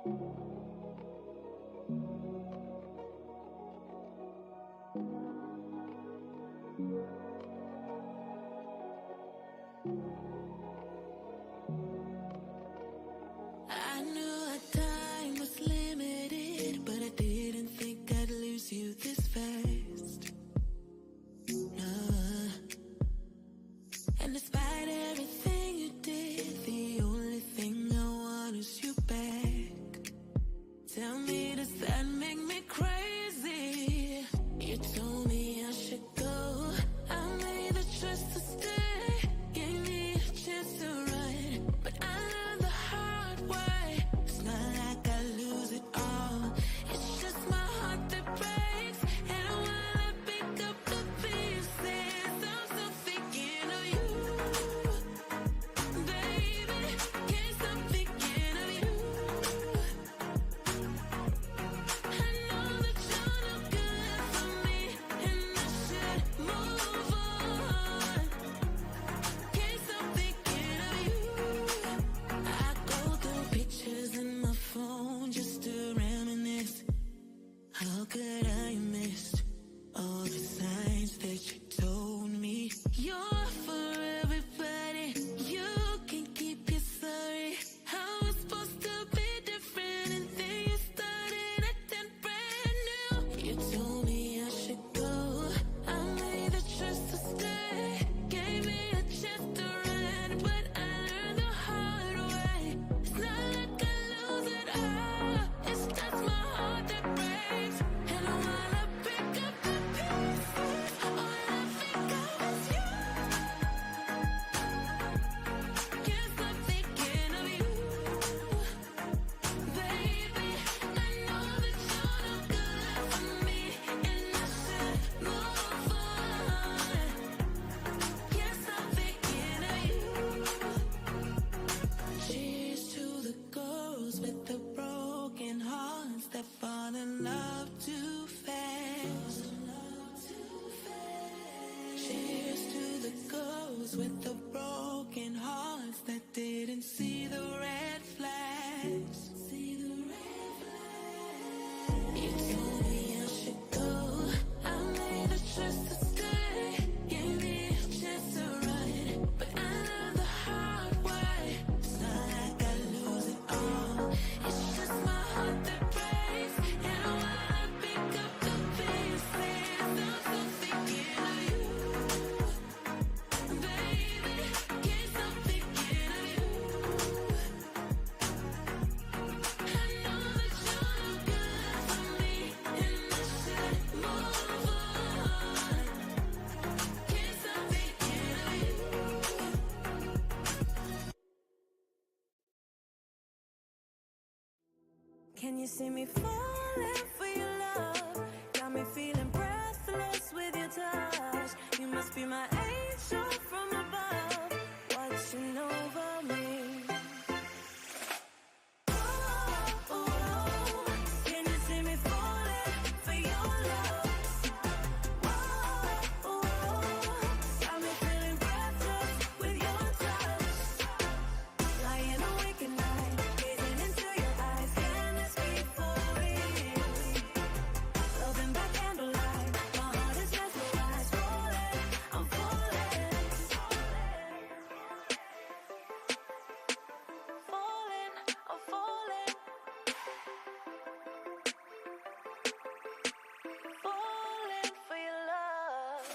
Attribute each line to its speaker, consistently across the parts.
Speaker 1: I knew our time was limited, but I didn't think I'd lose you this fast. No. And despite everything you did, the only thing I want is you back. Tell me, does that make me crazy? You told me I should go. I made the choice to stay. Gave me a chance to run, but I learned the hard way. It's not like I lose it all. It's just my heart that breaks, and while I pick up the pieces, I'm still thinking of you, baby. Can't stop thinking of you. I know that you're no good for me, and I should move on. Can't stop thinking of you. I go through pictures in my phone just to reminisce. How could I have missed all the signs that you told me? You're for everybody. You can keep your sorry. How was supposed to be different, and then you started acting brand new. You told me I should go. I made the choice to stay. Gave me a chance to run, but I learned the hard way. It's not like I lose it all. It's just my heart that breaks, and while I pick up the pieces, all I think of is you. Can't stop thinking of you, baby. I know that you're no good for me, and I should move on. Can't stop thinking of you. Cheers to the girls with the broken hearts that fall in love too fast. Cheers to the girls with the broken hearts that didn't see the red flags. You told me I should go. I made the choice to stay. Gave me a chance to run, but I learned the hard way. It's not like I lose it all. It's just my heart that breaks, and while I pick up the pieces, I'm still thinking of you, baby. Can't stop thinking of you. I know that you're no good for me, and I should move on. Can't stop thinking of you.
Speaker 2: Can you see me falling for your love? Got me feeling breathless with your touch. You must be my angel from above, watching over me. Oh, oh, can you see me falling for your love? Oh, oh, got me feeling breathless with your touch. Lying awake at night, gazing into your eyes. Can this be for real? Loving by candlelight, my heart is mesmerized. Falling, I'm falling. Falling, I'm falling. Falling for your love.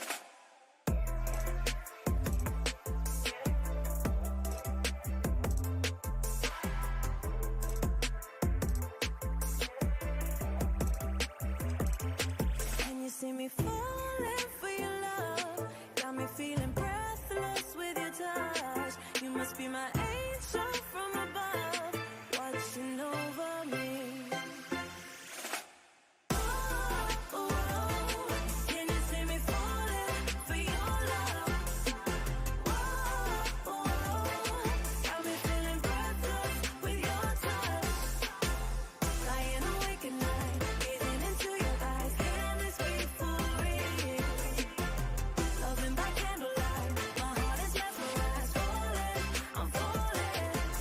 Speaker 2: Can you see me falling for your love? Got me feeling breathless with your touch. You must be my angel from above, watching over me. Oh, oh, can you see me falling for your love? Oh, oh, got me feeling breathless with your touch. Lying awake at night, gazing into your eyes. Can this be for real? Loving by candlelight, my heart is mesmerized. Falling, I'm falling.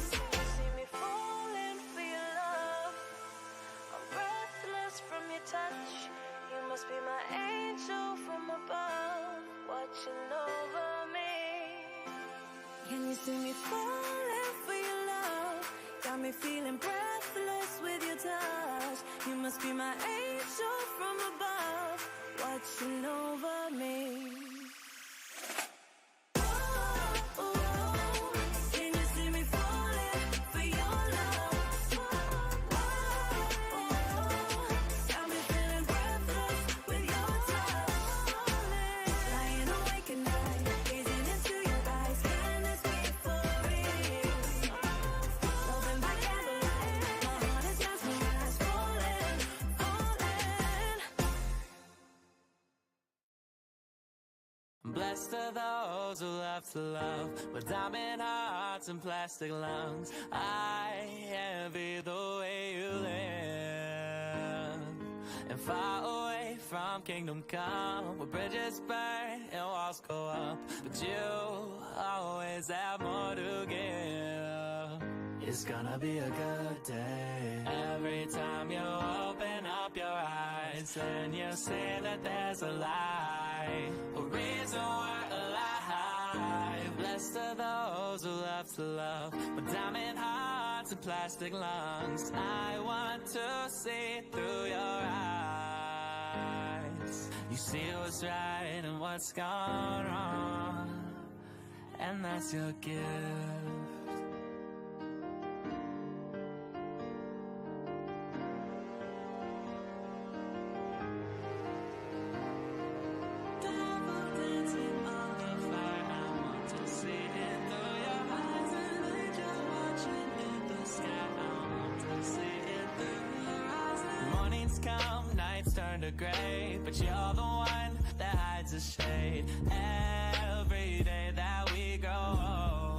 Speaker 2: you see me falling for your love? Got me feeling breathless with your touch. You must be my angel from above, watching over me. Can you see me falling for your love? Got me feeling breathless with your touch. Lying awake at night, gazing into your eyes. Can this be for real? Loving by candlelight, my heart is mesmerized, falling, falling.
Speaker 3: Blessed are those who love to love, with diamond hearts and plastic lungs. I envy the way you live, and far away from kingdom come, where bridges burn and walls go up, but you always have more to give. It's gonna be a good day. Every time you open up your eyes, and you see that there's a light, a reason we're alive. Blessed are those who love to love, with diamond hearts and plastic lungs. I want to see through your eyes. You see what's right and what's gone wrong, and that's your gift. Mornings come, nights turn to gray, but you're the one that hides the shade. Every day that we grow,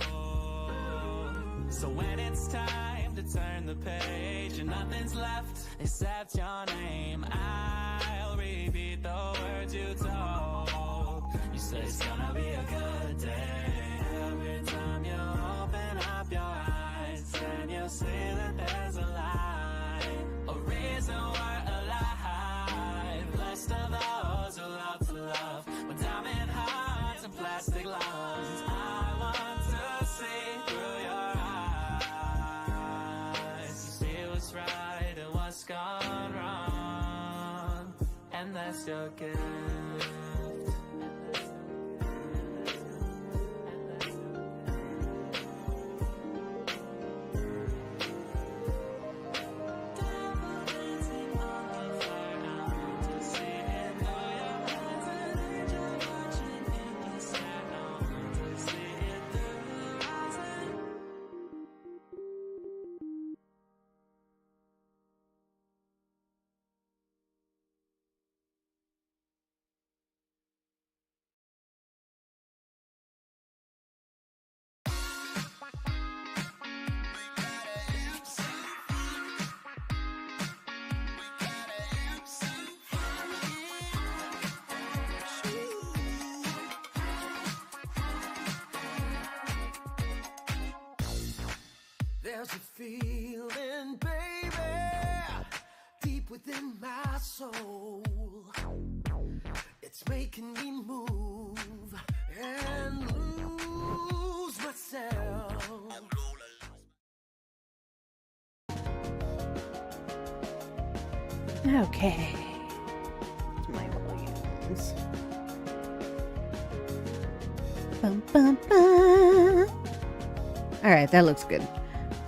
Speaker 3: so when it's time to turn the page and nothing's left except your name, I'll repeat the words you told. You say it's gonna be a good day. Every time you open up your eyes, and you see that there's a light, a reason we're alive. Blessed are those who love to love, with diamond hearts and plastic lungs. I want to see through your eyes. You see what's right and what's gone wrong, and that's your gift.
Speaker 4: There's a feeling, baby, deep within my soul. It's making me move and lose myself.
Speaker 5: Okay. My volumes. Bum, bum, bum. Alright, that looks good.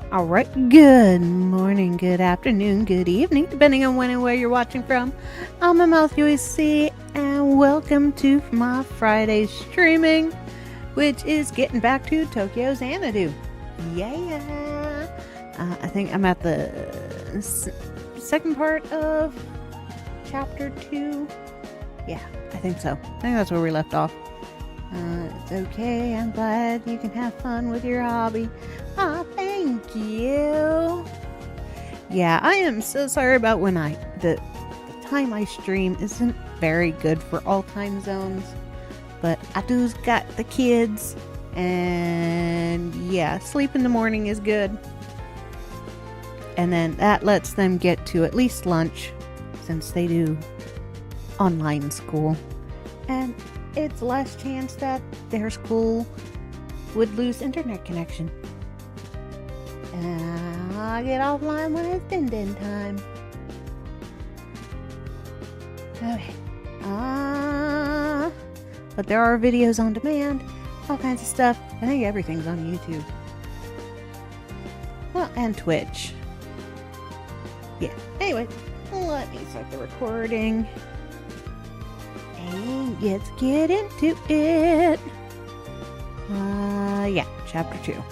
Speaker 5: Alright, good morning, good afternoon, good evening, depending on when and where you're watching from. I'm AmaltheaAoiSi, and welcome to my Friday streaming, which is getting back to Tokyo Xanadu. Yeah! I think I'm at the second part of chapter 2. Yeah, I think so. I think that's where we left off. It's okay. I'm glad you can have fun with your hobby. Ah, thank you. Yeah, I am so sorry about when the time I stream isn't very good for all time zones, but I do's got the kids, and yeah, sleep in the morning is good, and then that lets them get to at least lunch, since they do online school, and it's less chance that their school would lose internet connection. I'll get offline when it's din time. Okay. But there are videos on demand, all kinds of stuff. I think everything's on YouTube. Well, and Twitch. Yeah. Anyway, let me start the recording. And let's get into it. Yeah, chapter 2.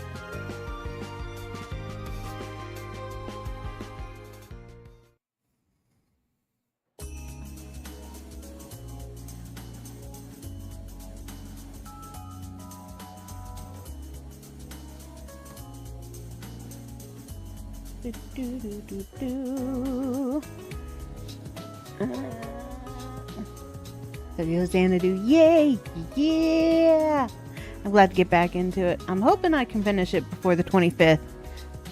Speaker 5: So goes Xanadu. Yay! Yeah! I'm glad to get back into it. I'm hoping I can finish it before the 25th.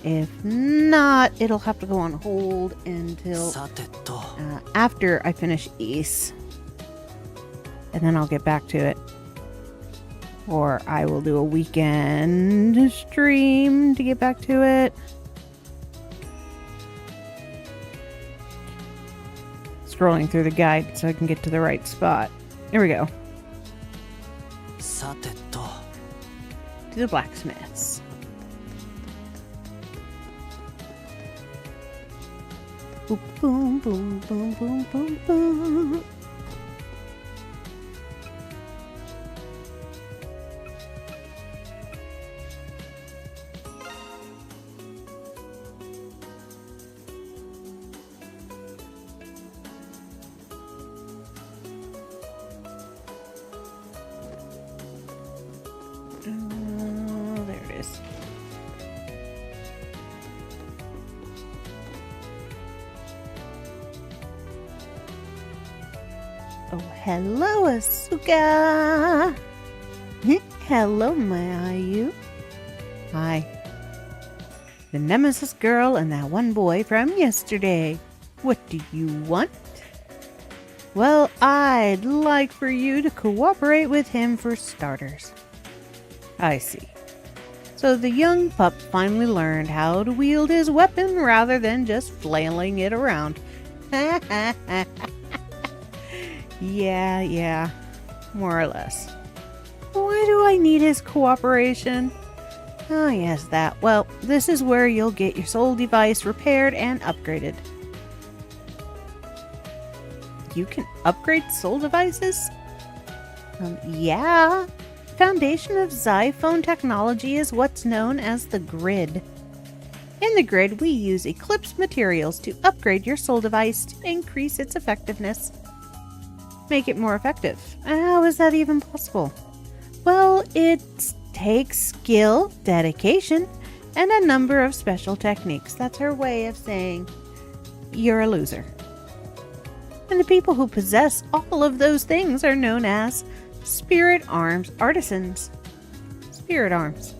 Speaker 5: If not, it'll have to go on hold until after I finish Ace. And then I'll get back to it. Or I will do a weekend stream to get back to it. Scrolling through the guide so I can get to the right spot. Here we go. To the blacksmiths. Boom, boom, boom, boom, boom, boom, boom. There it is. Oh, hello, Asuka. Hello, my you. Hi. The Nemesis girl and that one boy from yesterday. What do you want? Well, I'd like for you to cooperate with him for starters. I see. So the young pup finally learned how to wield his weapon rather than just flailing it around. Yeah, more or less. Why do I need his cooperation? Oh yes, that. Well, this is where you'll get your soul device repaired and upgraded. You can upgrade soul devices? Yeah. The foundation of Xiphone technology is what's known as the grid. In the grid, we use Eclipse materials to upgrade your soul device to increase its effectiveness. Make it more effective. How is that even possible? Well, it takes skill, dedication, and a number of special techniques. That's her way of saying you're a loser. And the people who possess all of those things are known as Spirit Arms Artisans. Spirit Arms.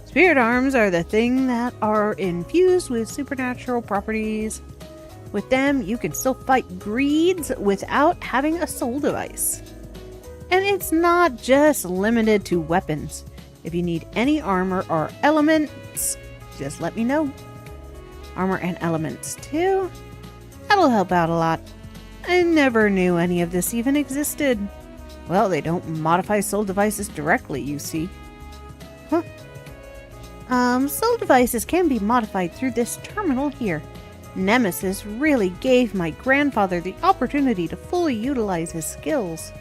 Speaker 5: Spirit Arms are the thing that are infused with supernatural properties. With them, you can still fight greeds without having a soul device. And it's not just limited to weapons. If you need any armor or elements, just let me know. Armor and elements too. That'll help out a lot. I never knew any of this even existed. Well, they don't modify soul devices directly, you see. Huh? Soul devices can be modified through this terminal here. Nemesis really gave my grandfather the opportunity to fully utilize his skills.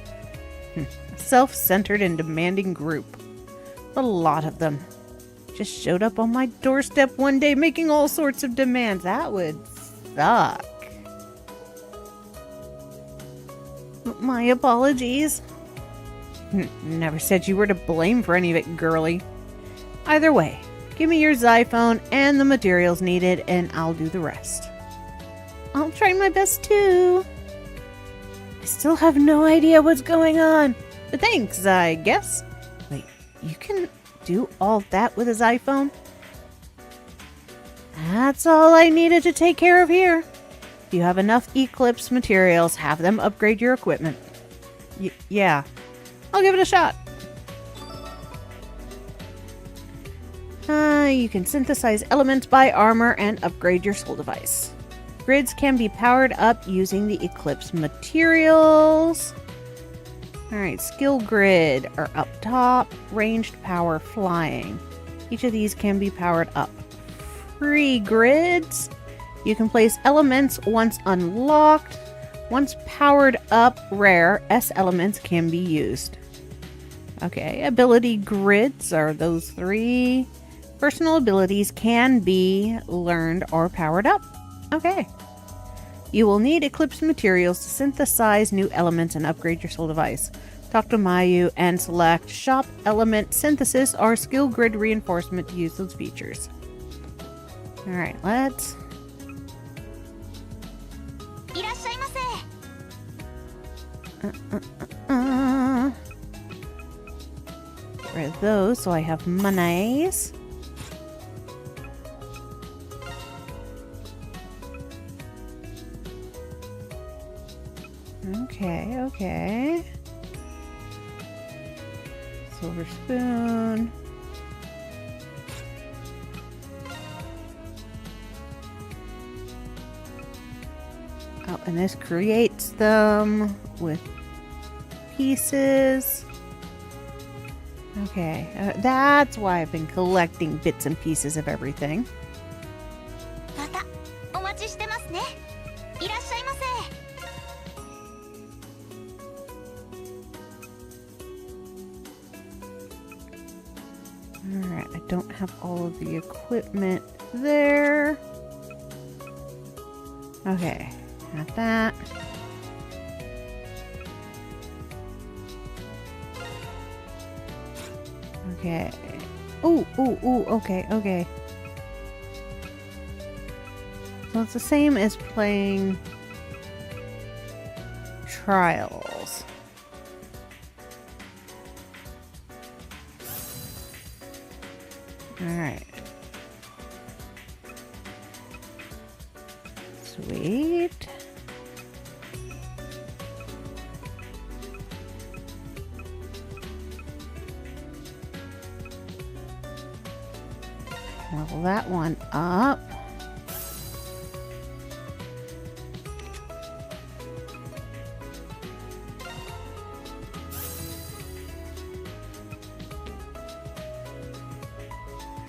Speaker 5: A self-centered and demanding group. A lot of them. Just showed up on my doorstep one day making all sorts of demands. That would suck. My apologies. Never said you were to blame for any of it, girly. Either way, give me your Xiphone and the materials needed, and I'll do the rest. I'll try my best too. I still have no idea what's going on, but thanks, I guess. Wait, you can do all that with a Xiphone? That's all I needed to take care of here. If you have enough Eclipse materials, have them upgrade your equipment. Yeah, I'll give it a shot. You can synthesize elements, buy armor, and upgrade your soul device. Grids can be powered up using the Eclipse materials. Alright, skill grid are up top. Ranged power flying. Each of these can be powered up. Free grids. You can place elements once unlocked. Once powered up, rare S elements can be used. Okay, ability grids are those 3. Personal abilities can be learned or powered up. Okay. You will need Eclipse materials to synthesize new elements and upgrade your soul device. Talk to Mayu and select Shop Element Synthesis or Skill Grid Reinforcement to use those features. Alright, let's...
Speaker 1: いらっしゃいませ。
Speaker 5: Get rid of those so I have monies. Okay, okay. Silver spoon. Oh, and this creates them with pieces. Okay, that's why I've been collecting bits and pieces of everything.
Speaker 1: またお待ちしてますね。いらっしゃいませ。
Speaker 5: Alright, I don't have all of the equipment there. Okay, got that. Okay. Ooh, ooh, ooh, okay, okay. So it's the same as playing Trials. Alright. Sweet. Level that one up.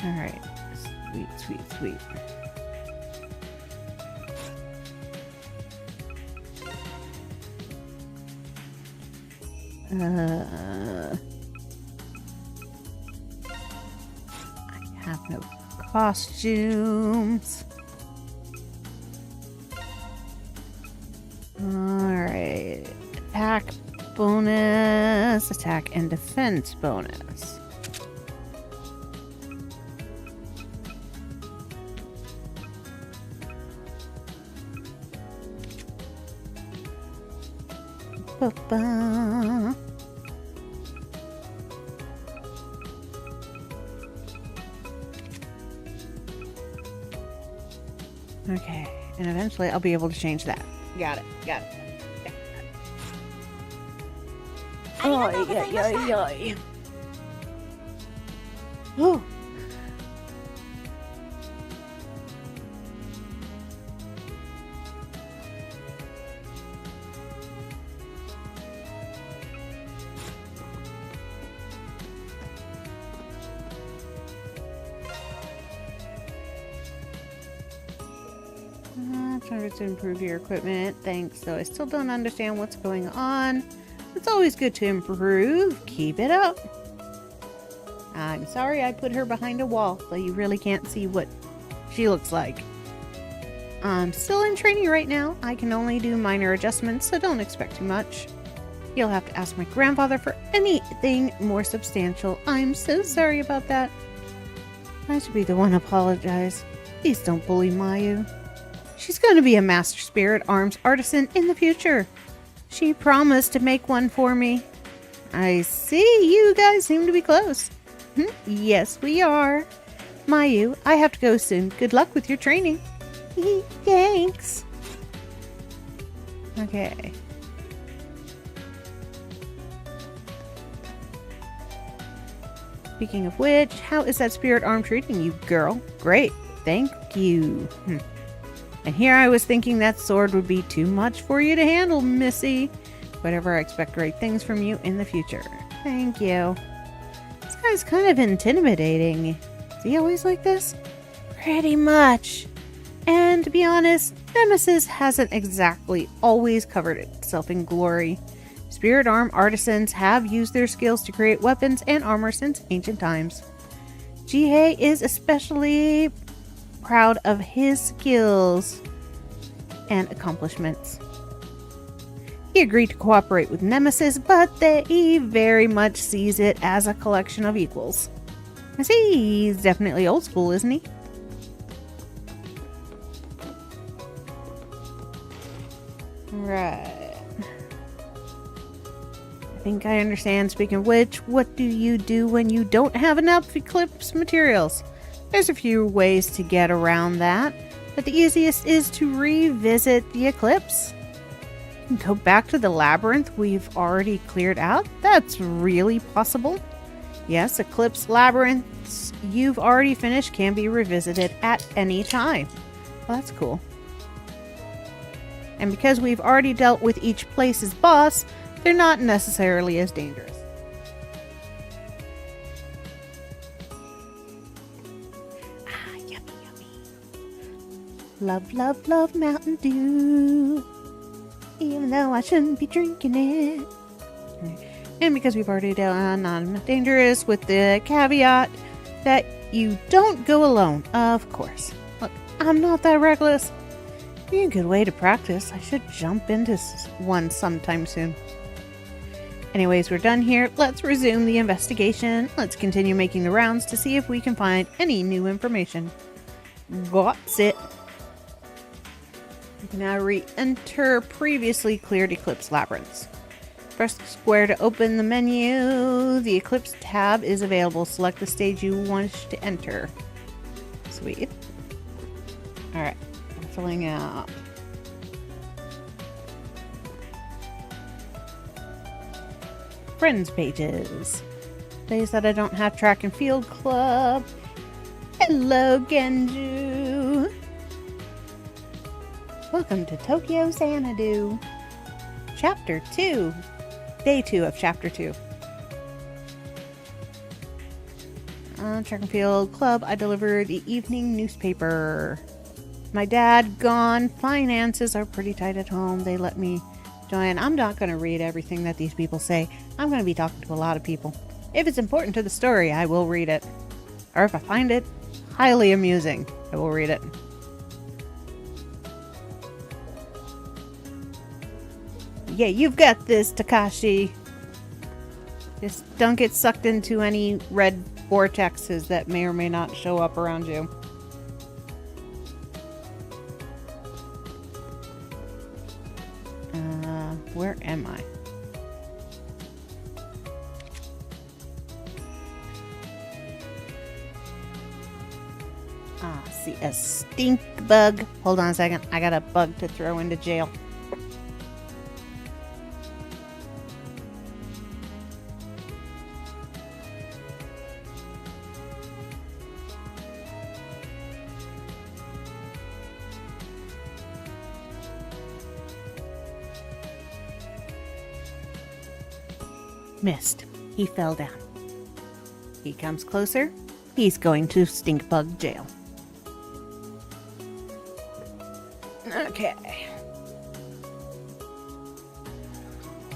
Speaker 5: Alright. Sweet, sweet, sweet. I have no costumes. Alright. Attack bonus, attack and defense bonus. Ba-ba. Okay, and eventually I'll be able to change that. Got it, got it. Oh, yeah. Oh. Trying to improve your equipment. Thanks, though I still don't understand what's going on. It's always good to improve. Keep it up. I'm sorry I put her behind a wall, so you really can't see what she looks like. I'm still in training right now. I can only do minor adjustments, so don't expect too much. You'll have to ask my grandfather for anything more substantial. I'm so sorry about that. I should be the one to apologize. Please don't bully Mayu. She's going to be a Master Spirit Arms artisan in the future. She promised to make one for me. I see you guys seem to be close. Yes, we are. Mayu, I have to go soon. Good luck with your training. Thanks. Okay. Speaking of which, how is that spirit arm treating you, girl? Great, thank you. And here I was thinking that sword would be too much for you to handle, Missy. Whatever, I expect great things from you in the future. Thank you. This guy's kind of intimidating. Is he always like this? Pretty much. And to be honest, Nemesis hasn't exactly always covered itself in glory. Spirit arm artisans have used their skills to create weapons and armor since ancient times. Jihei is especially proud of his skills and accomplishments. He agreed to cooperate with Nemesis, but he very much sees it as a collection of equals. I see, he's definitely old school, isn't he? Right. I think I understand. Speaking of which, what do you do when you don't have enough Eclipse materials? There's a few ways to get around that, but the easiest is to revisit the Eclipse. You can go back to the labyrinth we've already cleared out. That's really possible. Yes, Eclipse labyrinths you've already finished can be revisited at any time. Well, that's cool. And because we've already dealt with each place's boss, they're not necessarily as dangerous. Yummy, yummy. Love, love, love Mountain Dew. Even though I shouldn't be drinking it. And because we've already done non-dangerous with the caveat that you don't go alone, of course. Look, I'm not that reckless. Be a good way to practice. I should jump into one sometime soon. Anyways, we're done here. Let's resume the investigation. Let's continue making the rounds to see if we can find any new information. That's it. You can now re-enter previously cleared Eclipse labyrinths. Press square to open the menu. The Eclipse tab is available. Select the stage you wish to enter. Sweet. Alright, I'm filling out. Friends pages. Days that I don't have track and field club. Hello, Genju. Welcome to Tokyo Xanadu. Chapter 2. Day 2 of Chapter 2. Track and field club. I deliver the evening newspaper. My dad gone. Finances are pretty tight at home. They let me join. I'm not going to read everything that these people say. I'm going to be talking to a lot of people. If it's important to the story, I will read it. Or if I find it highly amusing, I will read it. Yeah, you've got this, Takashi. Just don't get sucked into any red vortexes that may or may not show up around you. Where am I? See a stink bug. Hold on a second. I got a bug to throw into jail. Missed. He fell down. He comes closer. He's going to stink bug jail. Okay.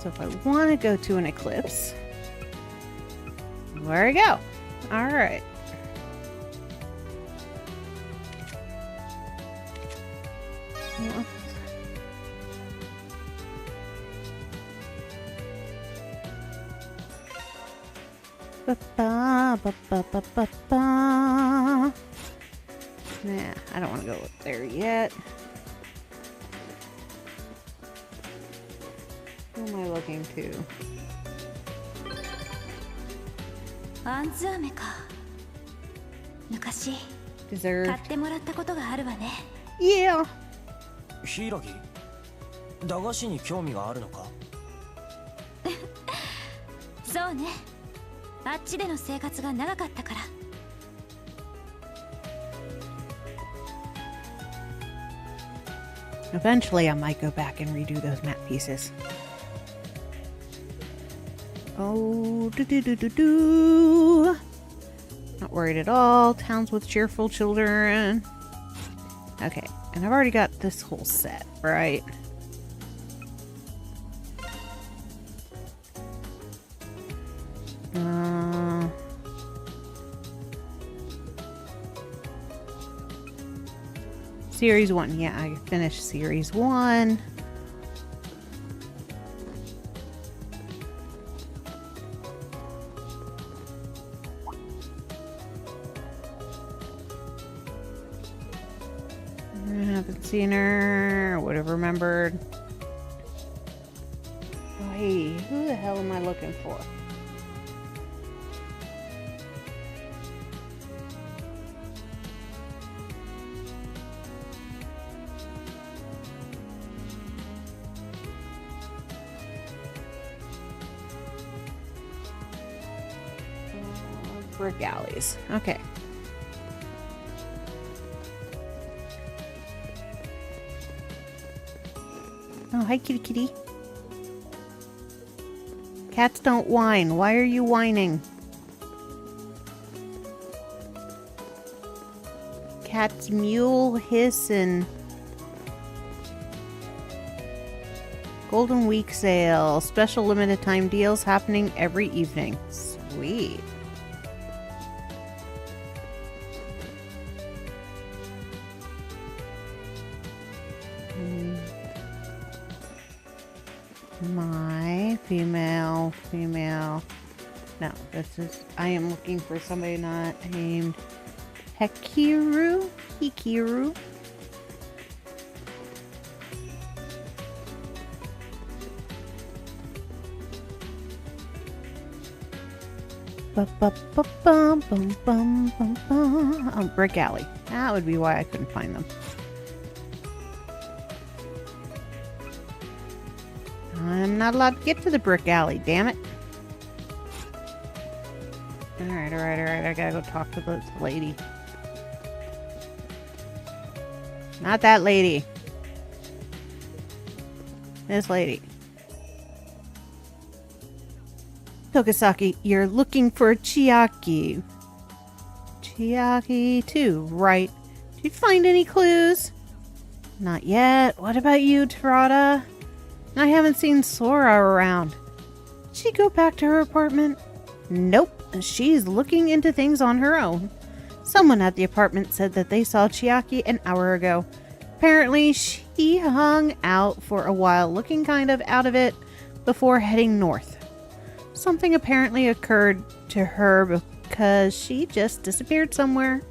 Speaker 5: So if I want to go to an eclipse, where I go? All right. Well, Nah, I don't want to go up there yet. Who am I looking to?
Speaker 2: アンズ飴か。昔
Speaker 5: Deserve.
Speaker 2: 買ってもらったことがあるわね。
Speaker 5: Yeah.
Speaker 6: ヒイラギ、駄菓子に興味があるのか？
Speaker 2: そうね。
Speaker 7: あっちでの生活が長かったから。
Speaker 5: Eventually, I might go back and redo those map pieces. Oh, do. Not worried at all. Towns with cheerful children. Okay, and I've already got this whole set, right? Series 1. Yeah, I finished Series 1. I haven't seen her. I would have remembered. Oh, hey, who the hell am I looking for? Brick alleys. Okay. Oh, hi, kitty kitty. Cats don't whine. Why are you whining? Cats mewl, hiss, and... Golden Week sale. Special limited time deals happening every evening. Sweet. My female. No, this is... I am looking for somebody not named Hikiru. Oh, Brick Alley. That would be why I couldn't find them. I'm not allowed to get to the Brick Alley, damn it. Alright. I gotta go talk to this lady. Not that lady. This lady. Tokisaki, you're looking for Chiaki. Chiaki too, right? Did you find any clues? Not yet. What about you, Terada? I haven't seen Sora around. Did she go back to her apartment? Nope. She's looking into things on her own. Someone at the apartment said that they saw Chiaki an hour ago. Apparently, she hung out for a while, looking kind of out of it, before heading north. Something apparently occurred to her because she just disappeared somewhere.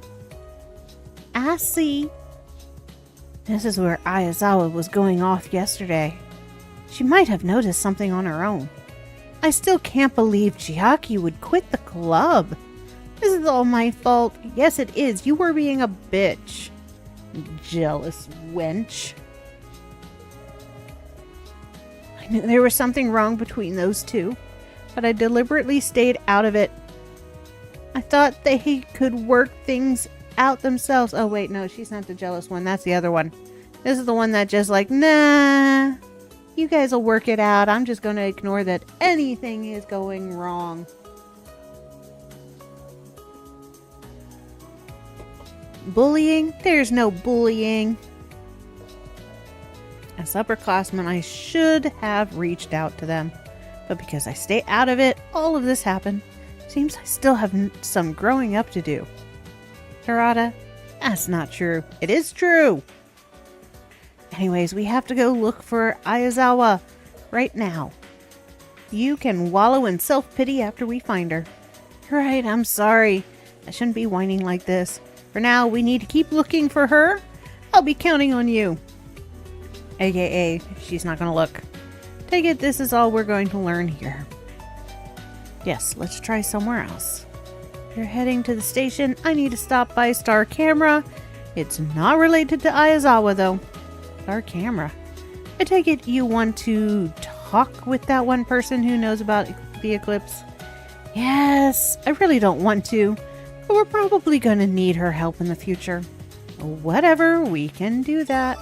Speaker 5: I see. This is where Aizawa was going off yesterday. She might have noticed something on her own. I still can't believe Chiaki would quit the club. This is all my fault. Yes, it is. You were being a bitch. Jealous wench. I knew there was something wrong between those two, but I deliberately stayed out of it. I thought they could work things out themselves. Oh, wait, no, she's not the jealous one. That's the other one. This is the one that just like, nah, you guys will work it out. I'm just going to ignore that anything is going wrong. Bullying? There's no bullying. As upperclassmen, I should have reached out to them. But because I stay out of it, all of this happened. Seems I still have some growing up to do. Terada, that's not true. It is true. Anyways, we have to go look for Aizawa right now. You can wallow in self-pity after we find her. Right, I'm sorry. I shouldn't be whining like this. For now, we need to keep looking for her. I'll be counting on you. AKA, she's not going to look. Take it, this is all we're going to learn here. Yes, let's try somewhere else. You're heading to the station. I need to stop by Star Camera. It's not related to Aizawa, though. Star Camera. I take it you want to talk with that one person who knows about the eclipse? Yes, I really don't want to, but we're probably going to need her help in the future. Whatever, we can do that.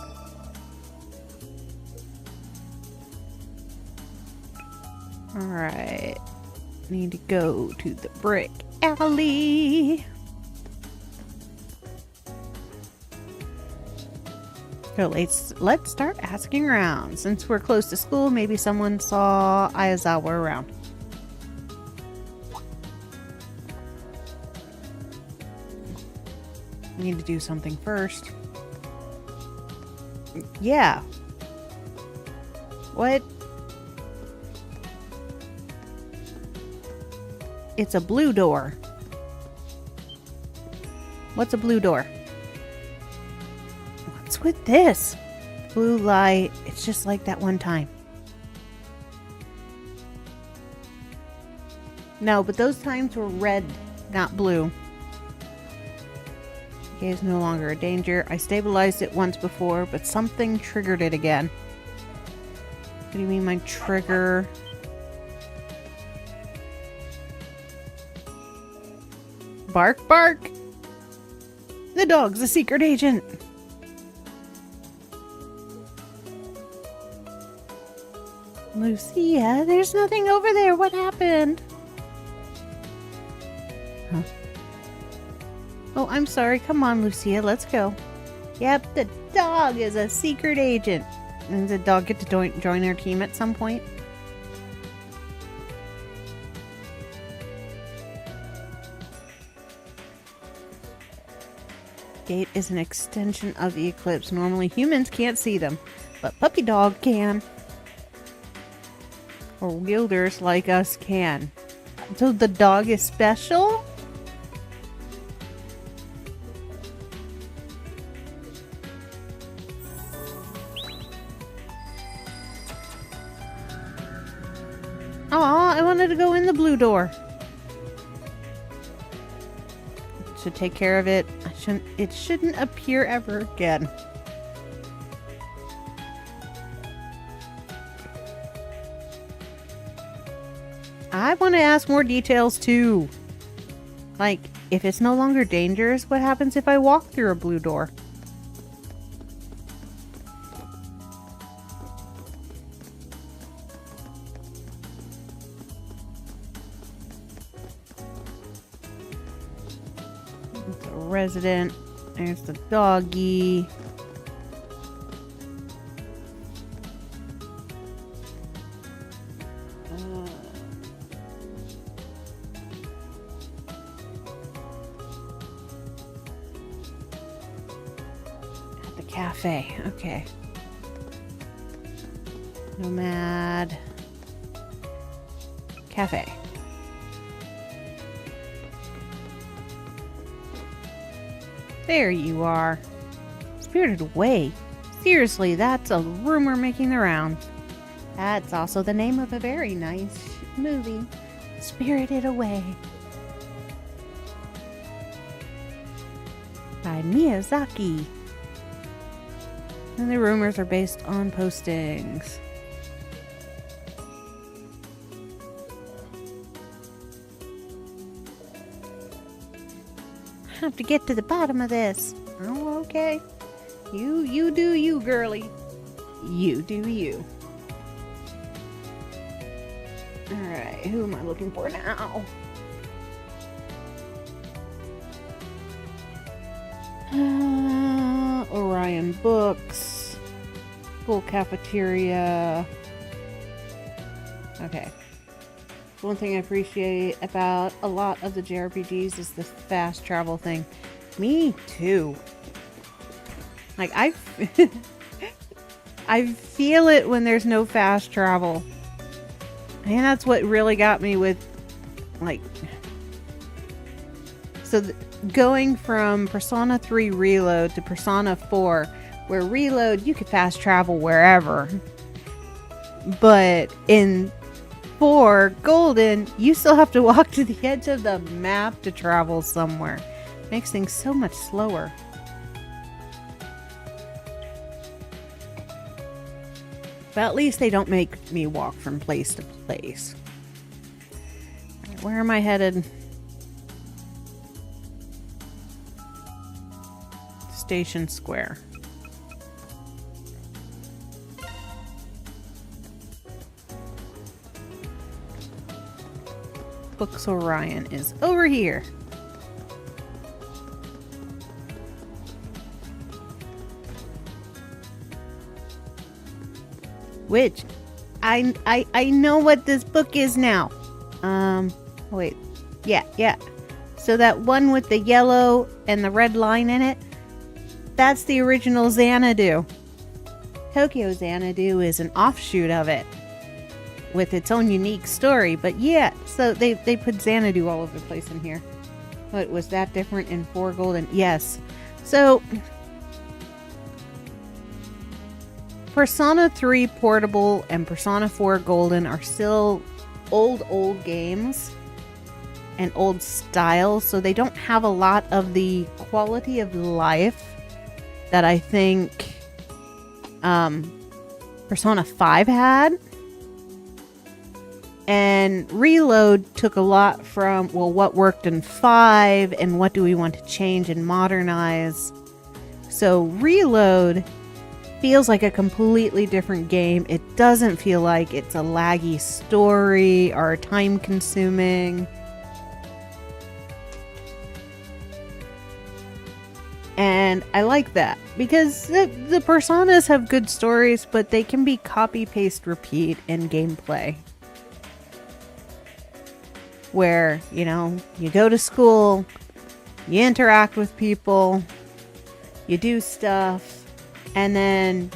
Speaker 5: Alright. Need to go to the brick alley. So let's start asking around. Since we're close to school, maybe someone saw Aizawa around. We need to do something first. Yeah. What? It's a blue door. What's a blue door? What's with this? Blue light. It's just like that one time. No, but those times were red, not blue. Okay, it's no longer a danger. I stabilized it once before, but something triggered it again. What do you mean my trigger? Bark, bark! The dog's a secret agent! Lucia, there's nothing over there. What happened? Huh? Oh, I'm sorry. Come on, Lucia. Let's go. Yep, the dog is a secret agent. And does the dog get to join our team at some point? Gate is an extension of the eclipse. Normally humans can't see them, but puppy dog can. Or wielders like us can. So the dog is special? Aw, I wanted to go in the blue door. Should take care of it. It shouldn't appear ever again. I want to ask more details too. Like, if it's no longer dangerous, what happens if I walk through a blue door? It's a resident. There's the doggy. Cafe. Okay. Nomad. Cafe. There you are. Spirited Away. Seriously, that's a rumor making the rounds. That's also the name of a very nice movie. Spirited Away. By Miyazaki. And the rumors are based on postings. I have to get to the bottom of this. Oh, okay. You do you, girly. You do you. Alright, who am I looking for now? Orion Books, School Cafeteria. Okay. One thing I appreciate about a lot of the JRPGs is the fast travel thing. Me too. Like, I feel it when there's no fast travel. And that's what really got me with, like... So, going from Persona 3 Reload to Persona 4, where Reload, you could fast travel wherever. But in 4 Golden, you still have to walk to the edge of the map to travel somewhere. Makes things so much slower. But at least they don't make me walk from place to place. Where am I headed? Station Square. Books Orion is over here. Which I know what this book is now. Wait. Yeah. So that one with the yellow and the red line in it, that's the original Xanadu. Tokyo Xanadu is an offshoot of it with its own unique story. But yeah, so they put Xanadu all over the place in here. But was that different in 4 Golden? Yes. So Persona 3 Portable and Persona 4 Golden are still old games and old style, so they don't have a lot of the quality of life that I think Persona 5 had. And Reload took a lot from, well, what worked in 5 and what do we want to change and modernize. So Reload feels like a completely different game. It doesn't feel like it's a laggy story or time consuming. And I like that because the Personas have good stories, but they can be copy, paste, repeat in gameplay. Where, you know, you go to school, you interact with people, you do stuff, and then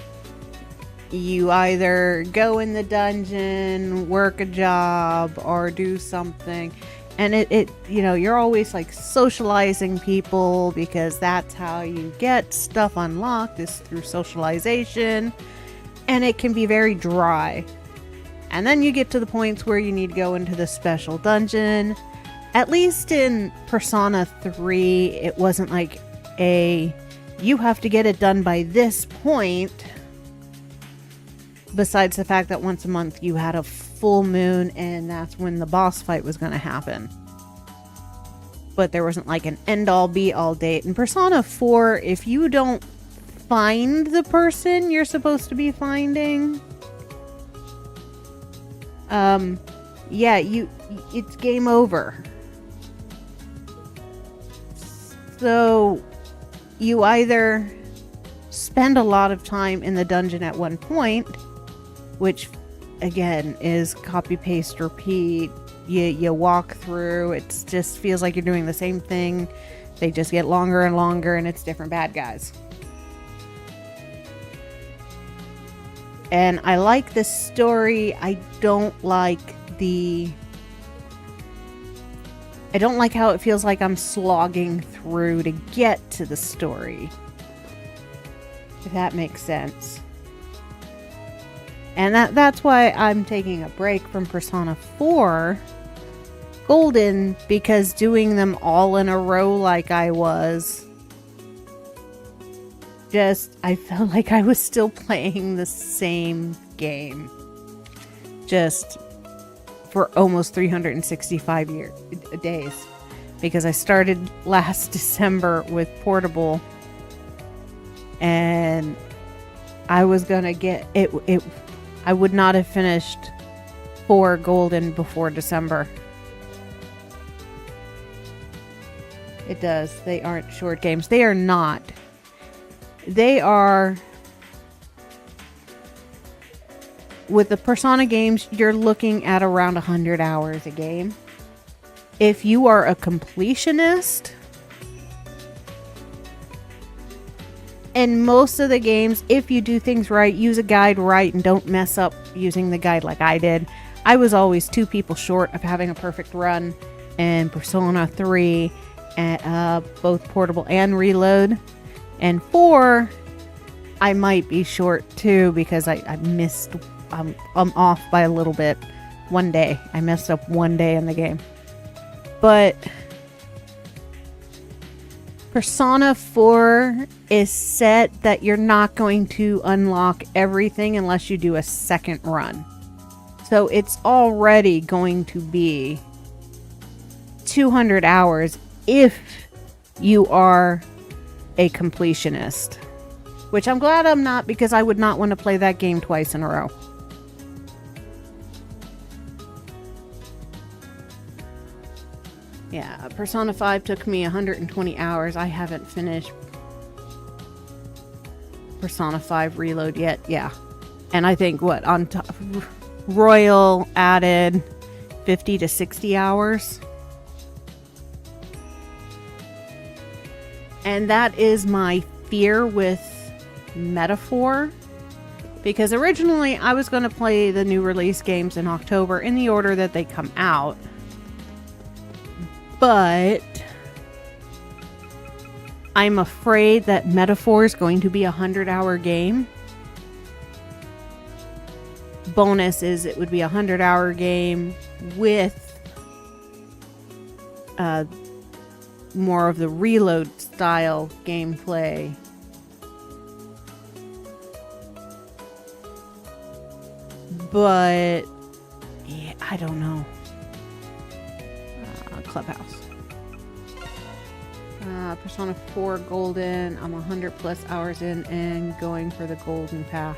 Speaker 5: you either go in the dungeon, work a job, or do something. And it you know, you're always like socializing people because that's how you get stuff unlocked, is through socialization. And it can be very dry. And then you get to the points where you need to go into the special dungeon. At least in Persona 3, it wasn't like you have to get it done by this point. Besides the fact that once a month you had a full moon and that's when the boss fight was going to happen. But there wasn't like an end-all be-all date. In Persona 4, if you don't find the person you're supposed to be finding, it's game over. So you either spend a lot of time in the dungeon at one point, which again is copy, paste, repeat. You walk through, it just feels like you're doing the same thing. They just get longer and longer and it's different bad guys. And I like the story. I don't like how it feels like I'm slogging through to get to the story. If that makes sense. And that's why I'm taking a break from Persona 4 Golden, because doing them all in a row like I was, I felt like I was still playing the same game. Just for almost 365 days. Because I started last December with Portable. And I was gonna get it. I would not have finished 4 Golden before December. It does. They aren't short games. They are not. They are... With the Persona games, you're looking at around 100 hours a game. If you are a completionist, in most of the games, if you do things right, use a guide right, and don't mess up using the guide like I did. I was always 2 people short of having a perfect run in Persona 3, and both Portable and Reload. And 4, I might be short too because I missed. I'm off by a little bit. One day. I messed up one day in the game. But Persona 4 is set that you're not going to unlock everything unless you do a second run. So it's already going to be 200 hours if you are a completionist. Which I'm glad I'm not, because I would not want to play that game twice in a row. Yeah, Persona 5 took me 120 hours. I haven't finished Persona 5 Reload yet. Yeah. And I think, what, on top, Royal added 50 to 60 hours. And that is my fear with Metaphor. Because originally I was going to play the new release games in October in the order that they come out. But I'm afraid that Metaphor is going to be a 100-hour game. Bonus is it would be a 100-hour game with more of the reload style gameplay. But yeah, I don't know. Clubhouse. Persona 4 Golden. I'm 100 plus hours in and going for the golden path.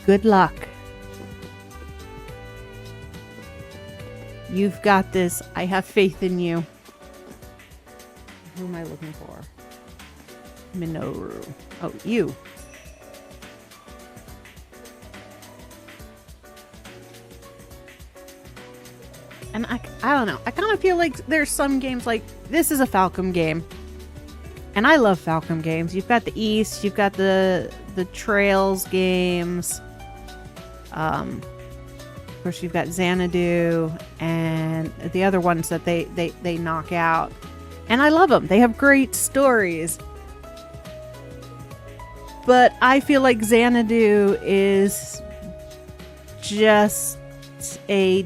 Speaker 5: Good luck. You've got this. I have faith in you. Who am I looking for? Minoru. Oh, you. And I don't know. I kind of feel like there's some games like this is a Falcom game. And I love Falcom games. You've got the East, you've got the Trails games. Of course, you've got Xanadu and the other ones that they knock out. And I love them. They have great stories. But I feel like Xanadu is just a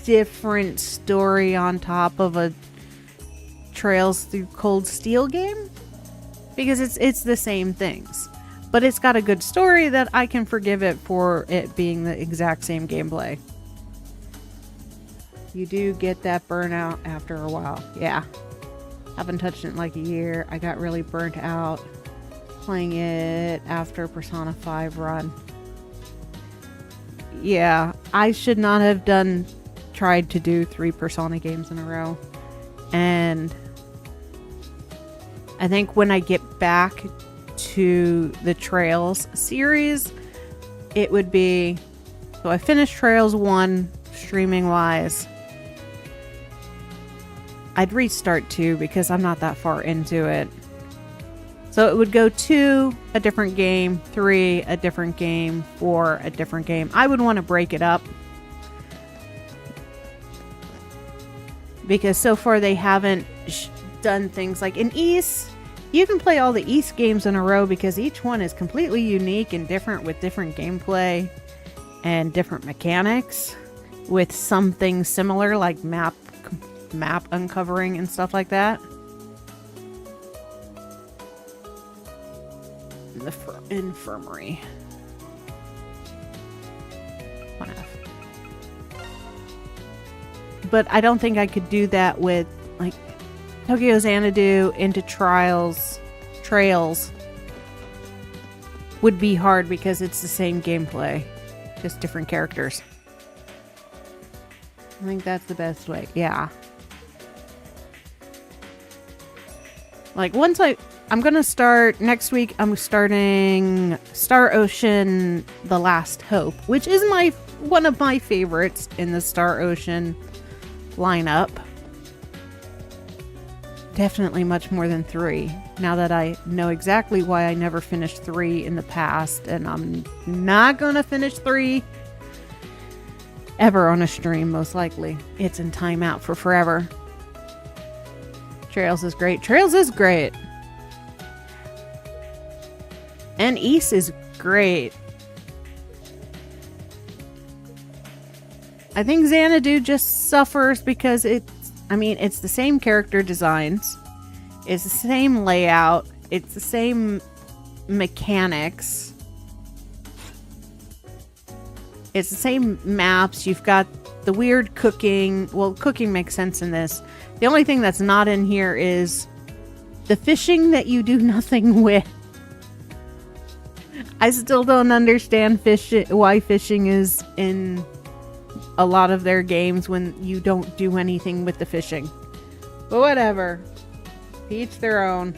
Speaker 5: different story on top of a Trails Through Cold Steel game, because it's the same things, but it's got a good story that I can forgive it for it being the exact same gameplay. You do get that burnout after a while. Yeah, haven't touched it in like a year. I got really burnt out playing it after Persona 5 run. Yeah, I should not have tried to do 3 Persona games in a row. And I think when I get back to the Trails series, it would be, so I finished Trails 1 streaming wise. I'd restart 2 because I'm not that far into it. So it would go 2, a different game, 3, a different game, 4, a different game. I would want to break it up, because so far they haven't done things like in East. You can play all the East games in a row because each one is completely unique and different, with different gameplay and different mechanics, with something similar like map uncovering and stuff like that. The infirmary. 1F. But I don't think I could do that with like Tokyo Xanadu into Trails would be hard because it's the same gameplay, just different characters. I think that's the best way. Yeah. Like once I'm gonna start next week. I'm starting Star Ocean: The Last Hope, which is one of my favorites in the Star Ocean lineup. Definitely much more than 3. Now that I know exactly why I never finished 3 in the past, and I'm not gonna finish 3 ever on a stream, most likely. It's in timeout for forever. Trails is great. Trails is great. And East is great. I think Xanadu just suffers because it's the same character designs. It's the same layout. It's the same mechanics. It's the same maps. You've got the weird cooking. Well, cooking makes sense in this. The only thing that's not in here is the fishing that you do nothing with. I still don't understand why fishing is in a lot of their games when you don't do anything with the fishing. But whatever. Each their own.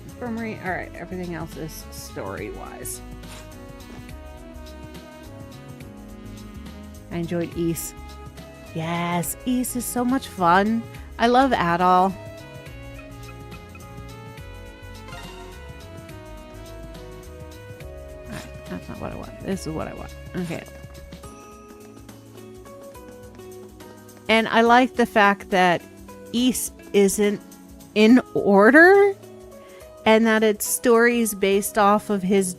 Speaker 5: Infirmary. Alright, everything else is story-wise. I enjoyed Ys. Yes, Ys is so much fun. I love Adol. Alright, that's not what I want. This is what I want. Okay. And I like the fact that Ys isn't in order, and that it's stories based off of his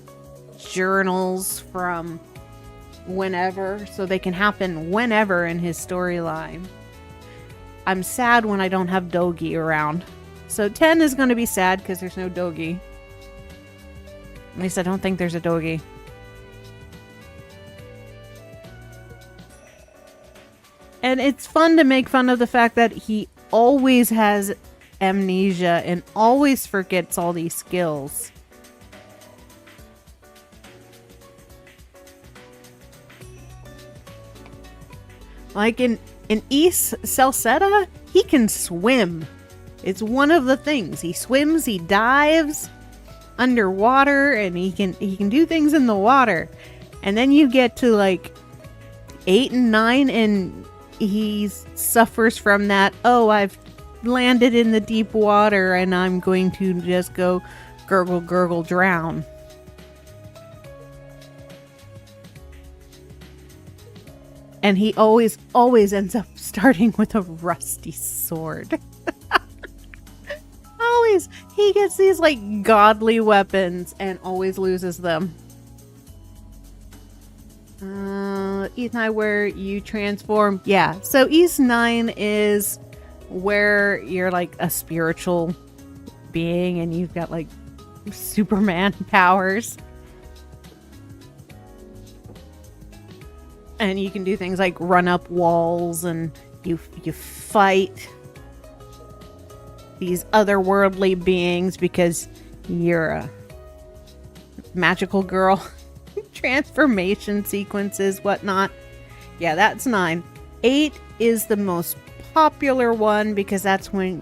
Speaker 5: journals from whenever, so they can happen whenever in his storyline. I'm sad when I don't have Dogi around. So 10 is going to be sad because there's no Dogi. At least I don't think there's a Dogi. And it's fun to make fun of the fact that he always has amnesia and always forgets all these skills. Like in Ys Celceta, he can swim. It's one of the things. He swims, he dives underwater, and he can do things in the water. And then you get to like 8 and 9 and he suffers from that. Oh, I've landed in the deep water and I'm going to just go gurgle, gurgle, drown. And he always ends up starting with a rusty sword. Always. He gets these like godly weapons and always loses them. Ys 9 where you transform. Yeah. So Ys 9 is where you're like a spiritual being and you've got like Superman powers. And you can do things like run up walls and you fight these otherworldly beings because you're a magical girl. Transformation sequences, whatnot. Yeah, that's 9. 8 is the most popular one because that's when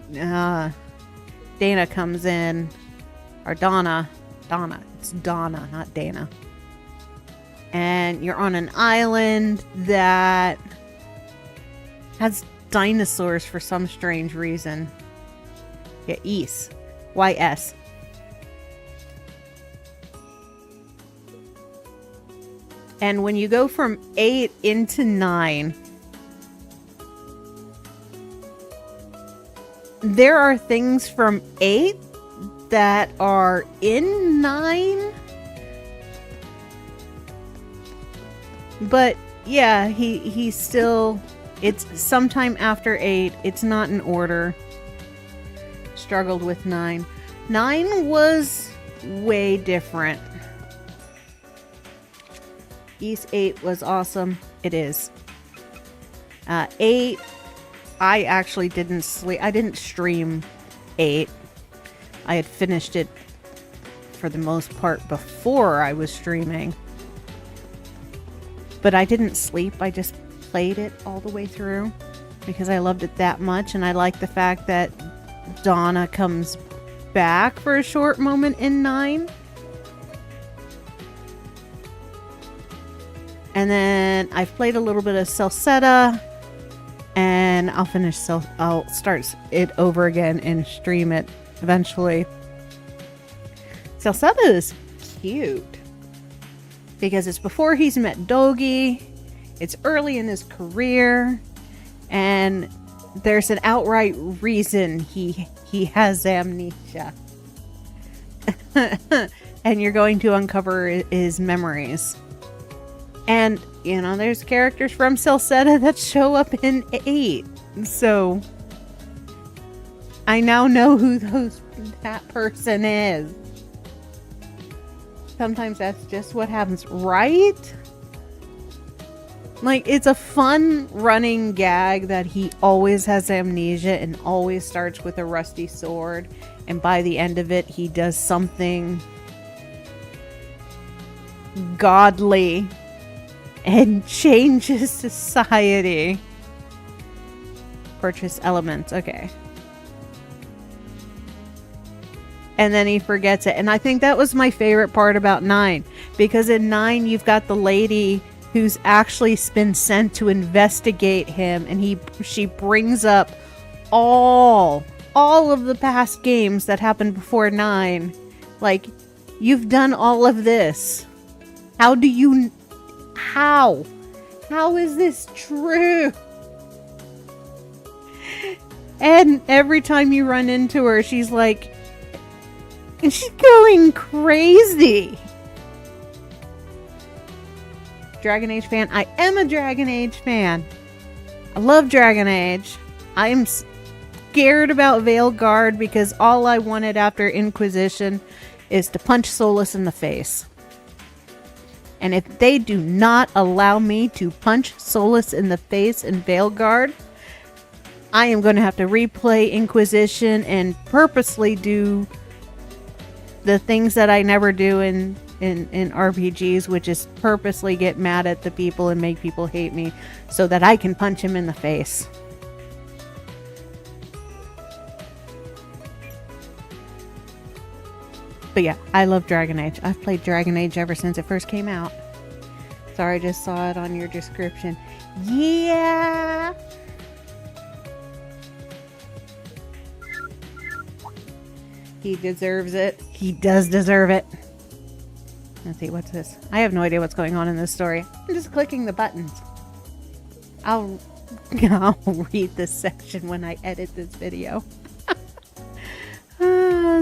Speaker 5: Dana comes in. Or Donna. It's Donna, not Dana. And you're on an island that has dinosaurs for some strange reason. Yeah, Ys. Y-S. And when you go from 8 into 9, there are things from 8 that are in 9. But yeah, he's still, it's sometime after 8. It's not in order. Struggled with 9. 9 was way different. Ys 8 was awesome. It is. 8, I actually didn't sleep. I didn't stream 8. I had finished it for the most part before I was streaming. But I didn't sleep. I just played it all the way through because I loved it that much. And I like the fact that Donna comes back for a short moment in 9. And then I've played a little bit of Celceta. And I'll start it over again and stream it eventually. Celceta is cute. Because it's before he's met Dogi. It's early in his career. And there's an outright reason he has amnesia. And you're going to uncover his memories. And, you know, there's characters from Celceta that show up in 8. So, I now know who that person is. Sometimes that's just what happens, right? Like, it's a fun running gag that he always has amnesia and always starts with a rusty sword. And by the end of it, he does something godly and changes society. Purchase elements. Okay. And then he forgets it. And I think that was my favorite part about 9. Because in 9, you've got the lady who's actually been sent to investigate him. And she brings up all of the past games that happened before 9. Like, you've done all of this. How is this true? And every time you run into her, she's like, and she's going crazy. Dragon Age fan? I am a Dragon Age fan. I love Dragon Age. I'm scared about Veilguard because all I wanted after Inquisition is to punch Solus in the face. And if they do not allow me to punch Solus in the face in Veilguard, I am going to have to replay Inquisition and purposely do the things that I never do in RPGs, which is purposely get mad at the people and make people hate me so that I can punch him in the face. But yeah, I love Dragon Age. I've played Dragon Age ever since it first came out. Sorry, I just saw it on your description. Yeah! He deserves it. He does deserve it. Let's see, what's this? I have no idea what's going on in this story. I'm just clicking the buttons. I'll read this section when I edit this video.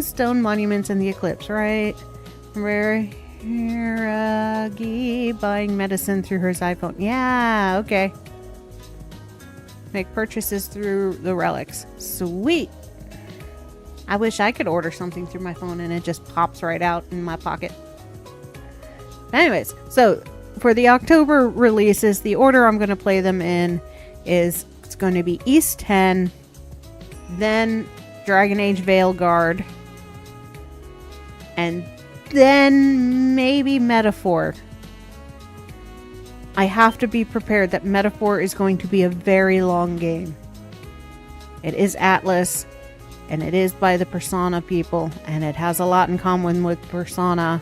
Speaker 5: Stone monuments in the eclipse, right? Hiragi buying medicine through her iPhone. Yeah, okay. Make purchases through the relics. Sweet. I wish I could order something through my phone and it just pops right out in my pocket. Anyways, so for the October releases, the order I'm going to play them in is it's going to be East 10, then Dragon Age Veilguard, and then maybe Metaphor. I have to be prepared that Metaphor is going to be a very long game. It is Atlas, and it is by the Persona people, and it has a lot in common with Persona.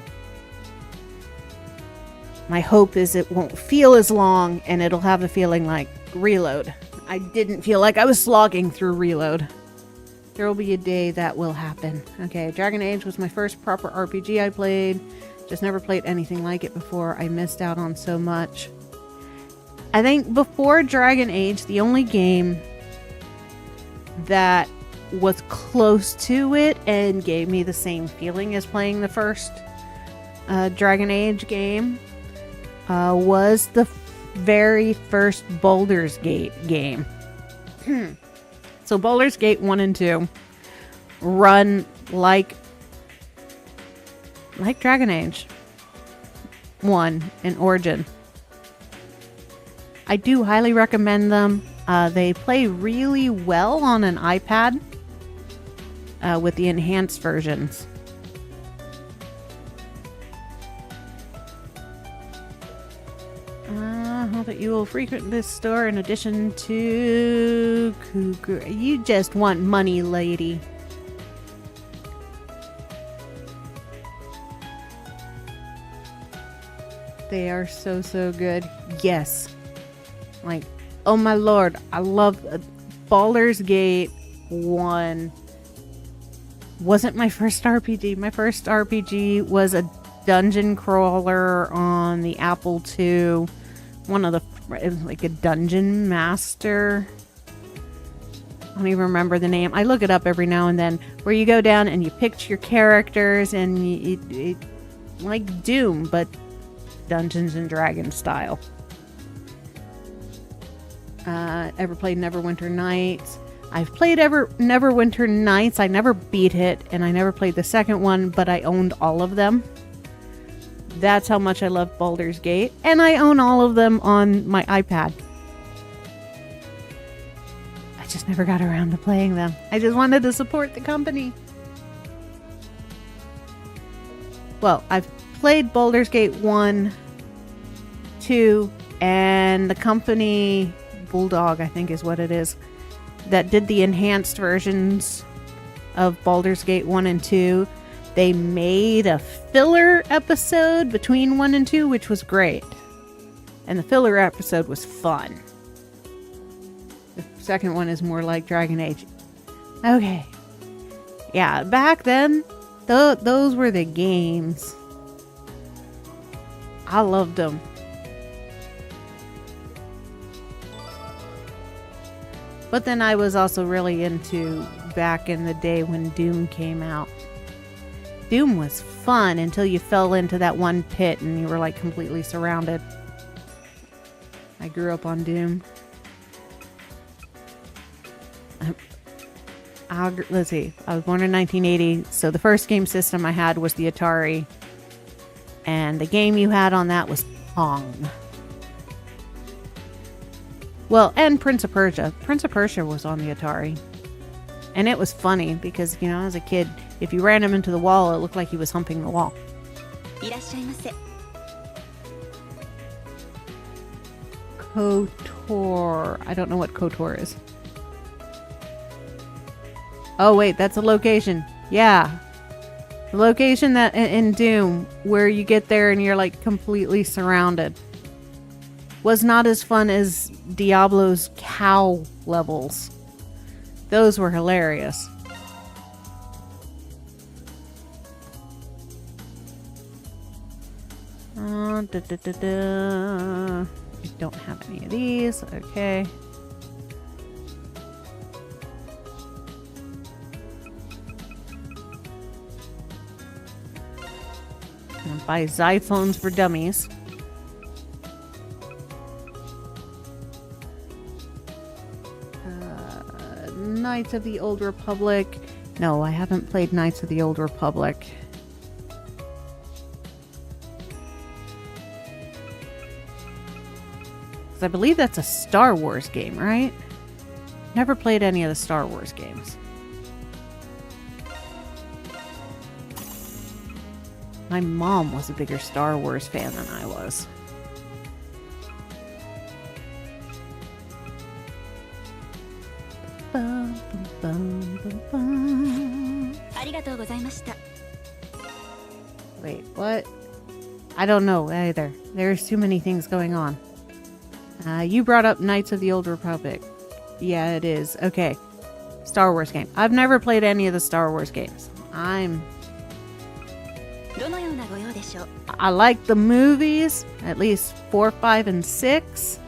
Speaker 5: My hope is it won't feel as long, and it'll have a feeling like Reload. I didn't feel like I was slogging through Reload. There will be a day that will happen. Okay, Dragon Age was my first proper RPG I played. Just never played anything like it before. I missed out on so much. I think before Dragon Age, the only game that was close to it and gave me the same feeling as playing the first Dragon Age game was the very first Baldur's Gate game. So Baldur's Gate 1 and 2 run like Dragon Age 1 in Origin. I do highly recommend them. They play really well on an iPad with the enhanced versions. Hope that you will frequent this store in addition to Cougar. You just want money, lady. They are so good. Yes. Like, oh my lord, I love Baldur's Gate 1. Wasn't my first RPG. My first RPG was a dungeon crawler on the Apple II. One of the, it was like a dungeon master. I don't even remember the name. I look it up every now and then, where you go down and you pick your characters and it like Doom, but Dungeons and Dragons style. Ever played Neverwinter Nights? I've played Neverwinter Nights. I never beat it, and I never played the second one, but I owned all of them. That's how much I love Baldur's Gate, and I own all of them on my iPad. I just never got around to playing them. I just wanted to support the company. Well, I've played Baldur's Gate 1, 2, and the company Bulldog, I think is what it is, that did the enhanced versions of Baldur's Gate 1 and 2. They made a filler episode between 1 and 2, which was great. And the filler episode was fun. The second one is more like Dragon Age. Okay. Yeah, back then, those were the games. I loved them. But then I was also really into back in the day when Doom came out. Doom was fun until you fell into that one pit and you were like completely surrounded. I grew up on Doom. Let's see. I was born in 1980, so the first game system I had was the Atari. And the game you had on that was Pong. Well, and Prince of Persia. Prince of Persia was on the Atari. And it was funny because, you know, as a kid, if you ran him into the wall, it looked like he was humping the wall.
Speaker 7: いらっしゃいませ。
Speaker 5: KOTOR. I don't know what KOTOR is. Oh, wait, that's a location. Yeah. The location that in Doom where you get there and you're like completely surrounded was not as fun as Diablo's cow levels. Those were hilarious. I don't have any of these. Okay. I'm gonna buy Xiphones for dummies. Knights of the Old Republic. No, I haven't played Knights of the Old Republic. I believe that's a Star Wars game, right? Never played any of the Star Wars games. My mom was a bigger Star Wars fan than I was. Wait, what? I don't know either. There's too many things going on. You brought up Knights of the Old Republic. Yeah, it is. Okay. Star Wars game. I've never played any of the Star Wars games. I like the movies. At least 4, 5, and 6.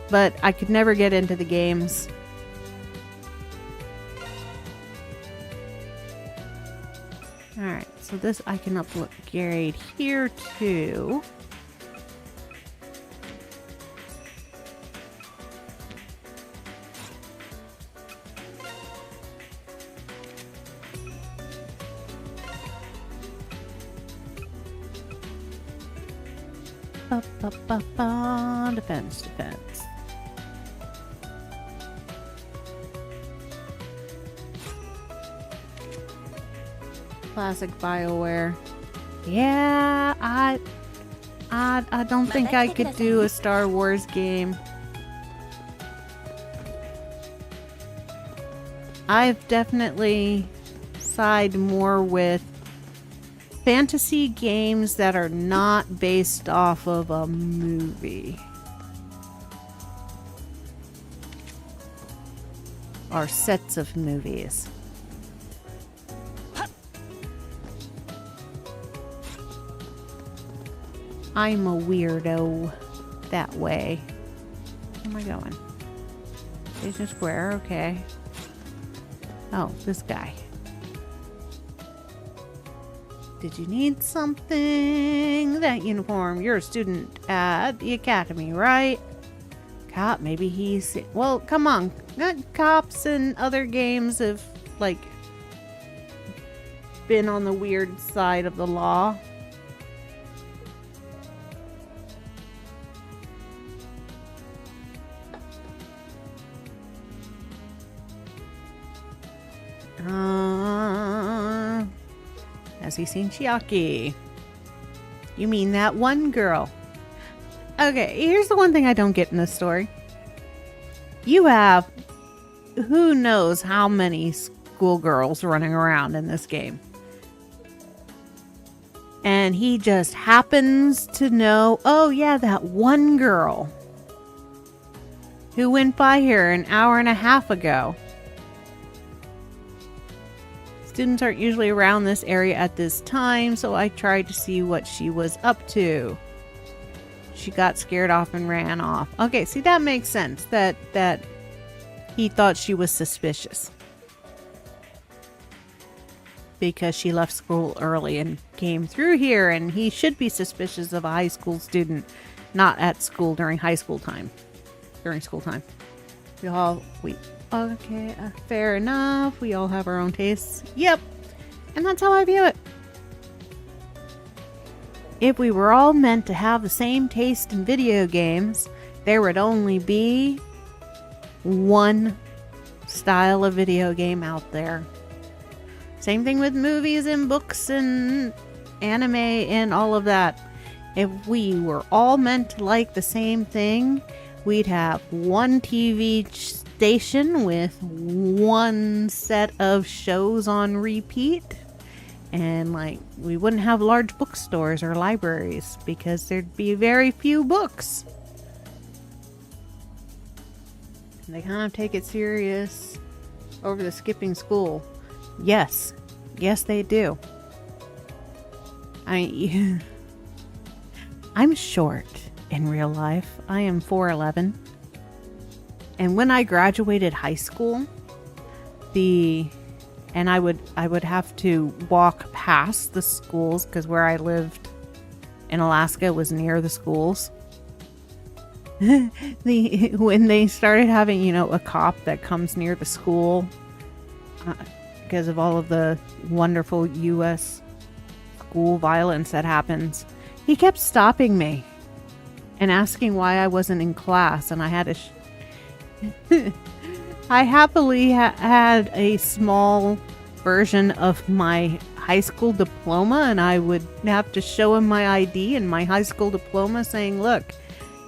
Speaker 5: But I could never get into the games. Alright, so this I can upgrade here too. Defense. Classic BioWare. Yeah, I don't think I could do a Star Wars game. I've definitely sided more with fantasy games that are not based off of a movie. Or sets of movies. I'm a weirdo that way. Where am I going? Station Square, okay. Oh, this guy. Did you need something? That uniform. You're a student at the academy, right? Cop, maybe he's... Well, come on. Not cops and other games have, like, been on the weird side of the law. Has he seen Chiaki? You mean that one girl? Okay, here's the one thing I don't get in this story. You have who knows how many schoolgirls running around in this game. And he just happens to know, oh yeah, that one girl who went by here an hour and a half ago. Students aren't usually around this area at this time, so I tried to see what she was up to. She got scared off and ran off. Okay, see, that makes sense. That he thought she was suspicious. Because she left school early and came through here, and he should be suspicious of a high school student not at school during school time. Okay, fair enough. We all have our own tastes. Yep. And that's how I view it. If we were all meant to have the same taste in video games, there would only be one style of video game out there. Same thing with movies and books and anime and all of that. If we were all meant to like the same thing, we'd have one TV station with one set of shows on repeat. And like, we wouldn't have large bookstores or libraries because there'd be very few books. And they kind of take it serious over the skipping school. Yes. Yes, they do. I'm short in real life. I am 4'11". And when I graduated high school, I would have to walk past the schools because where I lived in Alaska was near the schools. When they started having, a cop that comes near the school because of all of the wonderful U.S. school violence that happens, he kept stopping me and asking why I wasn't in class, and I had to I happily had a small version of my high school diploma, and I would have to show him my ID and my high school diploma saying, look,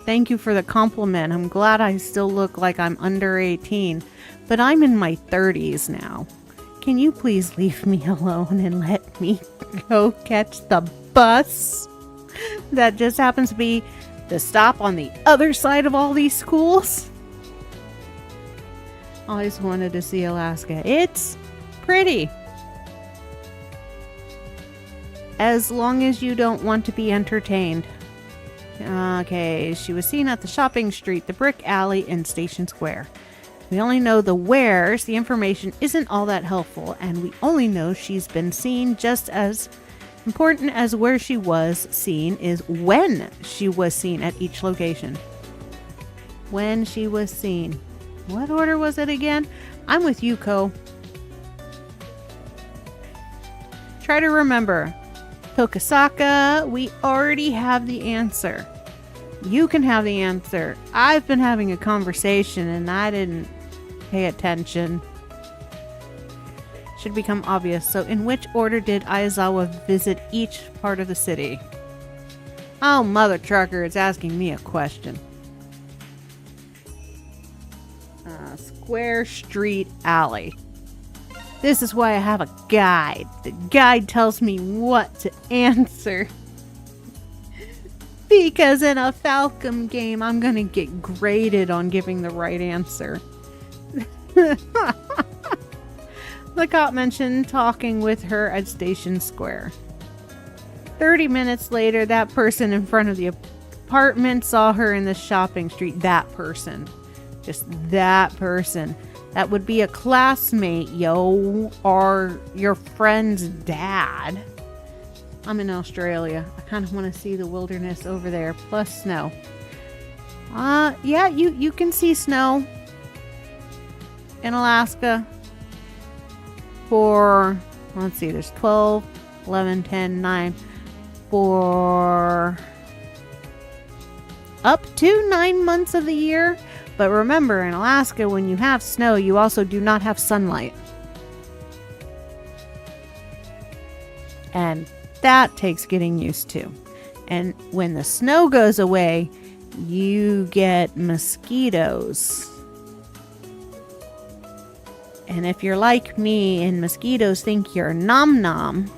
Speaker 5: thank you for the compliment. I'm glad I still look like I'm under 18, but I'm in my 30s now. Can you please leave me alone and let me go catch the bus that just happens to be the stop on the other side of all these schools? Always wanted to see Alaska. It's pretty. As long as you don't want to be entertained. Okay, she was seen at the shopping street, the brick alley, and Station Square. We only know the wheres. The information isn't all that helpful, and we only know she's been seen. Just as important as where she was seen is when she was seen at each location. When she was seen. What order was it again? I'm with you, Ko. Try to remember. Tokasaka, we already have the answer. You can have the answer. I've been having a conversation and I didn't pay attention. Should become obvious. So in which order did Aizawa visit each part of the city? Oh, mother trucker, it's asking me a question. Square Street Alley. This is why I have a guide. The guide tells me what to answer. Because in a Falcom game, I'm gonna get graded on giving the right answer. The cop mentioned talking with her at Station Square. 30 minutes later, that person in front of the apartment saw her in the shopping street. That person. Just that person. That would be a classmate, yo, or your friend's dad. I'm in Australia. I kind of want to see the wilderness over there, plus snow. Yeah, you can see snow in Alaska for, let's see, there's 12, 11, 10, 9, for up to 9 months of the year. But remember, in Alaska, when you have snow, you also do not have sunlight. And that takes getting used to. And when the snow goes away, you get mosquitoes. And if you're like me and mosquitoes think you're nom nom,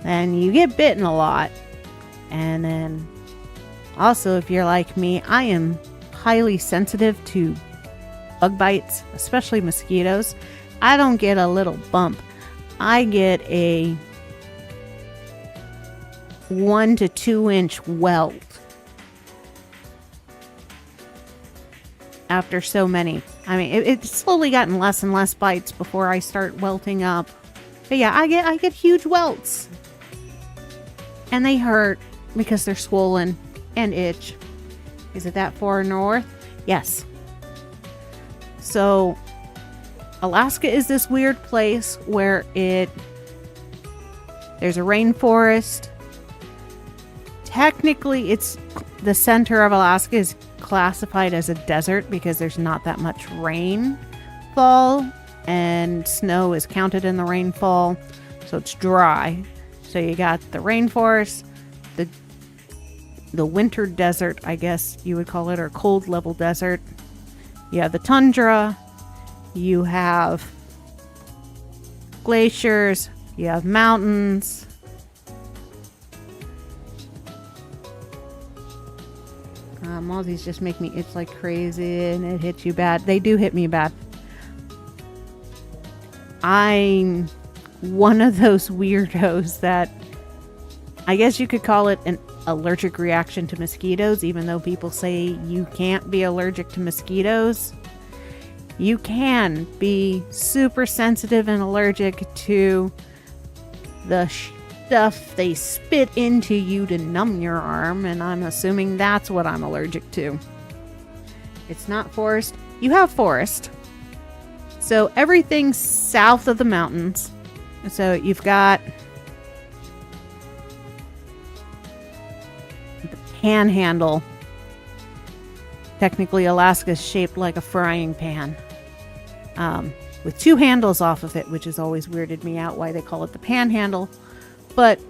Speaker 5: then you get bitten a lot. And then also, if you're like me, I am highly sensitive to bug bites, especially mosquitoes. I don't get a little bump. I get a 1 to 2 inch welt after so many. I mean, it's slowly gotten less and less bites before I start welting up. But yeah, I get huge welts. And they hurt because they're swollen and itch. Is it that far north? Yes. So, Alaska is this weird place where there's a rainforest. Technically, it's the center of Alaska is classified as a desert because there's not that much rainfall, and snow is counted in the rainfall, so it's dry. So you got the rainforest, the winter desert, I guess you would call it, or cold level desert. You have the tundra, you have glaciers, you have mountains. All these just make me itch like crazy, and it hits you bad. They do hit me bad. I'm one of those weirdos that I guess you could call it an allergic reaction to mosquitoes, even though people say you can't be allergic to mosquitoes. You can be super sensitive and allergic to the stuff they spit into you to numb your arm, and I'm assuming that's what I'm allergic to. It's not forest. You have forest. So everything south of the mountains. So you've got the Panhandle. Technically, Alaska's shaped like a frying pan, with two handles off of it, which has always weirded me out why they call it the Panhandle. But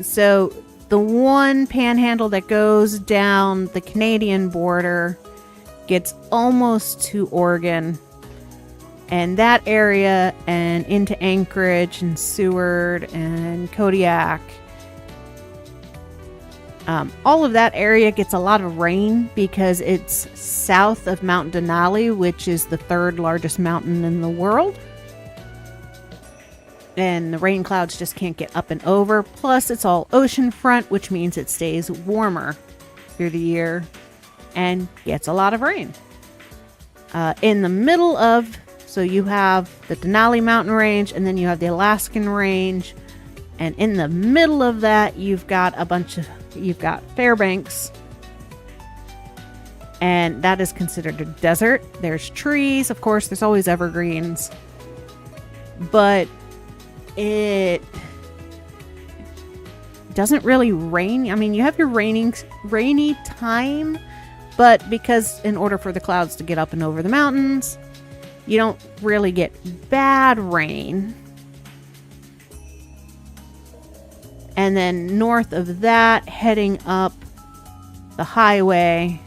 Speaker 5: so the one panhandle that goes down the Canadian border gets almost to Oregon, and that area and into Anchorage and Seward and Kodiak. All of that area gets a lot of rain because it's south of Mount Denali, which is the third largest mountain in the world. And the rain clouds just can't get up and over. Plus, it's all oceanfront, which means it stays warmer through the year and gets a lot of rain. In the middle of, so you have the Denali mountain range, and then you have the Alaskan range. And in the middle of that, you've got Fairbanks. And that is considered a desert. There's trees, of course, there's always evergreens. But it doesn't really rain. I mean, you have your rainy time, but because in order for the clouds to get up and over the mountains, you don't really get bad rain. And then north of that, heading up the highway,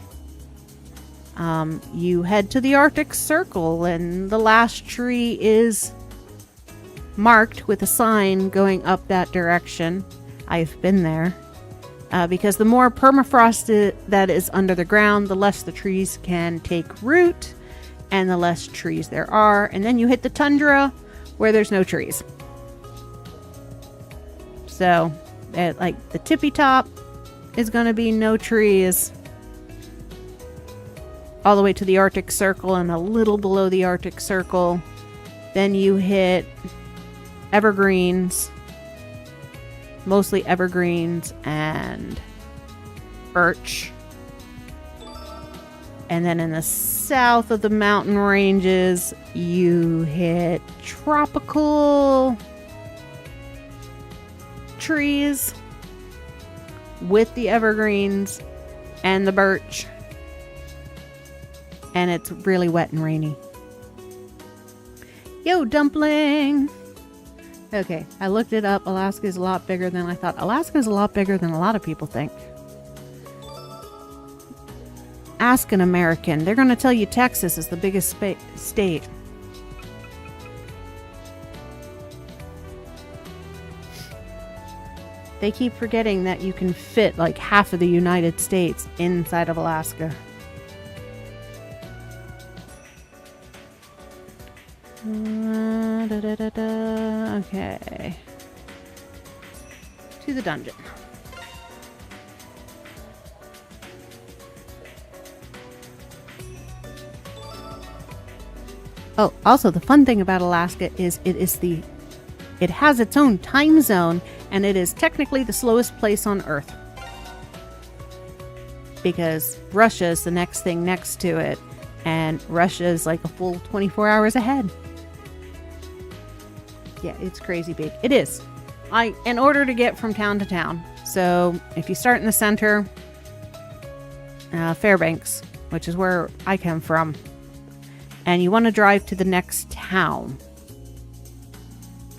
Speaker 5: you head to the Arctic Circle, and the last tree is marked with a sign going up that direction. I've been there. Because the more permafrost that is under the ground, the less the trees can take root, and the less trees there are. And then you hit the tundra, where there's no trees. So, like, the tippy top is going to be no trees. All the way to the Arctic Circle, and a little below the Arctic Circle. Then you hit evergreens, mostly evergreens and birch. And then in the south of the mountain ranges, you hit tropical trees with the evergreens and the birch. And it's really wet and rainy. Yo, dumpling! Okay, I looked it up. Alaska is a lot bigger than I thought. Alaska is a lot bigger than a lot of people think. Ask an American. They're going to tell you Texas is the biggest state. They keep forgetting that you can fit like half of the United States inside of Alaska. Okay. To the dungeon. Oh, also the fun thing about Alaska is it has its own time zone, and it is technically the slowest place on Earth. Because Russia is the next thing next to it, and Russia is like a full 24 hours ahead. Yeah, it's crazy big. It is. In order to get from town to town. So if you start in the center, Fairbanks, which is where I come from, and you want to drive to the next town,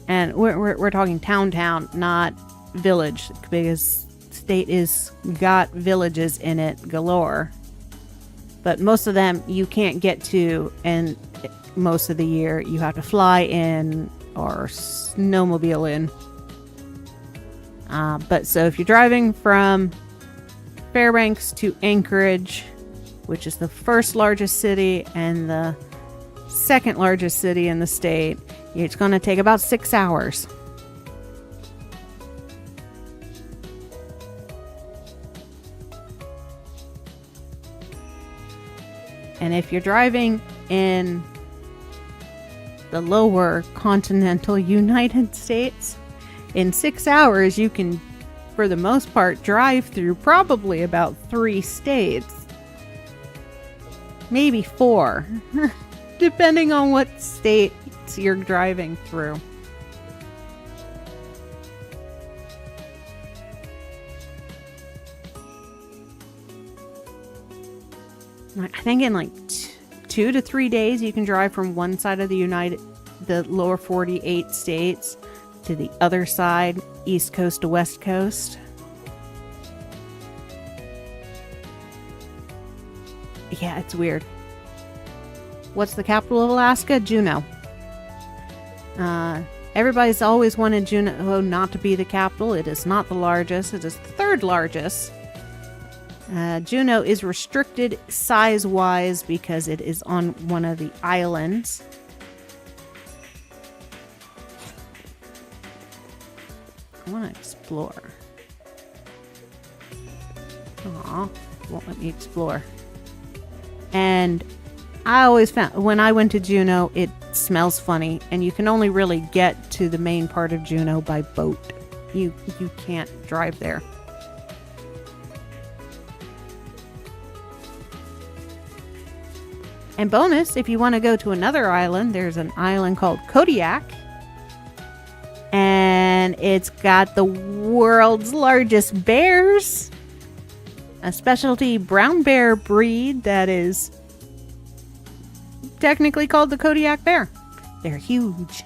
Speaker 5: and we're talking town, not village, because state is got villages in it galore, but most of them you can't get to, and most of the year you have to fly in or snowmobile in. But so if you're driving from Fairbanks to Anchorage, which is the first largest city and the second largest city in the state, it's going to take about 6 hours. And if you're driving in the lower continental United States, in 6 hours you can, for the most part, drive through probably about 3 states. Maybe 4. Depending on what states you're driving through. I think in like 2 to 3 days you can drive from one side of the lower 48 states to the other side, east coast to west coast. Yeah, it's weird. What's the capital of Alaska? Juneau. Everybody's always wanted Juneau not to be the capital. It is not the largest. It is the third largest. Juneau is restricted size-wise because it is on one of the islands. I want to explore. Aw, won't let me explore. And I always found, when I went to Juneau, it smells funny, and you can only really get to the main part of Juneau by boat. You can't drive there. And bonus, if you want to go to another island, there's an island called Kodiak. And it's got the world's largest bears. A specialty brown bear breed that is technically called the Kodiak bear. They're huge.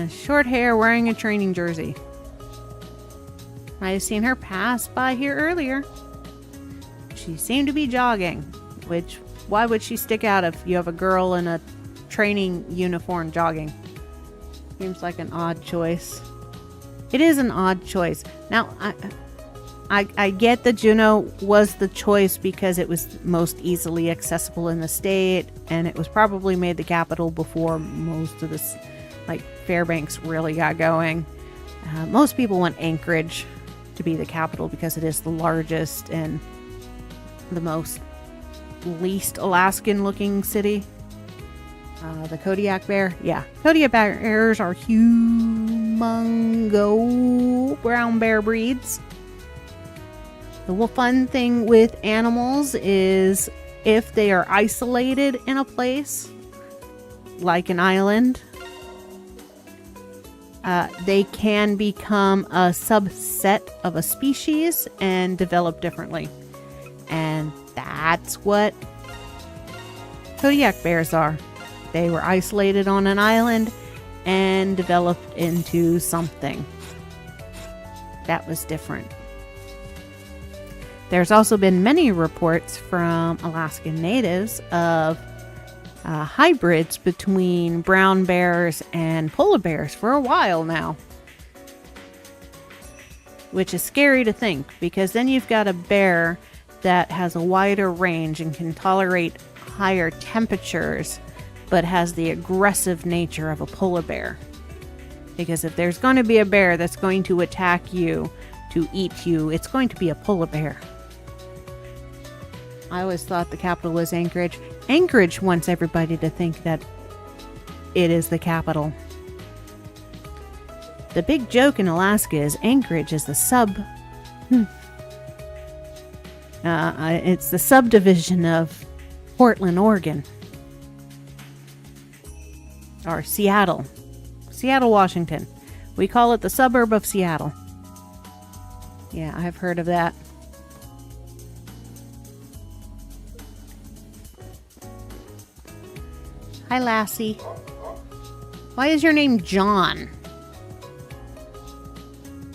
Speaker 5: Short hair, wearing a training jersey. I've seen her pass by here earlier. She seemed to be jogging, which, why would she stick out if you have a girl in a training uniform jogging? Seems like an odd choice. It is an odd choice. Now, I get that Juneau was the choice because it was most easily accessible in the state, and it was probably made the capital before most of this, like Fairbanks, really got going. Most people want Anchorage to be the capital because it is the largest and the most least Alaskan looking city. The Kodiak bear, yeah, Kodiak bears are huge. Mungo brown bear breeds. The fun thing with animals is if they are isolated in a place, like an island, they can become a subset of a species and develop differently. And that's what Kodiak bears are. They were isolated on an island and developed into something that was different. There's also been many reports from Alaskan natives of hybrids between brown bears and polar bears for a while now. Which is scary to think, because then you've got a bear that has a wider range and can tolerate higher temperatures, but has the aggressive nature of a polar bear. Because if there's going to be a bear that's going to attack you to eat you, it's going to be a polar bear. I always thought the capital was Anchorage. Anchorage wants everybody to think that it is the capital. The big joke in Alaska is Anchorage is the it's the subdivision of Portland, Oregon. Or Seattle, Washington. We call it the suburb of Seattle. Yeah, I've heard of that. Hi, Lassie. Why is your name John?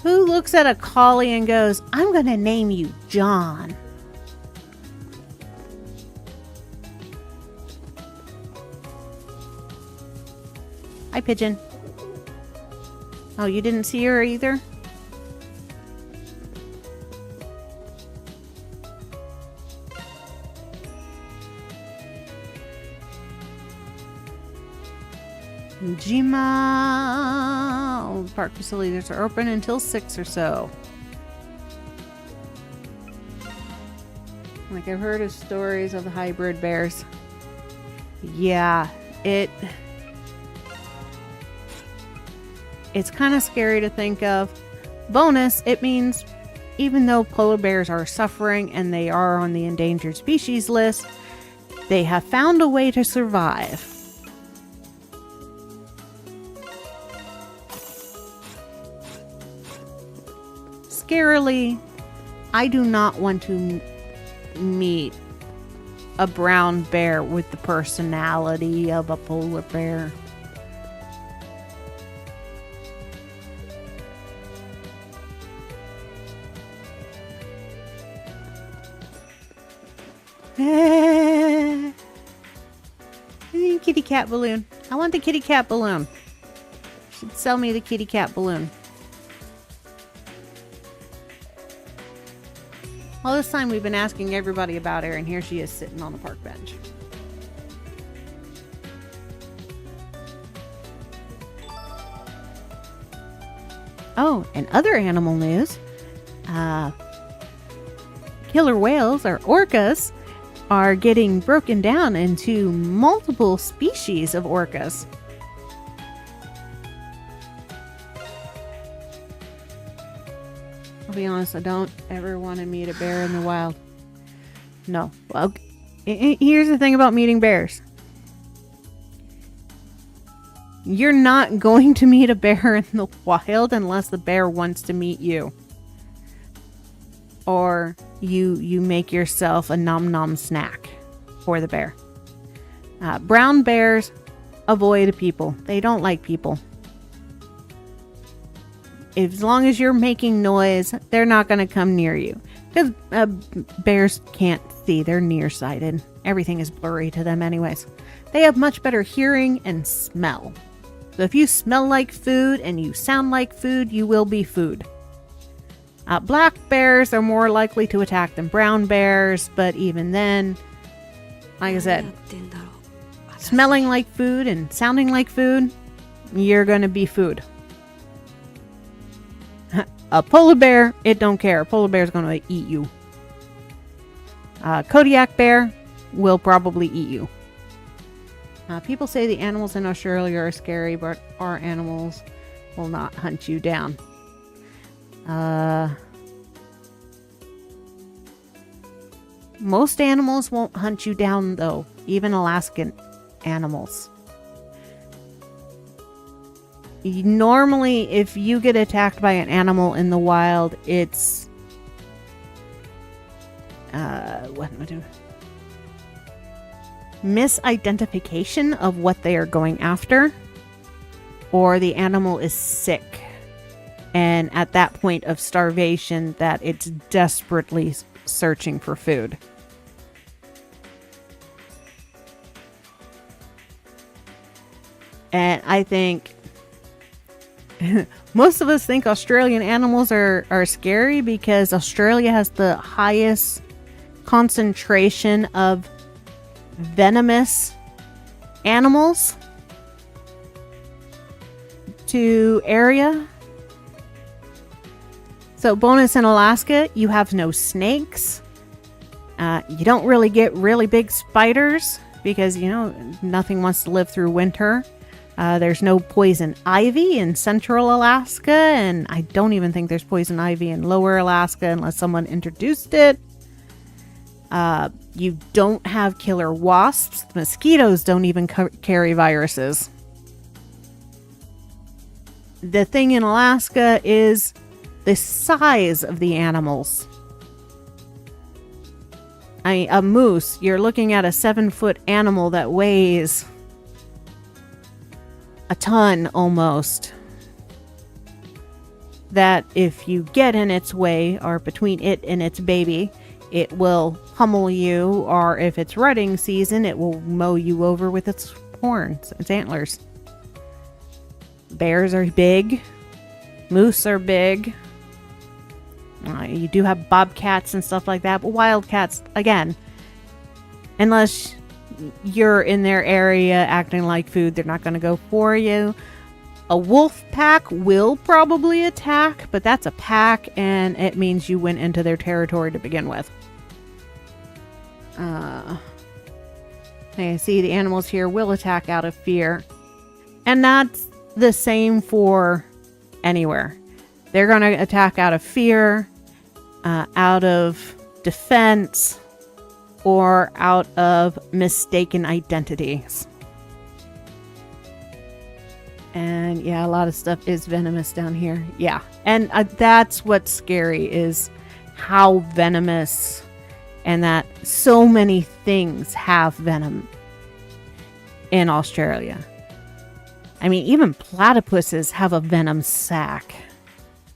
Speaker 5: Who looks at a collie and goes, I'm going to name you John? Hi, Pigeon. Oh, you didn't see her either? Jima. All the park facilities are open until 6 or so. Like, I've heard of stories of the hybrid bears. Yeah, it's kind of scary to think of. Bonus, it means even though polar bears are suffering and they are on the endangered species list, they have found a way to survive. Scarily, I do not want to meet a brown bear with the personality of a polar bear. Kitty cat balloon. I want the kitty cat balloon. You should sell me the kitty cat balloon. All this time we've been asking everybody about her, and here she is sitting on the park bench. Oh, and other animal news. Killer whales, or orcas, are getting broken down into multiple species of orcas. I'll be honest, I don't ever want to meet a bear in the wild. No. Well, here's the thing about meeting bears. You're not going to meet a bear in the wild unless the bear wants to meet you. Or you make yourself a nom-nom snack for the bear. Brown bears avoid people. They don't like people. As long as you're making noise, they're not going to come near you. Because bears can't see. They're nearsighted. Everything is blurry to them anyways. They have much better hearing and smell. So if you smell like food and you sound like food, you will be food. Black bears are more likely to attack than brown bears, but even then, like I said, smelling like food and sounding like food, you're going to be food. A polar bear, it don't care. A polar bear is going to eat you. Kodiak bear will probably eat you. People say the animals in Australia are scary, but are animals will not hunt you down. Most animals won't hunt you down, though. Even Alaskan animals. Normally, if you get attacked by an animal in the wild, it's... what am I doing? Misidentification of what they are going after. Or the animal is sick. And at that point of starvation, that it's desperately searching for food. And I think most of us think Australian animals are scary because Australia has the highest concentration of venomous animals to area. So bonus in Alaska, you have no snakes. You don't really get really big spiders because, you know, nothing wants to live through winter. There's no poison ivy in central Alaska, and I don't even think there's poison ivy in lower Alaska unless someone introduced it. You don't have killer wasps. Mosquitoes don't even carry viruses. The thing in Alaska is the size of the animals. A moose, you're looking at a 7-foot animal that weighs a ton almost. That if you get in its way or between it and its baby, it will pummel you, or if it's rutting season, it will mow you over with its horns, its antlers. Bears are big. Moose are big. You do have bobcats and stuff like that, but wildcats, again, unless you're in their area acting like food, they're not going to go for you. A wolf pack will probably attack, but that's a pack, and it means you went into their territory to begin with. I see the animals here will attack out of fear. And that's the same for anywhere. They're going to attack out of fear, out of defense, or out of mistaken identities. And yeah, a lot of stuff is venomous down here. Yeah, and that's what's scary, is how venomous, and that so many things have venom in Australia. I mean, even platypuses have a venom sac,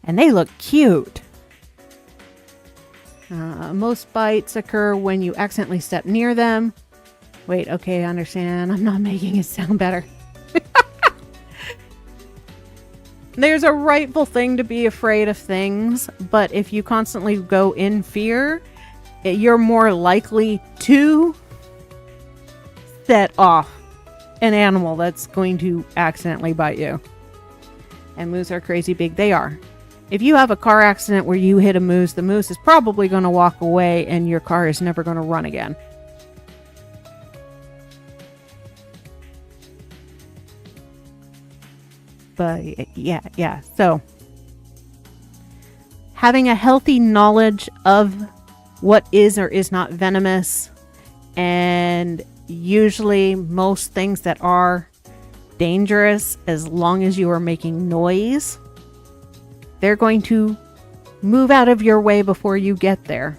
Speaker 5: and they look cute. Most bites occur when you accidentally step near them. Wait, okay, I understand. I'm not making it sound better. There's a rightful thing to be afraid of things, but if you constantly go in fear, you're more likely to set off an animal that's going to accidentally bite you. And moose are crazy big. They are. If you have a car accident where you hit a moose, the moose is probably going to walk away and your car is never going to run again. But yeah. So having a healthy knowledge of what is or is not venomous, and usually most things that are dangerous, as long as you are making noise, they're going to move out of your way before you get there.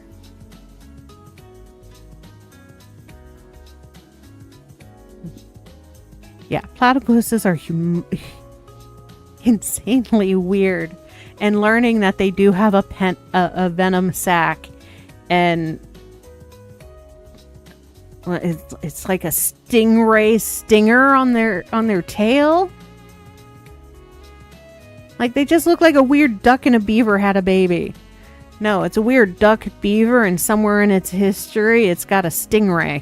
Speaker 5: Yeah, platypuses are insanely weird. And learning that they do have a venom sac, and it's like a stingray stinger on their tail. Like, they just look like a weird duck and a beaver had a baby. No, it's a weird duck beaver, and somewhere in its history, it's got a stingray.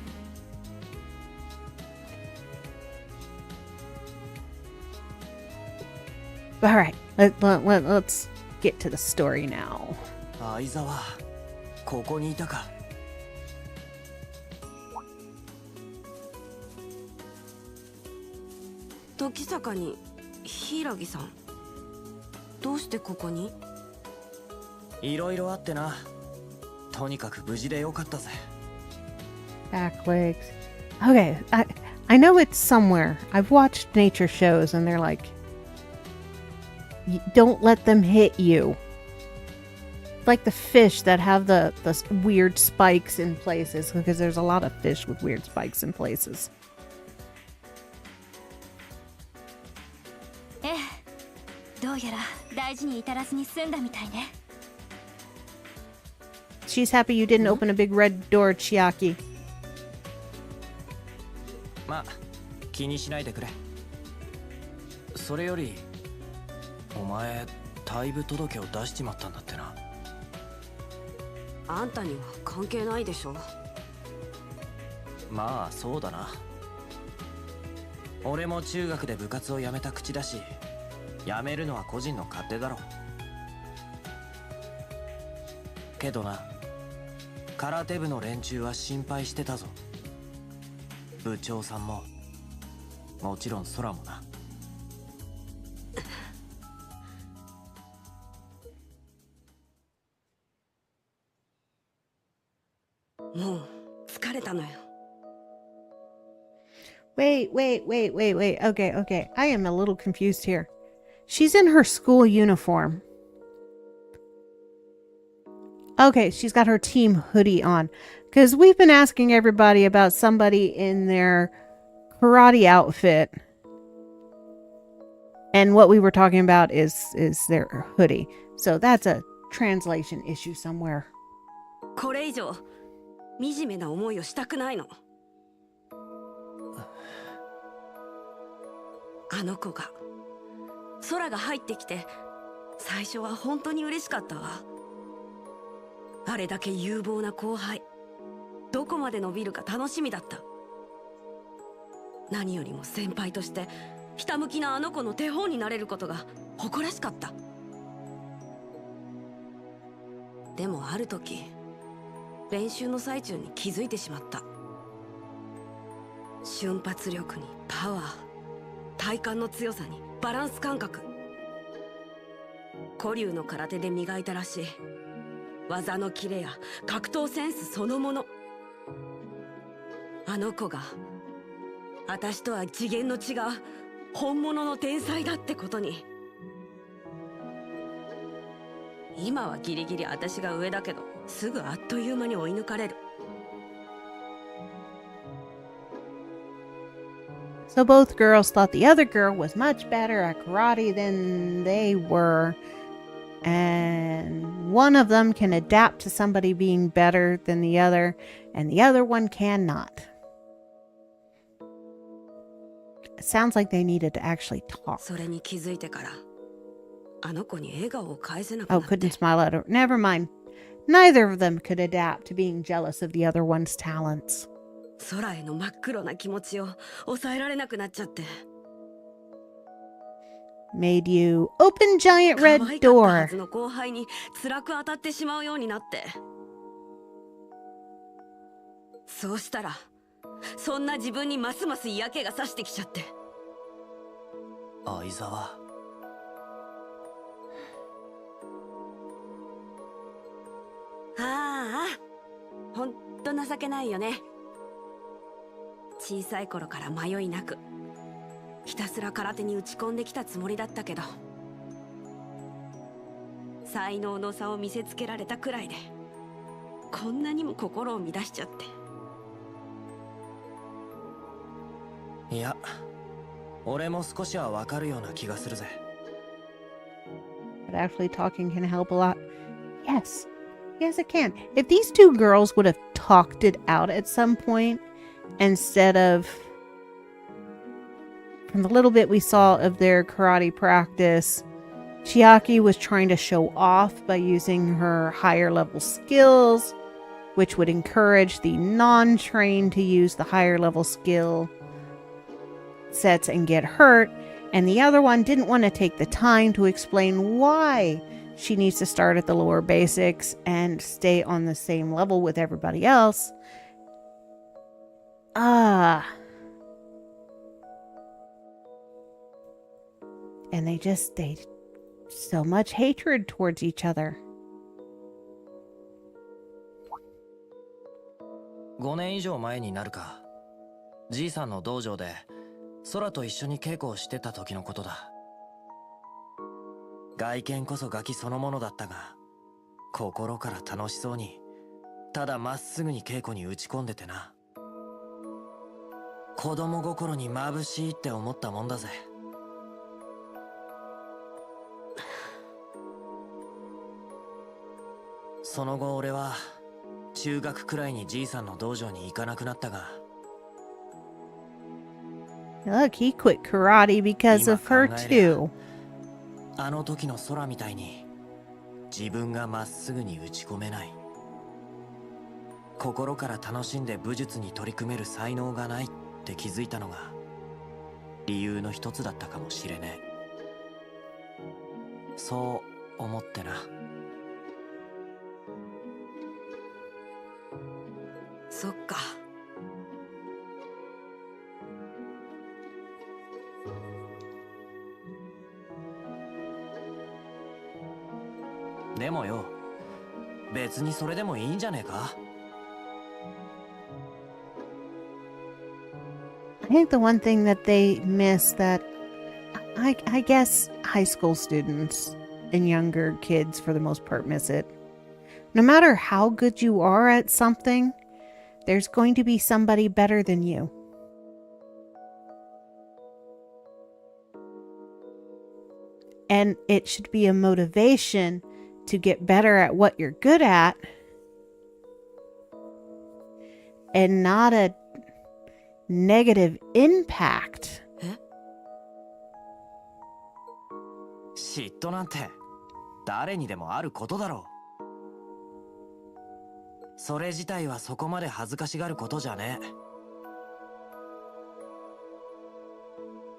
Speaker 5: All right, let's get to the story now.
Speaker 6: 相沢、ここにいたか。
Speaker 8: 時坂に柊さん。
Speaker 2: どうしてここに？
Speaker 6: いろいろあってな。とにかく無事でよかったぜ。
Speaker 5: Back legs. Okay, I know it's somewhere. I've watched nature shows and they're like, don't let them hit you. Like the fish that have the weird spikes in places, because there's a lot of fish with weird spikes in places.
Speaker 7: ええ、どうやら大事に至らずに済んだみたいね。
Speaker 5: She's happy you didn't open a big red door, Chiaki.
Speaker 6: まあ気にしないでくれ。それよりお前退部届を出しちまったんだってな。
Speaker 2: あんたには関係ないでしょ。
Speaker 6: まあそうだな。俺も中学で部活を辞めた口だし、辞めるのは個人の勝手だろ。けどな、空手部の連中は心配してたぞ。部長さんももちろん空もな。
Speaker 2: もう疲れたのよ。
Speaker 5: Wait. Okay. I am a little confused here. She's in her school uniform. Okay, she's got her team hoodie on. Because we've been asking everybody about somebody in their karate outfit. And what we were talking about is their hoodie. So that's a translation issue somewhere.
Speaker 2: これ以上惨めな思いをしたくないの。あの子が空が入ってきて最初は本当に嬉しかったわ。あれだけ有望な後輩、どこまで伸びるか楽しみだった。何よりも先輩としてひたむきなあの子の手本になれることが誇らしかった。でもある時練習の最中に気づいてしまった。瞬発力にパワー、体幹の強さにバランス感覚、古流の空手で磨いたらしい技のキレや格闘センスそのもの。あの子が私とは次元の違う本物の天才だってことに。今はギリギリ私が上だけど、すぐあっという間に追い抜かれる。
Speaker 5: So both girls thought the other girl was much better at karate than they were. And one of them can adapt to somebody being better than the other, and the other one cannot. It sounds like they needed to actually talk.
Speaker 2: それに気づいてからあの子に笑顔を返せなく
Speaker 5: Oh,
Speaker 2: なって。
Speaker 5: couldn't smile at her. Never mind. Neither of them could adapt to being jealous of the other one's talents.
Speaker 2: 空への真っ黒な気持ちを抑えられなくなっちゃって。
Speaker 5: Made you open giant
Speaker 2: 可愛
Speaker 5: red
Speaker 2: かったは
Speaker 5: door.
Speaker 2: ずの後輩に辛く当たってしまうようになって。そうしたらそんな自分にますます嫌気がさしてきちゃって。
Speaker 6: 相沢、
Speaker 2: ああ、ほんと情けないよね。小さい頃から迷いなくひたすら空手に打ち込んできたつもりだったけど、才能の差を見せつけられたくらいでこんなにも心を乱しちゃって。
Speaker 6: いや俺も少しはわかるような気がするぜ。
Speaker 5: But actually talking can help a lot. Yes. Yes, it can. If these two girls would have talked it out at some point, instead of, from the little bit we saw of their karate practice, Chiaki was trying to show off by using her higher level skills, which would encourage the non-trained to use the higher level skill sets and get hurt. And the other one didn't want to take the time to explain why she needs to start at the lower basics and stay on the same level with everybody else. And they so much hatred towards each other.
Speaker 6: 5年以上前になるか、じいさんの道場で空と一緒に稽古をしてた時のことだ。外見こそガキそのものだったが、心から楽しそうに、ただまっすぐに稽古に打ち込んでてな。子供心に眩しいって思ったもんだぜ。その後俺は中学くらいにじいさんの道場に行かなくなったが、
Speaker 5: Look, he quit karate because of her too.
Speaker 6: あの時の空みたいに自分がまっすぐに打ち込めない、心から楽しんで武術に取り組める才能がないって気づいたのが理由の一つだったかもしれねえ。そう思ってな。
Speaker 2: そっか。
Speaker 6: でもよ、別にそれでもいいんじゃねえか。
Speaker 5: I think the one thing that they miss that I guess high school students and younger kids for the most part miss it. No matter how good you are at something, there's going to be somebody better than you. And it should be a motivation to get better at what you're good at and not a negative impact.
Speaker 6: 嫉妬なんて誰にでもあることだろう。それ自体はそこまで恥ずかしがることじゃね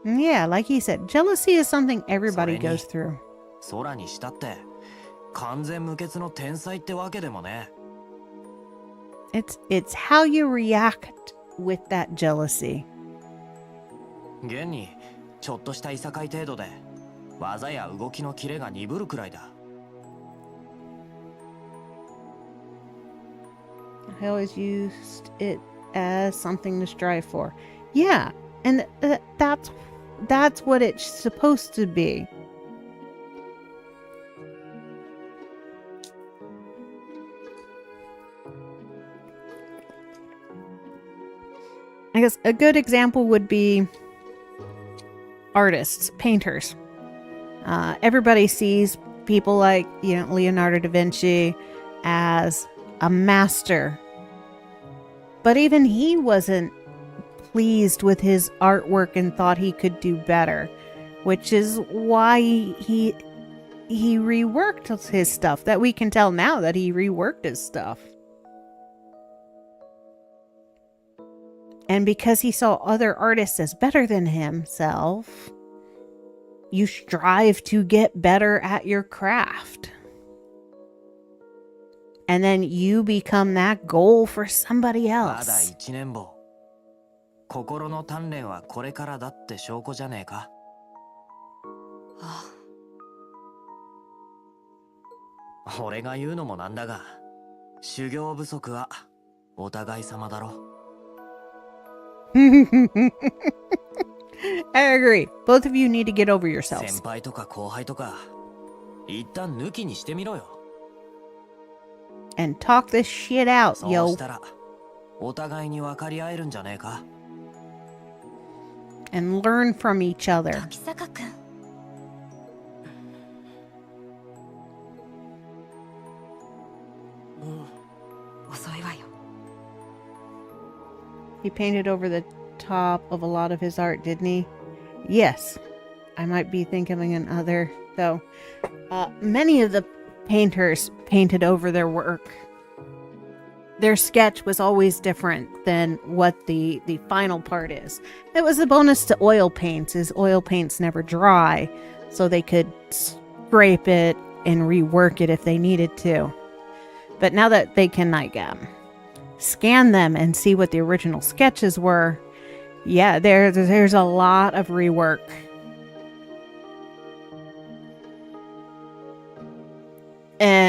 Speaker 6: え。
Speaker 5: Yeah, like he said, jealousy is something everybody goes through.
Speaker 6: 空にしたって完全無欠の天才ってわけでもね。
Speaker 5: It's how you react with that jealousy.
Speaker 6: 現にちょっとしたいさかい程度で技や動きのキレが鈍るくらいだ。
Speaker 5: I always used it as something to strive for. Yeah, and that's what it's supposed to be. I guess a good example would be artists, painters. Everybody sees people like, Leonardo da Vinci as a master. But even he wasn't pleased with his artwork and thought he could do better, which is why he reworked his stuff. That we can tell now that he reworked his stuff. And because he saw other artists as better than himself, you strive to get better at your craft. And then you become that goal for somebody
Speaker 6: まだ
Speaker 5: else.
Speaker 6: 1年坊。心の鍛錬はこれからだって証拠じゃねえか。
Speaker 2: あ、
Speaker 6: 俺が言うのもなんだが、修行不足はお互い様だろ。
Speaker 5: I agree. Both of you need to get over yourselves.
Speaker 6: 先輩とか後輩とか一旦抜きにしてみろよ。
Speaker 5: And talk this shit out,
Speaker 6: そう
Speaker 5: yo.
Speaker 6: したらお互いに分かり合えるんじゃねえか。
Speaker 5: And learn from each other.
Speaker 7: 時坂くん。
Speaker 2: 遅いわよ。
Speaker 5: He painted over the top of a lot of his art, didn't he? Yes. I might be thinking of another, though. Many of the painters painted over their work. Their sketch was always different than what the final part is. It was a bonus to oil paints, as oil paints never dry, so they could scrape it and rework it if they needed to. But now that they can, like, scan them and see what the original sketches were, yeah, there's a lot of rework.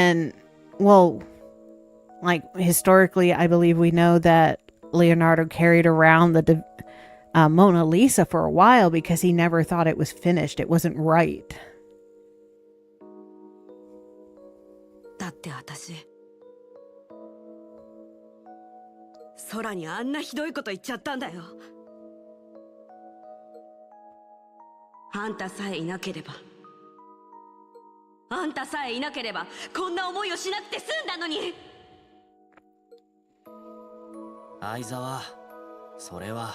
Speaker 5: And, well, like, historically, I believe we know that Leonardo carried around the Mona Lisa for a while because he never thought it was finished. It wasn't right.
Speaker 2: だって私空にあんなひどいこと言っちゃったんだよ。あんたさえいなければこんな思いをしなくて済んだのに。
Speaker 6: 相沢、それは。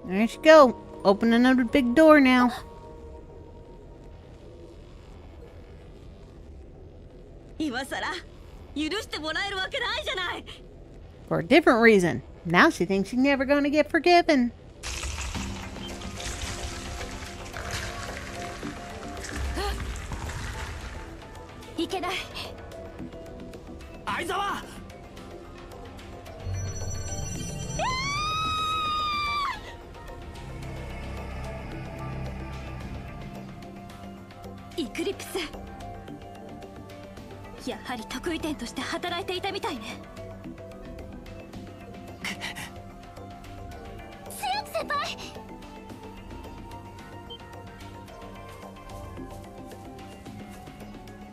Speaker 5: There she go. Opening up a big door now.
Speaker 2: 今さら許してもらえるわけないじゃない。
Speaker 5: For a different reason. Now she thinks she's never going to get forgiven.
Speaker 7: いけない。
Speaker 6: 相沢。
Speaker 7: イクリプス、やはり得意点として働いていたみたいね。千秋先輩、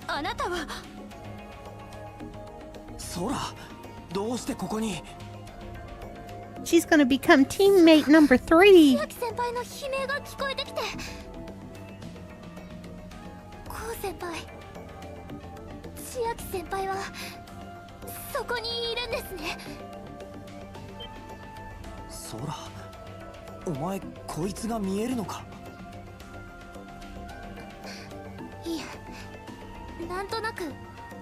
Speaker 7: あなたは。
Speaker 6: 空、どうしてここに。
Speaker 5: She's going to become teammate number 3.
Speaker 7: 千秋先輩の悲鳴が聞こえてきて。こう先輩、千秋先輩はそこにいるんですね。
Speaker 6: 空、お前こいつが見えるのか。
Speaker 7: いえ、なんとなく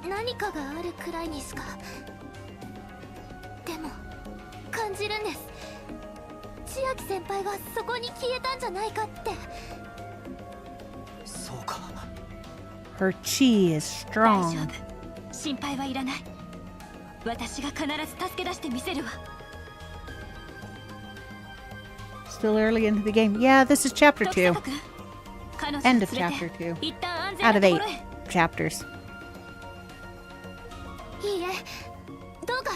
Speaker 7: 何かがあるくらいにしか。でも感じるんです。千秋先輩がそこに消えたんじゃないかって。
Speaker 6: そうか。
Speaker 5: Her chi is
Speaker 7: 大
Speaker 5: strong.
Speaker 7: 丈夫、心配はいらない。私が必ず助け出してみせるわ。
Speaker 5: Still early into the game. Yeah, this is chapter 2.
Speaker 7: 徳坂君、彼女を
Speaker 5: End of
Speaker 7: 連れて
Speaker 5: chapter 2.
Speaker 7: 一旦安
Speaker 5: Out
Speaker 7: 全な
Speaker 5: of
Speaker 7: と
Speaker 5: 8
Speaker 7: ころへ。
Speaker 5: chapters.
Speaker 7: いいえ、どうか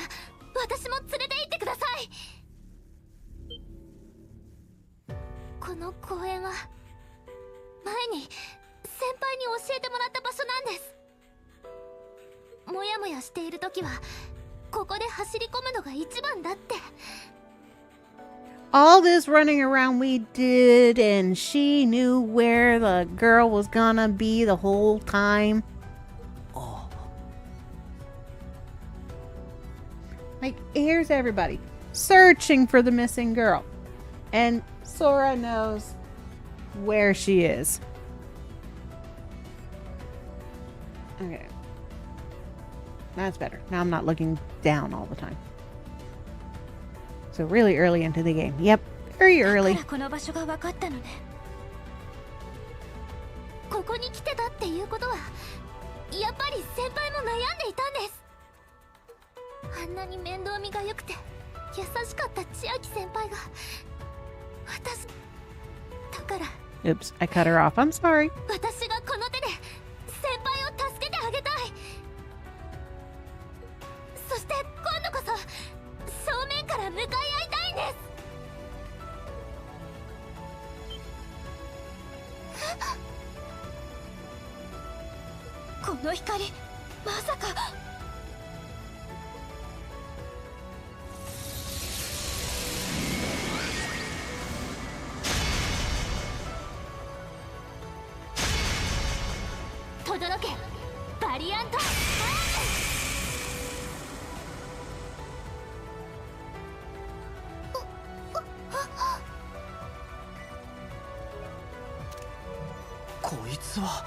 Speaker 7: 私も連れて行ってください。この公園は前に先輩に教えてもらった場所なんです。もやもやしている時はここで走り込むのが一番だって。
Speaker 5: All this running around we did, and she knew where the girl was gonna be the whole time. Like, here's everybody searching for the missing girl. And Sora knows where she is. Okay. That's better. Now I'm not looking down all the time. So really early into the game. Yep, very early.
Speaker 7: だからこの場所が分かったのね。ここに来てたっていうことは、やっぱり先輩も悩んでいたんです。あんなに面倒見が良くて優しかった千秋先輩が、私だから。
Speaker 5: Oops, I cut her off. I'm sorry.
Speaker 7: 私がこの手で先輩を助けてあげたい。そして今度こそ正面から向かい合いたいんです。この光、まさか。轟け、バリアント。
Speaker 6: こいつは。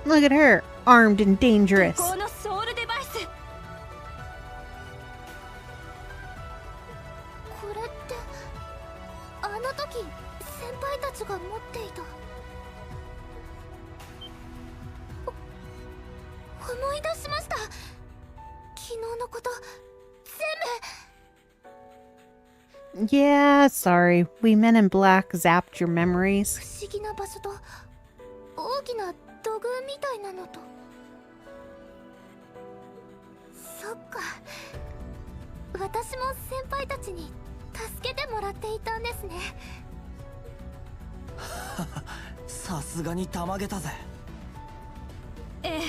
Speaker 5: Look at her, armed and dangerous.
Speaker 7: このソウルデバイス。これってあの時先輩たちが持っていた。思い出しました。昨日のこと全部。
Speaker 5: Yeah, sorry. We Men in Black zapped your memories.
Speaker 7: 不思議な場所と大きな土偶みたいなのと。そっか、私も先輩たちに助けてもらっていたんですね。
Speaker 6: さすがにたまげたぜ。
Speaker 7: ええ、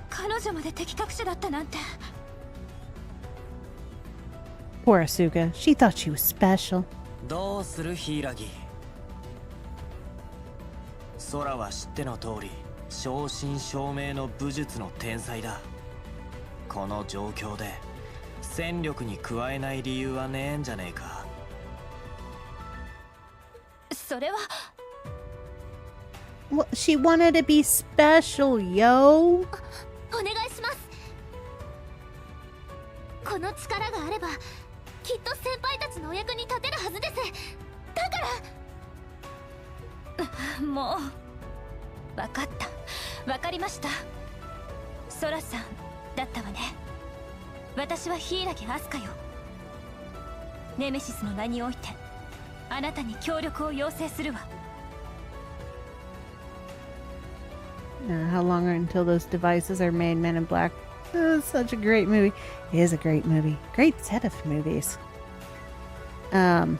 Speaker 7: 彼女まで敵隠しだったなんて。
Speaker 5: Poor Asuka. She thought she was special.
Speaker 6: どうする柊。空は知っての通り正真正銘の武術の天才だ。この状況で戦力に加えない理由はねえんじゃねえか。
Speaker 7: それは
Speaker 5: Well, she wanted to be special, yo.
Speaker 7: お願いします。この力があればきっと先輩たちのお役に立てるはずです。だからもう分かった、分かりました。ソラさんだったわね。私は柊飛鳥よ。ネメシスの名においてあなたに協力を要請するわ。
Speaker 5: How long until those devices are made? Men in Black. Oh, it's such a great movie. It is a great movie. Great set of movies. Who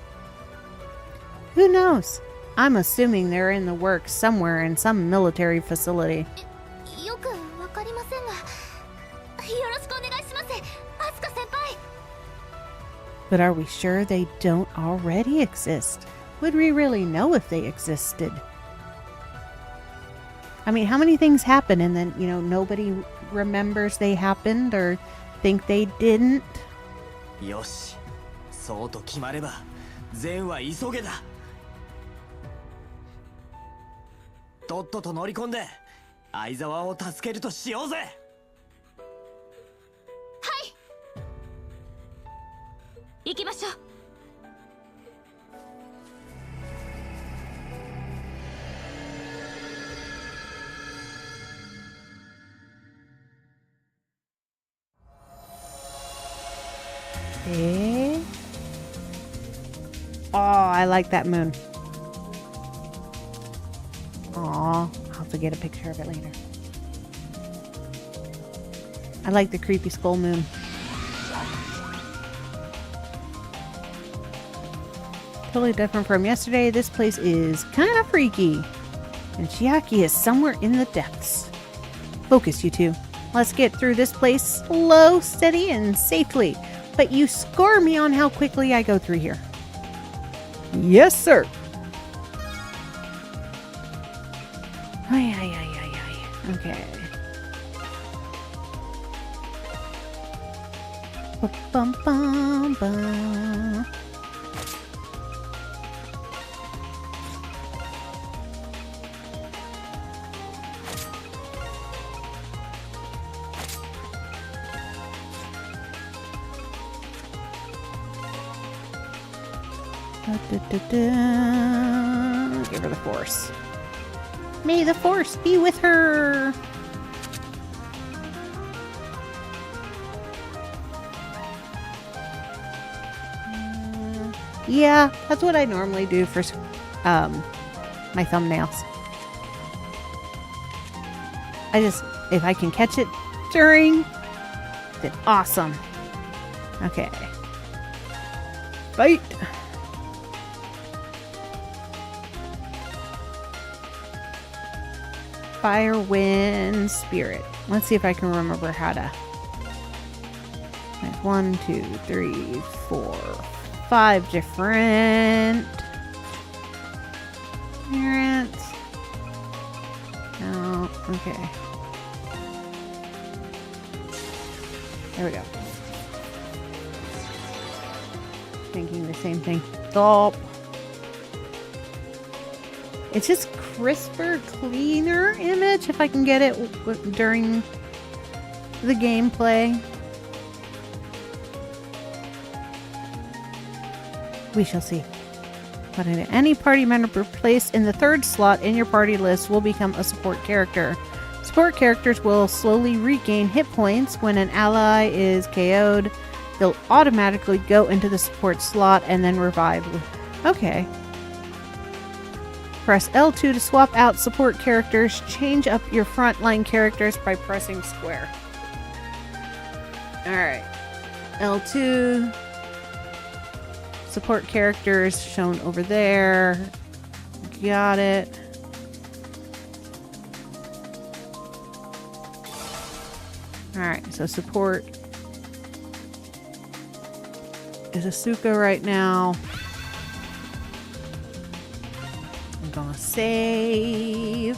Speaker 5: knows? I'm assuming they're in the works somewhere in some military facility.
Speaker 7: よくわかりませんが、よろしくお願いします、アスカ先輩。
Speaker 5: But are we sure they don't already exist? Would we really know if they existed? I mean, how many things happen and then, you know, nobody remembers they happened or think they didn't?
Speaker 6: よし、そうと決まれば善は急げだ。とっとと乗り込んで相沢を助けるとしようぜ。
Speaker 7: 行きましょう。
Speaker 5: Eh? Oh, I like that moon. Aw, I'll have to get a picture of it later. I like the creepy skull moon. Totally different from yesterday. This place is kind of freaky. And Chiaki is somewhere in the depths. Focus, you two. Let's get through this place slow, steady, and safely. But you score me on how quickly I go through here. Yes, sir. Ay, ay, ay, ay, ay. Okay. Bum, bum, bum. Give her the force. May the force be with her. Yeah, that's what I normally do for my thumbnails. If I can catch it during, then awesome. Okay. Fight. Fire, wind, spirit. Let's see if I can remember how to. 1, 2, 3, 4, 5 different parents. Oh, okay. There we go. Thinking the same thing. Gulp. It's just crisper, cleaner image if I can get it during the gameplay. We shall see. But any party member placed in the third slot in your party list will become a support character. Support characters will slowly regain hit points when an ally is KO'd. they'll automatically go into the support slot and then revive. Okay. Press L2 to swap out support characters. Change up your frontline characters by pressing square. Alright. L2. Support characters shown over there. Got it. Alright, so support is Asuka right now. I'm gonna save.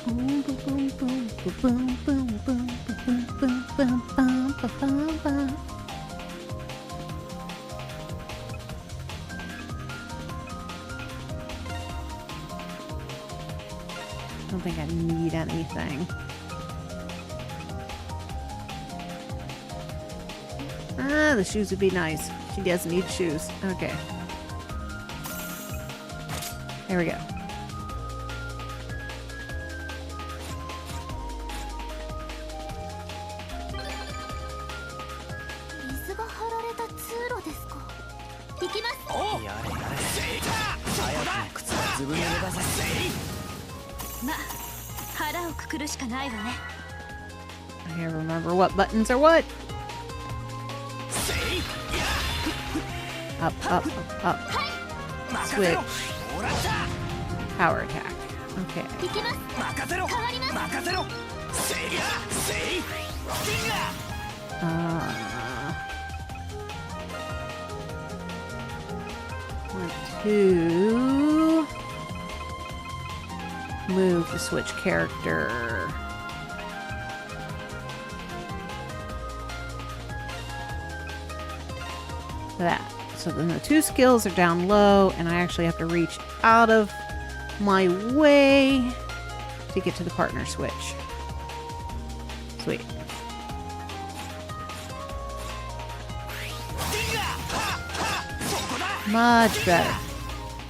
Speaker 5: Boom, boom, boom, boom, boom, boom, boom, boom, boom, boom, boom, boom, boom. I don't think I need anything. Ah, the shoes would be nice. She does need shoes. Okay. There we go. I can't remember what buttons are what. Up, up, up, up. Switch. Power attack. Okay. Want to move to switch character. That. So then the two skills are down low, and I actually have to reach out of my way to get to the partner switch. Sweet. Much better.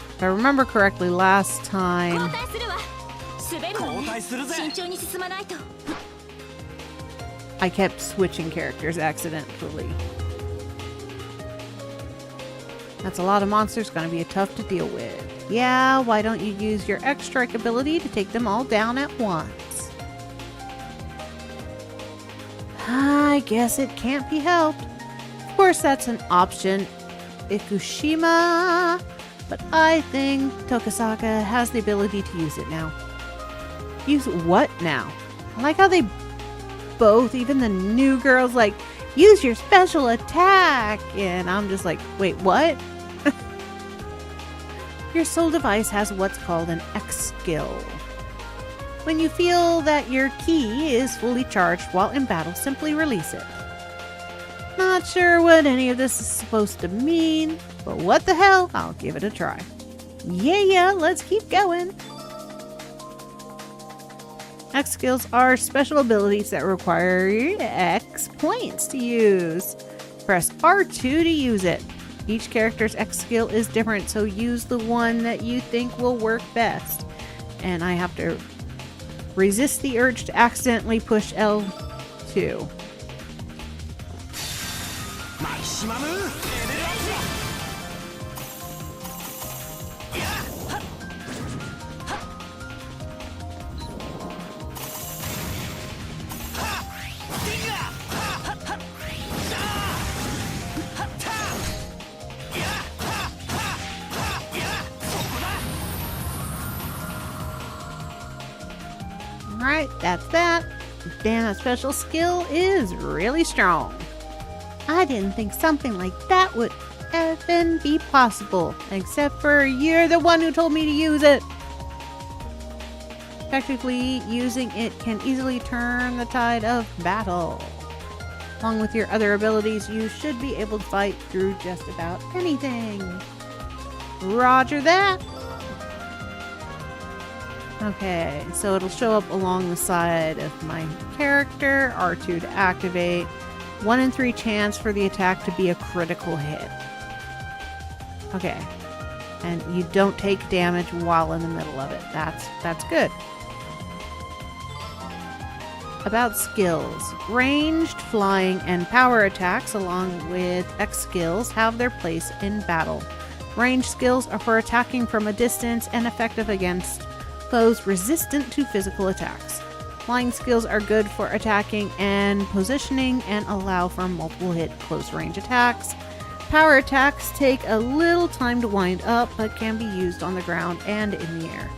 Speaker 5: If I remember correctly, last time I kept switching characters accidentally. That's a lot of monsters, gonna be tough to deal with. Yeah, why don't you use your X-Strike ability to take them all down at once? I guess it can't be helped. Of course, that's an option, Ikushima, but I think Tokisaka has the ability to use it now. Use what now? I like how they both, even the new girls, like, use your special attack, and I'm just like, wait, what? Your soul device has what's called an X skill. When you feel that your key is fully charged while in battle, simply release it. Not sure what any of this is supposed to mean, but what the hell, I'll give it a try. Yeah, let's keep going. X skills are special abilities that require X points to use. Press R2 to use it. Each character's X skill is different, so use the one that you think will work best. And I have to resist the urge to accidentally push L2. Alright, that's that. Damn, that special skill is really strong. I didn't think something like that would even be possible, except for you're the one who told me to use it. Effectively, using it can easily turn the tide of battle. Along with your other abilities, you should be able to fight through just about anything. Roger that. Okay, so it'll show up along the side of my character. R2 to activate. 1 in 3 chance for the attack to be a critical hit. Okay. And you don't take damage while in the middle of it. That's good. about skills. Ranged, flying, and power attacks, along with X skills, have their place in battle. Ranged skills are for attacking from a distance and effective against foes resistant to physical attacks. Flying skills are good for attacking and positioning and allow for multiple hit close range attacks. Power attacks take a little time to wind up, but can be used on the ground and in the air.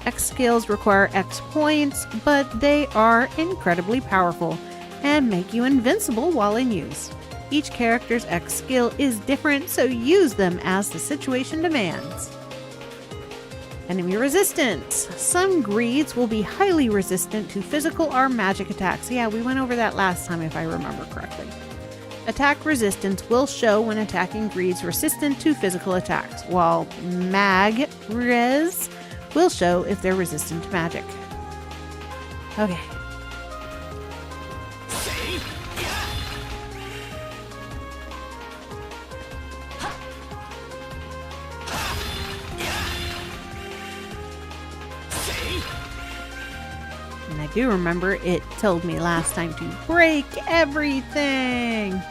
Speaker 5: X skills require X points, but they are incredibly powerful and make you invincible while in use. Each character's X skill is different, so use them as the situation demands. Enemy resistance. Some greeds will be highly resistant to physical or magic attacks. Yeah, we went over that last time if I remember correctly. Attack resistance will show when attacking greeds resistant to physical attacks, while mag res will show if they're resistant to magic. Okay. And I do remember it told me last time to break everything.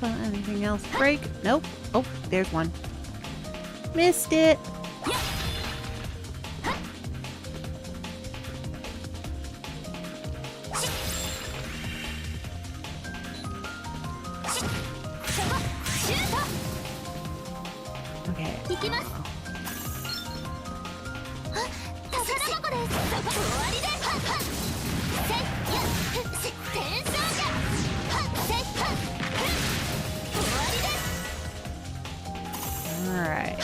Speaker 5: Anything else break? Nope. Oh, there's one. Missed it. Okay. Alright.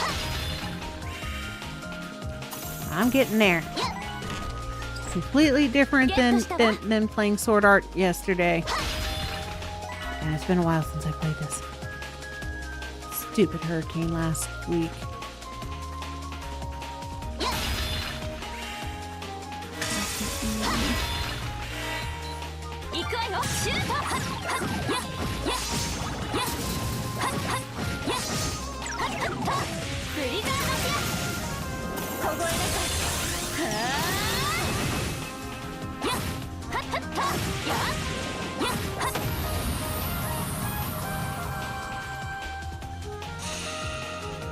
Speaker 5: I'm getting there. Completely different than playing Sword Art yesterday. And it's been a while since I played this. Stupid hurricane last week.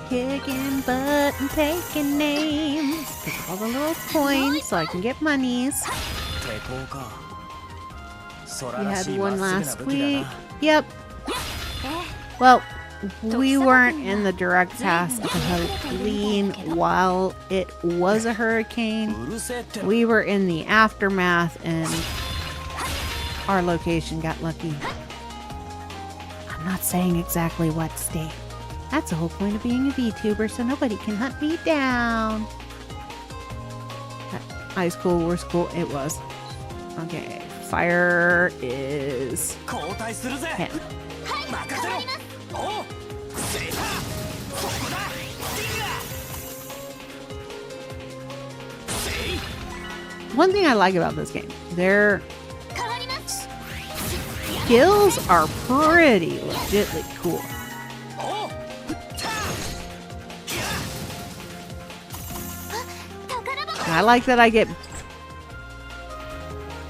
Speaker 5: Kicking butt and taking names. Take all the little coins so I can get monies. We had one last week. Yep. Well, we weren't in the direct path of a hurricane while it was a hurricane. We were in the aftermath and our location got lucky. I'm not saying exactly what state. That's the whole point of being a VTuber, so nobody can hunt me down. High school, worst school, it was. Okay, fire is 10. One thing I like about this game, their skills are pretty legitly cool. And I like that I get...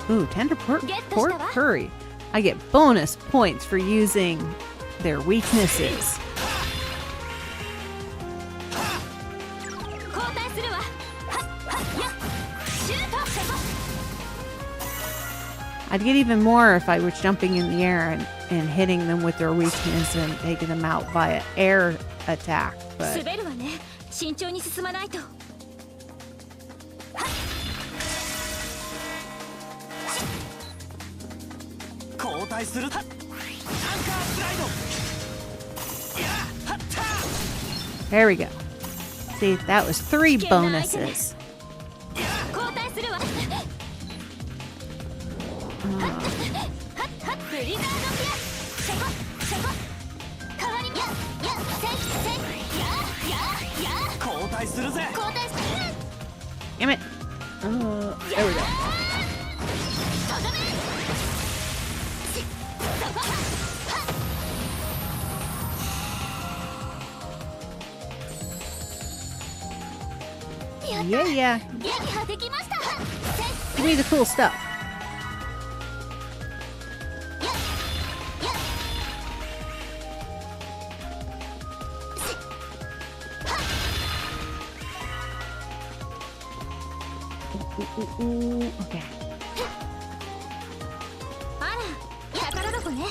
Speaker 5: Ooh, tender pork curry. I get bonus points for using their weaknesses. I'd get even more if I was jumping in the air and hitting them with their weakness and taking them out via air attack. But there we go. See, that was 3 bonuses. Damn it. There we go. Yeah.
Speaker 7: 撃破できました。
Speaker 5: Give me the cool stuff. Ooh, okay.
Speaker 7: あら、宝箱ね。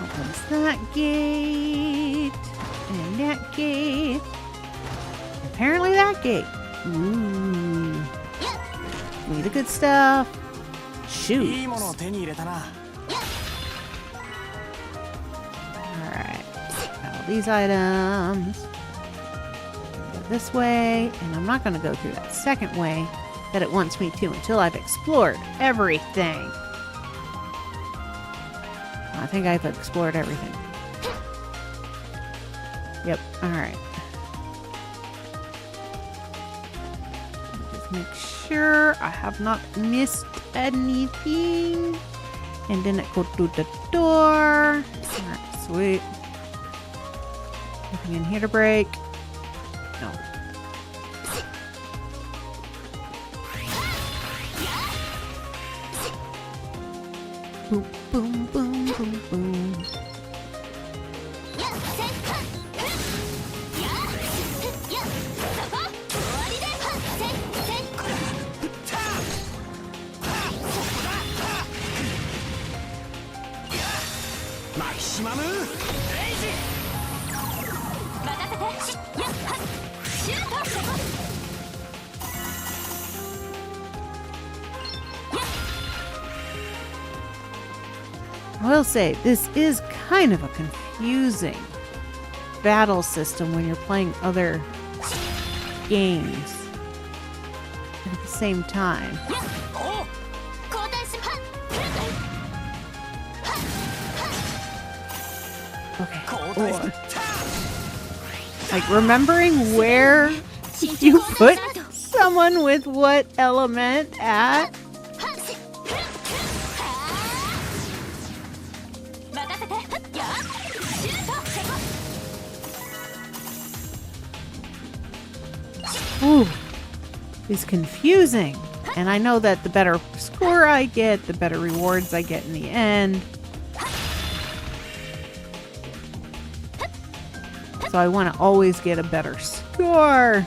Speaker 5: Opens that gate. And that gate. Apparently that gate. Ooh. Give me the good stuff.
Speaker 6: いいものを
Speaker 5: Shoot.
Speaker 6: 手に入れたな。
Speaker 5: Alright. All these items. Go this way. And I'm not going to go through that second way that it wants me to until I've explored everything. I think I've explored everything. Yep. Alright. Just make sure I have not missed anything. And then it go through the door. Alright, sweet. Nothing in here to break. No. Boom, boom, boom, boom, boom. I will say, this is kind of a confusing battle system when you're playing other games at the same time. Okay. Or, like, remembering where you put someone with what element at. Ooh, is confusing. And I know that the better score I get, the better rewards I get in the end. So I want to always get a better score.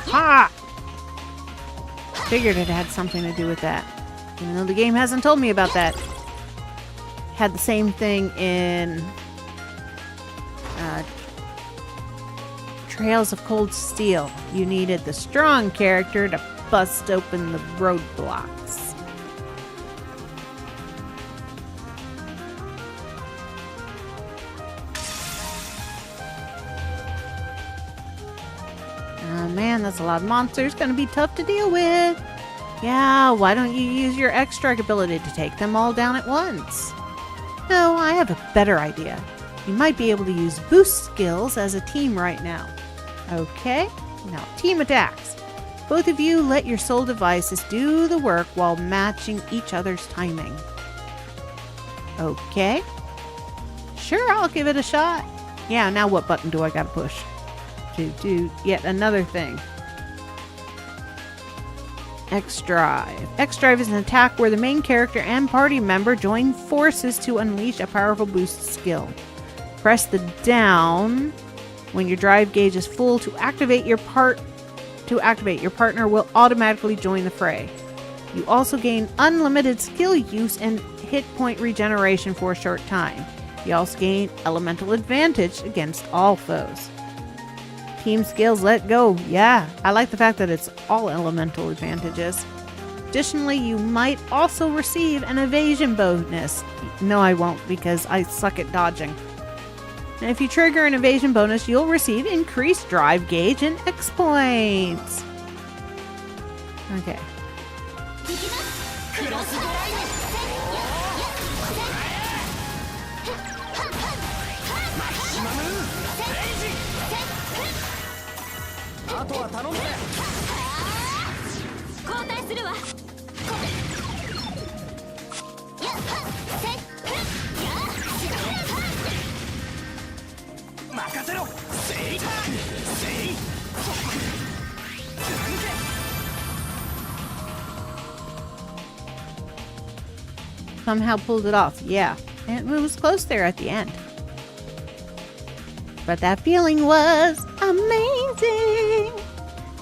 Speaker 5: Ha! Figured it had something to do with that. Even though the game hasn't told me about that. Had the same thing in Trails of Cold Steel. You needed the strong character to bust open the roadblocks. Oh man, that's a lot of monsters. Gonna be tough to deal with. Yeah, why don't you use your X-Strike ability to take them all down at once? No, I have a better idea. You might be able to use boost skills as a team right now. Okay, now team attacks. Both of you let your soul devices do the work while matching each other's timing. Okay. Sure, I'll give it a shot. Yeah, now what button do I gotta push? To do yet another thing. X-Drive. X-Drive is an attack where the main character and party member join forces to unleash a powerful boost skill. Press the down when your drive gauge is full to activate your partner will automatically join the fray. You also gain unlimited skill use and hit point regeneration for a short time. You also gain elemental advantage against all foes. Team skills, let go. Yeah, I like the fact that it's all elemental advantages. Additionally, you might also receive an evasion bonus. No, I won't, because I suck at dodging. And if you trigger an evasion bonus, you'll receive increased drive gauge and X points. Okay. Somehow pulled it off. Yeah, it was close there at the end. But that feeling was amazing.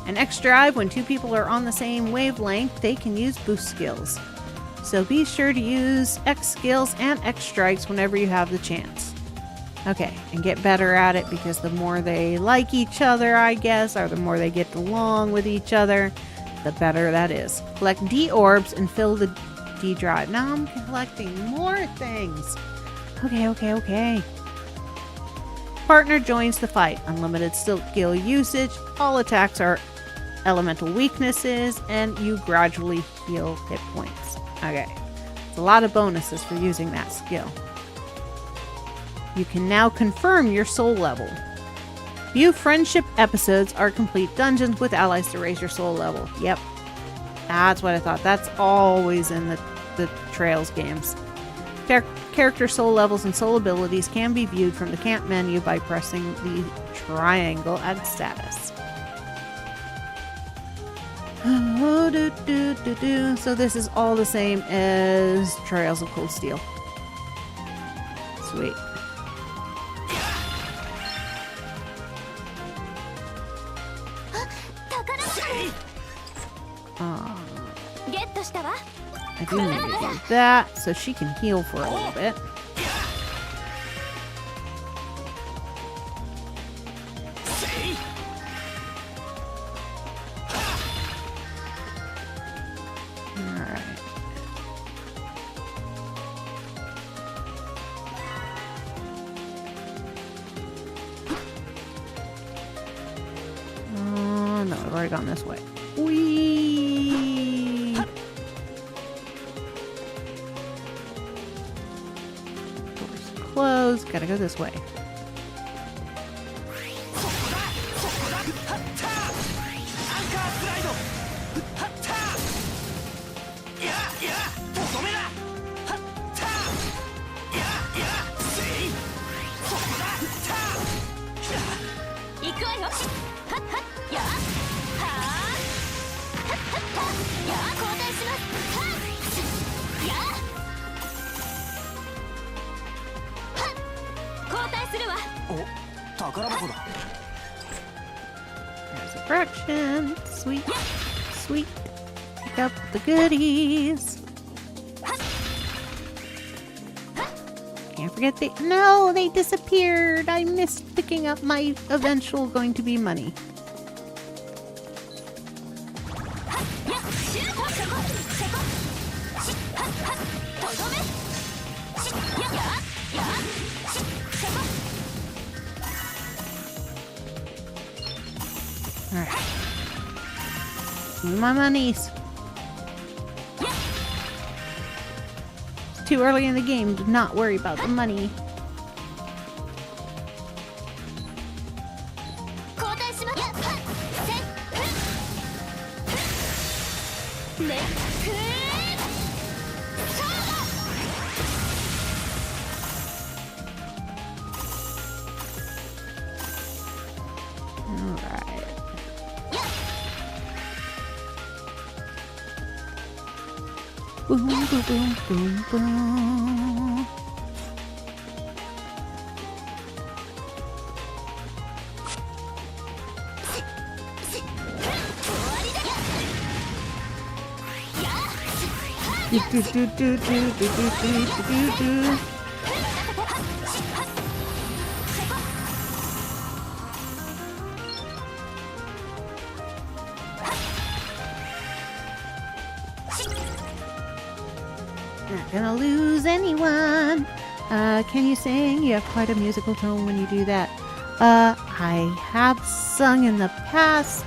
Speaker 5: An X drive, when two people are on the same wavelength, they can use boost skills. So be sure to use X skills and X strikes whenever you have the chance. Okay, and get better at it, because the more they like each other, I guess, or the more they get along with each other, the better that is. Collect D orbs and fill the D drive. Now I'm collecting more things. Okay. Partner joins the fight. Unlimited skill usage. All attacks are elemental weaknesses, and you gradually heal hit points. Okay. There's a lot of bonuses for using that skill. You can now confirm your soul level. View friendship episodes are complete dungeons with allies to raise your soul level. Yep. That's what I thought. That's always in the Trails games. Character soul levels and soul abilities can be viewed from the camp menu by pressing the triangle at status. So this is all the same as Trails of Cold Steel. Sweet. I do need to do that so she can heal for a little bit. Alright. Oh no, I've already gone this way. Whee! Closed. Gotta go this way. There's a fraction. Sweet. Sweet. Pick up the goodies. Can't forget no, they disappeared. I missed picking up my eventual going to be money. Alright. Give me my monies. It's too early in the game to not worry about the money. Boom, boom, boom, boom, boom. Do, do, do, do, do, do, do, do, do. Not gonna lose anyone. Can you sing? You have quite a musical tone when you do that. I have sung in the past,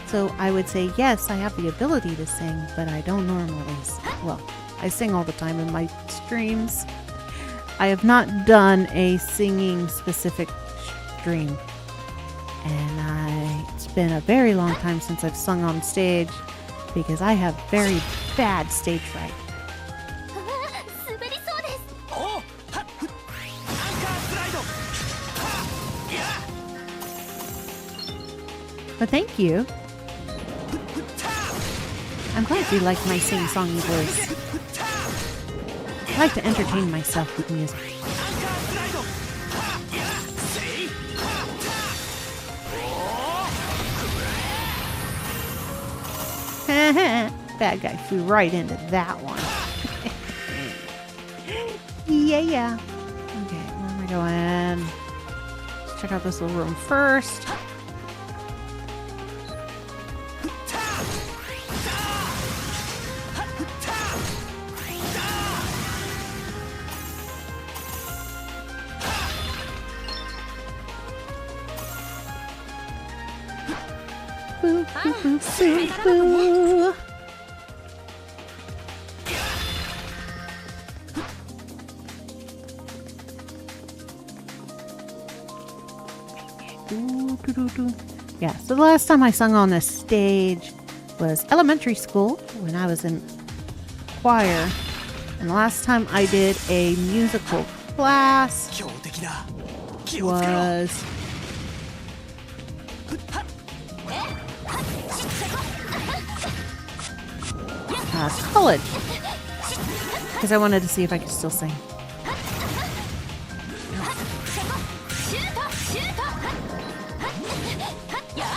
Speaker 5: so I would say yes, I have the ability to sing, but I don't normally. Well, I sing all the time in my streams. I have not done a singing specific stream, and it's been a very long time since I've sung on stage because I have very bad stage fright.
Speaker 7: 滑りそうです。
Speaker 6: おうはっアンカースライドはっや
Speaker 5: But thank you. I'm glad you like my sing-songy voice. I like to entertain myself with music.
Speaker 6: アンカースライドはっやせいはっお
Speaker 5: Bad guy flew right into that one. Yeah. Okay, where am I going? Let's check out this little room first. Boo, boo, boo, boo, boo. Yeah, so the last time I sung on this stage was elementary school when I was in choir. And the last time I did a musical class
Speaker 6: 強敵だ気をつけろ
Speaker 5: was college. Because I wanted to see if I could still sing.
Speaker 7: シュートシュートやっやっ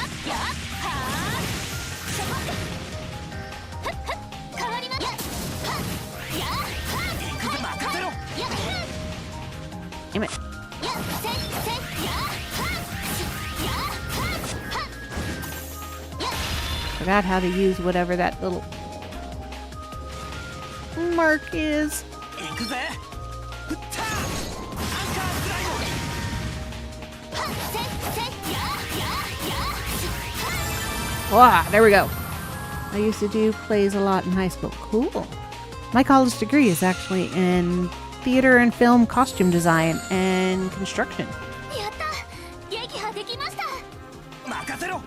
Speaker 7: はあ変わりますやっやっ
Speaker 6: 行くぜ任せろ
Speaker 5: Damn it.
Speaker 7: やっせせやっは
Speaker 5: Forgot how to use whatever that little mark is.
Speaker 6: 行くぜふったアンカースライド
Speaker 5: Wow, there we go. I used to do plays a lot in high school. Cool. My college degree is actually in theater and film costume design and construction.
Speaker 7: やった撃破できました
Speaker 6: 任せろ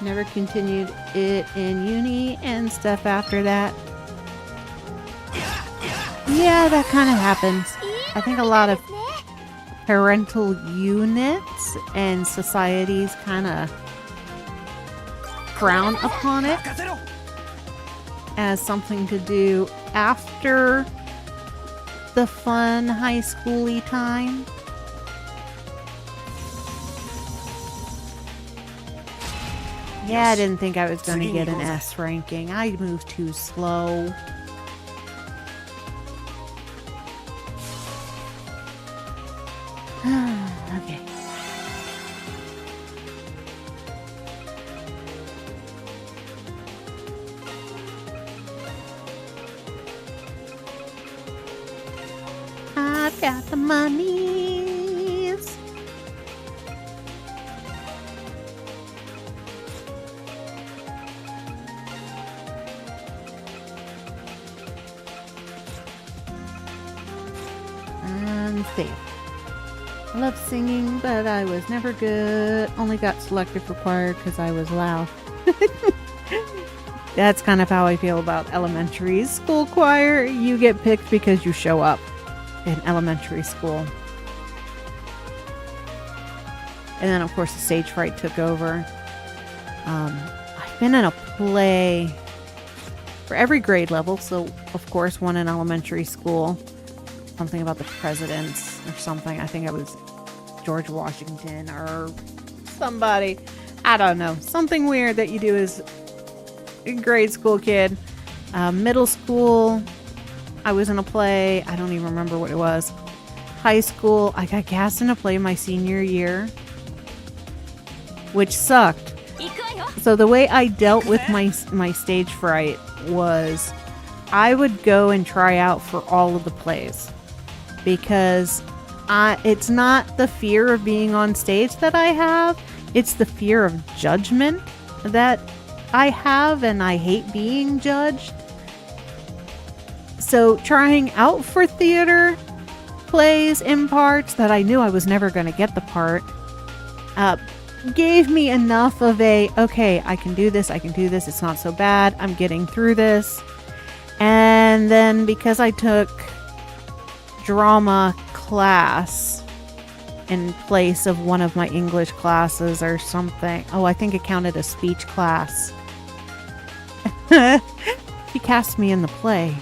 Speaker 5: Never continued it in uni and stuff after that. Yeah, that kind of happens. I think a lot of parental units and societies kind of frown upon it
Speaker 6: 任せろ
Speaker 5: as something to do after the fun high schooly time. Yeah, I didn't think I was going to get an S ranking. I moved too slow. Okay. I've got the monies. And save. I love singing, but I was never good. Only got selective required because I was loud. That's kind of how I feel about elementary school choir. You get picked because you show up in elementary school. And then, of course, the stage fright took over. I've been in a play for every grade level. So, of course, one in elementary school. Something about the presidents or something. I think it was George Washington or somebody. I don't know. Something weird that you do as a grade school kid. Middle school, I was in a play. I don't even remember what it was. High school, I got cast in a play my senior year, which sucked. So the way I dealt with my stage fright was I would go and try out for all of the plays, because it's not the fear of being on stage that I have, it's the fear of judgment that I have, and I hate being judged. So trying out for theater plays in parts that I knew I was never going to get the part gave me enough of a, okay, I can do this, it's not so bad, I'm getting through this. And then because I took drama class in place of one of my English classes or something, oh, I think it counted as speech class, he cast me in the play.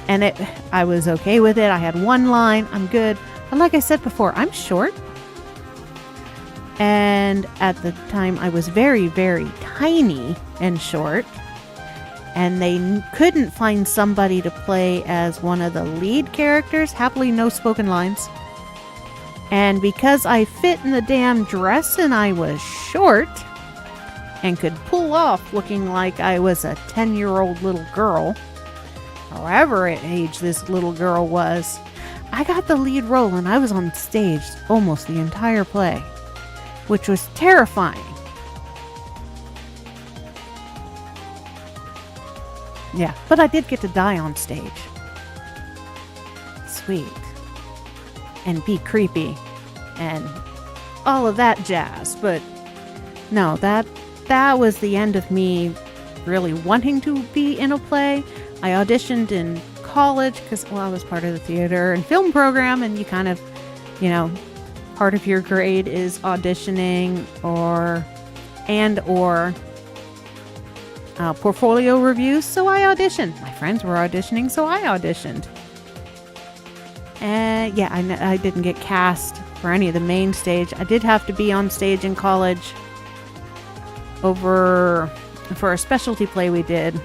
Speaker 5: And I was okay with it. I had one line, I'm good. But like I said before, I'm short. And at the time, I was very, very tiny and short. And they couldn't find somebody to play as one of the lead characters. Happily, no spoken lines. And because I fit in the damn dress and I was short and could pull off looking like I was a 10-year-old little girl, however age this little girl was, I got the lead role and I was on stage almost the entire play, which was terrifying. Yeah, but I did get to die on stage. Sweet. And be creepy and all of that jazz. But no, that was the end of me really wanting to be in a play. I auditioned in college because, well, I was part of the theater and film program, and you kind of, part of your grade is auditioning or portfolio reviews. So I auditioned. My friends were auditioning, so I auditioned. And yeah, I didn't get cast for any of the main stage. I did have to be on stage in college for a specialty play we did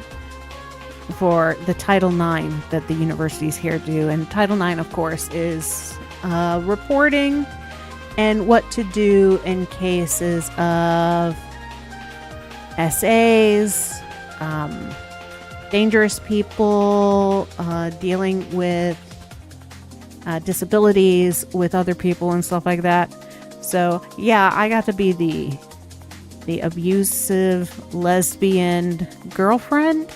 Speaker 5: for the Title IX that the universities here do. And Title IX, of course, is reporting and what to do in cases of SAs, dangerous people, dealing with disabilities with other people and stuff like that. So yeah, I got to be the abusive lesbian girlfriend,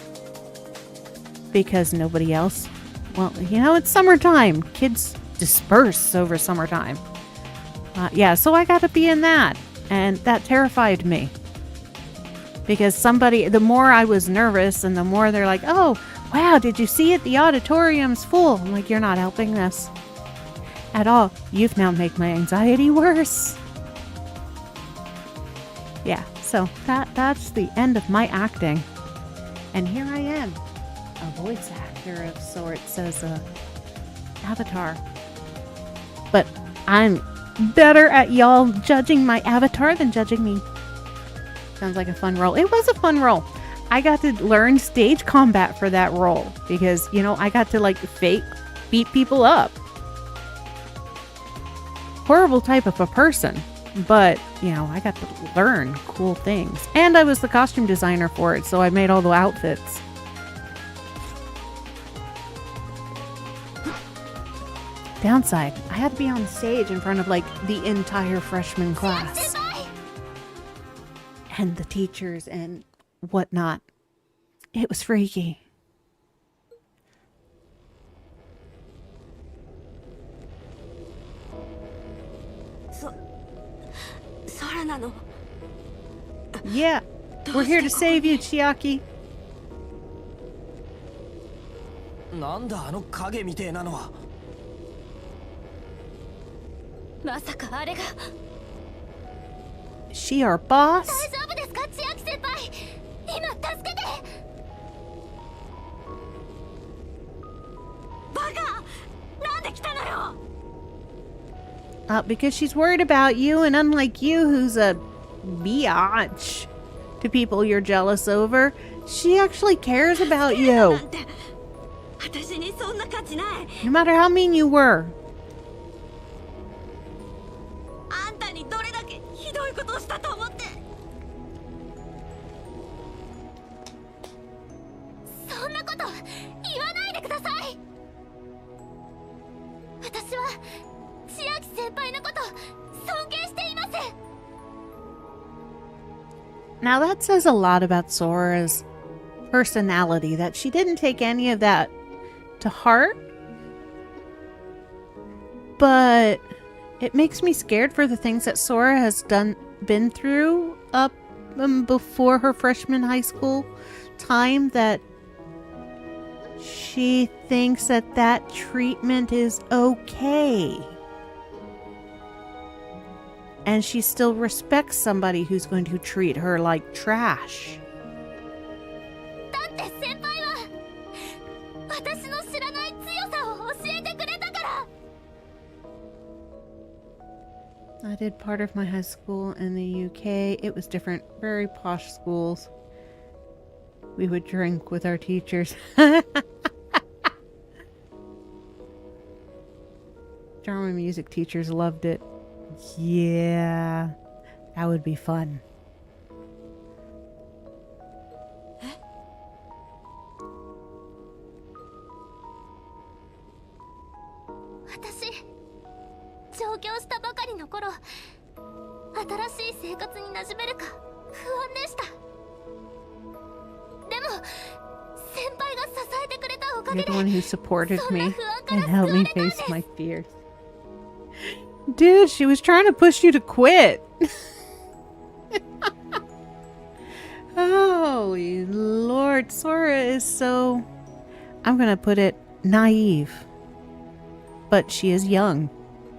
Speaker 5: because nobody else, well, it's summertime. Kids disperse over summertime. Yeah, so I got to be in that. And that terrified me. Because the more I was nervous and the more they're like, oh, wow, did you see it? The auditorium's full. I'm like, you're not helping this at all. You've now made my anxiety worse. Yeah, so that's the end of my acting. And here I am. A voice actor of sorts as a avatar. But I'm better at y'all judging my avatar than judging me. Sounds like a fun role. It was a fun role. I got to learn stage combat for that role because, I got to fake beat people up. Horrible type of a person, but, I got to learn cool things. And I was the costume designer for it, so I made all the outfits. Downside, I had to be on stage in front of the entire freshman class and the teachers and whatnot. It was freaky. Yeah, we're here to save you, Chiaki.
Speaker 6: なんだあの影みてえなのは。
Speaker 7: まさかあれが
Speaker 5: She our boss?
Speaker 7: 大丈夫ですか、千秋先輩。今助けて。バカ、なんで来たのよ。
Speaker 5: Because she's worried about you, and unlike you, who's a biatch to people you're jealous over, she actually cares about you. No matter how mean you were.
Speaker 7: こと言わないでください。私は千秋先輩のこと尊敬しています。
Speaker 5: Now that says a lot about Sora's personality, that she didn't take any of that to heart. But it makes me scared for the things that Sora has been through up before her freshman high school time, that she thinks that that treatment is okay. And she still respects somebody who's going to treat her like trash.
Speaker 7: だって先輩は私の知らない強さを教えてくれたから。
Speaker 5: I did part of my high school in the UK. It was different, very posh schools. We would drink with our teachers. Drama music teachers loved it. Yeah, that would be fun.
Speaker 7: 私上京したばかりの頃、新しい生活に馴染めるか不安でした。でも先輩が支えてくれたおかげ
Speaker 5: You're
Speaker 7: で
Speaker 5: the one who supported
Speaker 7: そんな
Speaker 5: me
Speaker 7: 不安か
Speaker 5: and
Speaker 7: ら
Speaker 5: helped
Speaker 7: 救わ
Speaker 5: me
Speaker 7: れたんで
Speaker 5: face
Speaker 7: す。
Speaker 5: my fears. Dude, she was trying to push you to quit. Holy Lord, Sora is so, I'm gonna put it, naive. But she is young.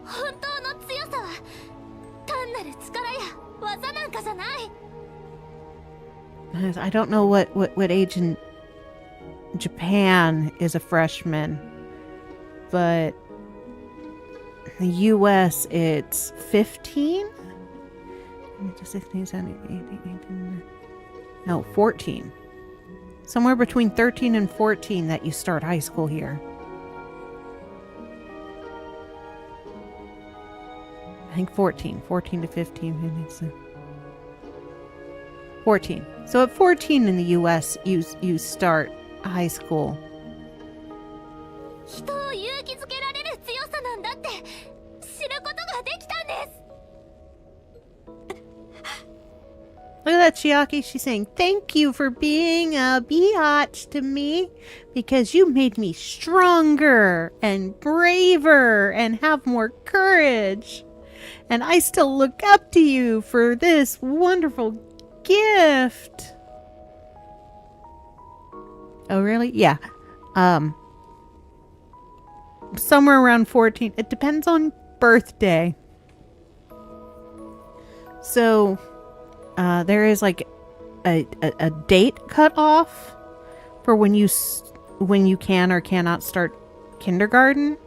Speaker 7: 本当の強さは単なる力や技なんかじゃない。
Speaker 5: I don't know what age in Japan is a freshman, but in the US it's 15? 16, 17, 18, 18, no, 14. Somewhere between 13 and 14 that you start high school here. I think 14 to 15. 14. So at 14 in the US, you start high school.
Speaker 7: 人を勇気づけられる強さなんだって知ることができたんです。
Speaker 5: Look at that, Chiaki. She's saying, thank you for being a biatch to me, because you made me stronger and braver and have more courage. And I still look up to you for this wonderful gift. Oh, really? Yeah. Somewhere around 14. It depends on birthday. So, there is like a date cutoff for when you can or cannot start kindergarten.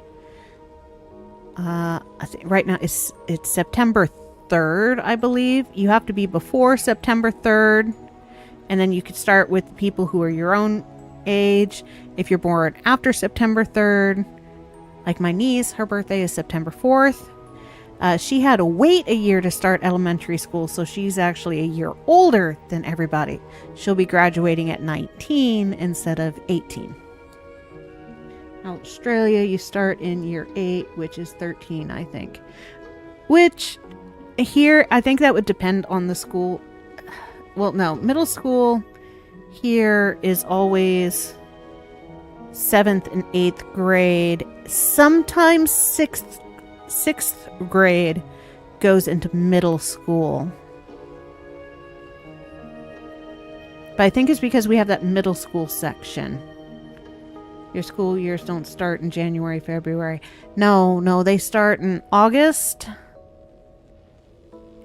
Speaker 5: I think right now it's September 3rd, I believe. You have to be before September 3rd, and then you could start with people who are your own age. If you're born after September 3rd, like my niece, her birthday is September 4th. She had to wait a year to start elementary school, so she's actually a year older than everybody. She'll be graduating at 19 instead of 18. Australia, you start in year 8, which is 13, I think. Which, here, I think that would depend on the school. Well, no, middle school here is always 7th and 8th grade. Sometimes 6th grade goes into middle school. But I think it's because we have that middle school section. Your school years don't start in January, February. No, they start in August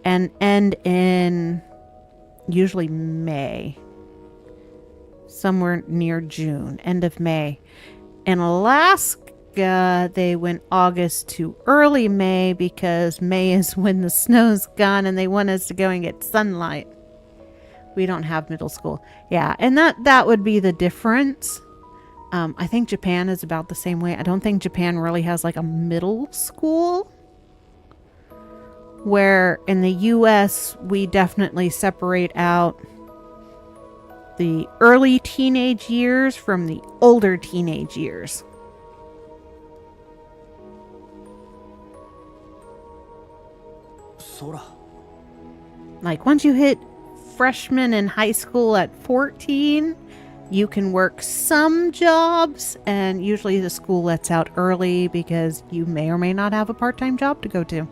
Speaker 5: and end in usually May. Somewhere near June, end of May. In Alaska, they went August to early May because May is when the snow's gone and they want us to go and get sunlight. We don't have middle school. Yeah, and that would be the difference. I think Japan is about the same way. I don't think Japan really has like a middle school. Where in the US, we definitely separate out the early teenage years from the older teenage years.
Speaker 6: Sora.
Speaker 5: Like once you hit freshman in high school at 14, you can work some jobs, and usually the school lets out early because you may or may not have a part-time job to go to.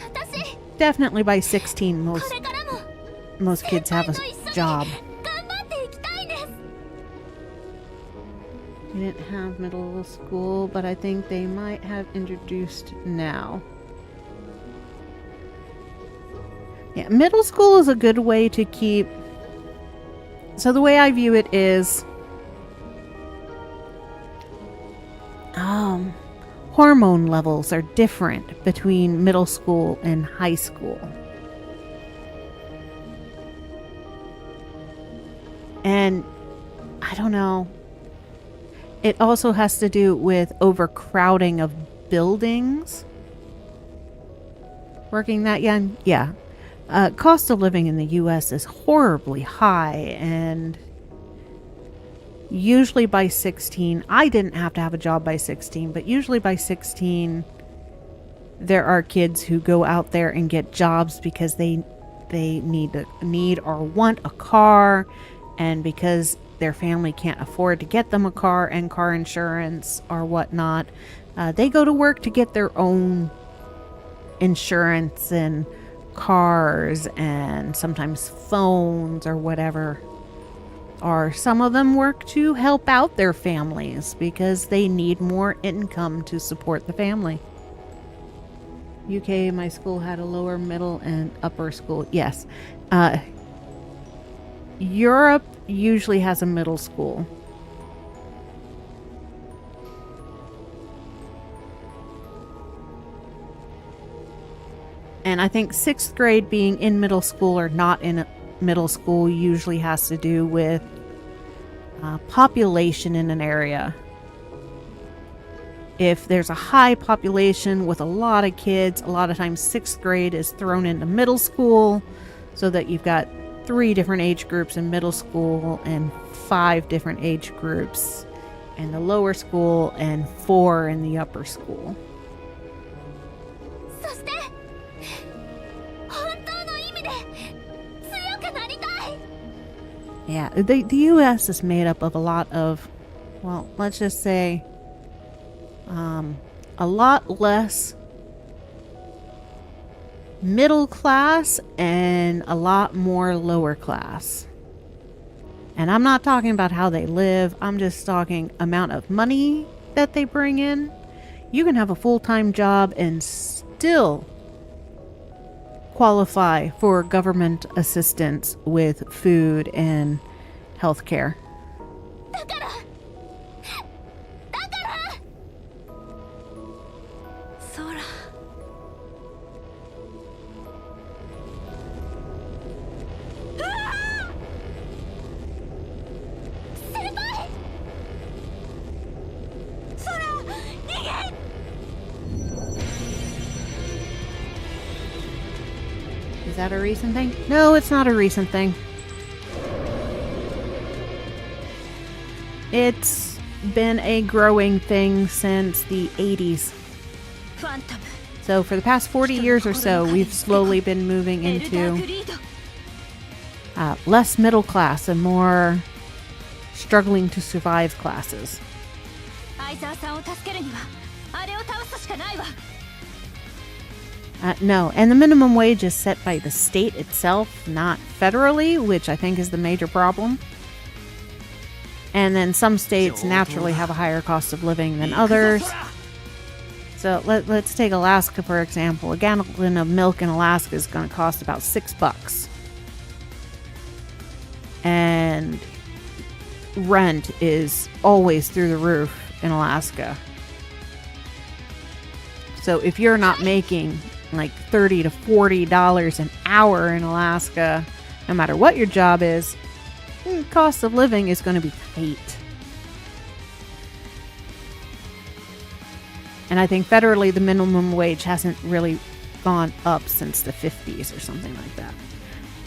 Speaker 7: 私
Speaker 5: Definitely by 16,
Speaker 7: これからも
Speaker 5: most kids have a
Speaker 7: 先輩と一緒に
Speaker 5: job.
Speaker 7: 頑張っていきたいんです。
Speaker 5: We didn't have middle school, but I think they might have introduced now. Yeah, middle school is a good way to keep... So the way I view it is... hormone levels are different between middle school and high school. And I don't know. It also has to do with overcrowding of buildings. Working that young? Yeah. Cost of living in the US is horribly high, and usually by 16, I didn't have to have a job by 16, but usually by 16, there are kids who go out there and get jobs because they need or want a car, and because their family can't afford to get them a car and car insurance or whatnot, they go to work to get their own insurance and cars and sometimes phones or whatever. Or some of them work to help out their families because they need more income to support the family. UK, my school had a lower, middle, and upper school. Yes. Europe usually has a middle school. And I think 6th grade being in middle school or not in middle school usually has to do with population in an area. If there's a high population with a lot of kids, a lot of times 6th grade is thrown into middle school so that you've got 3 different age groups in middle school and 5 different age groups in the lower school and 4 in the upper school.
Speaker 7: そして本当の意味で強くなりたい。
Speaker 5: Yeah, the US is made up of a lot of, well, let's just say, a lot less middle class and a lot more lower class. And I'm not talking about how they live, I'm just talking amount of money that they bring in. You can have a full-time job and still qualify for government assistance with food and health care.
Speaker 7: だから
Speaker 2: ソラ
Speaker 7: 先輩
Speaker 2: ソラ逃げ
Speaker 5: Is that a recent thing? No, it's not a recent thing. It's been a growing thing since the 80s.
Speaker 2: ファントム
Speaker 5: So for the past 40 years or so, we've slowly been moving
Speaker 2: エルダー
Speaker 5: into
Speaker 2: グリード
Speaker 5: less middle class and more struggling to survive classes.
Speaker 2: 相沢さんを助けるにはあれを倒すしかないわ
Speaker 5: No, and the minimum wage is set by the state itself, not federally, which I think is the major problem. And then some states naturally have a higher cost of living than others. So let's take Alaska, for example. A gallon of milk in Alaska is going to cost about $6. And rent is always through the roof in Alaska. So if you're not making like $30 to $40 an hour in Alaska, no matter what your job is, cost of living is going to be tight. And I think federally the minimum wage hasn't really gone up since the 50s or something like that.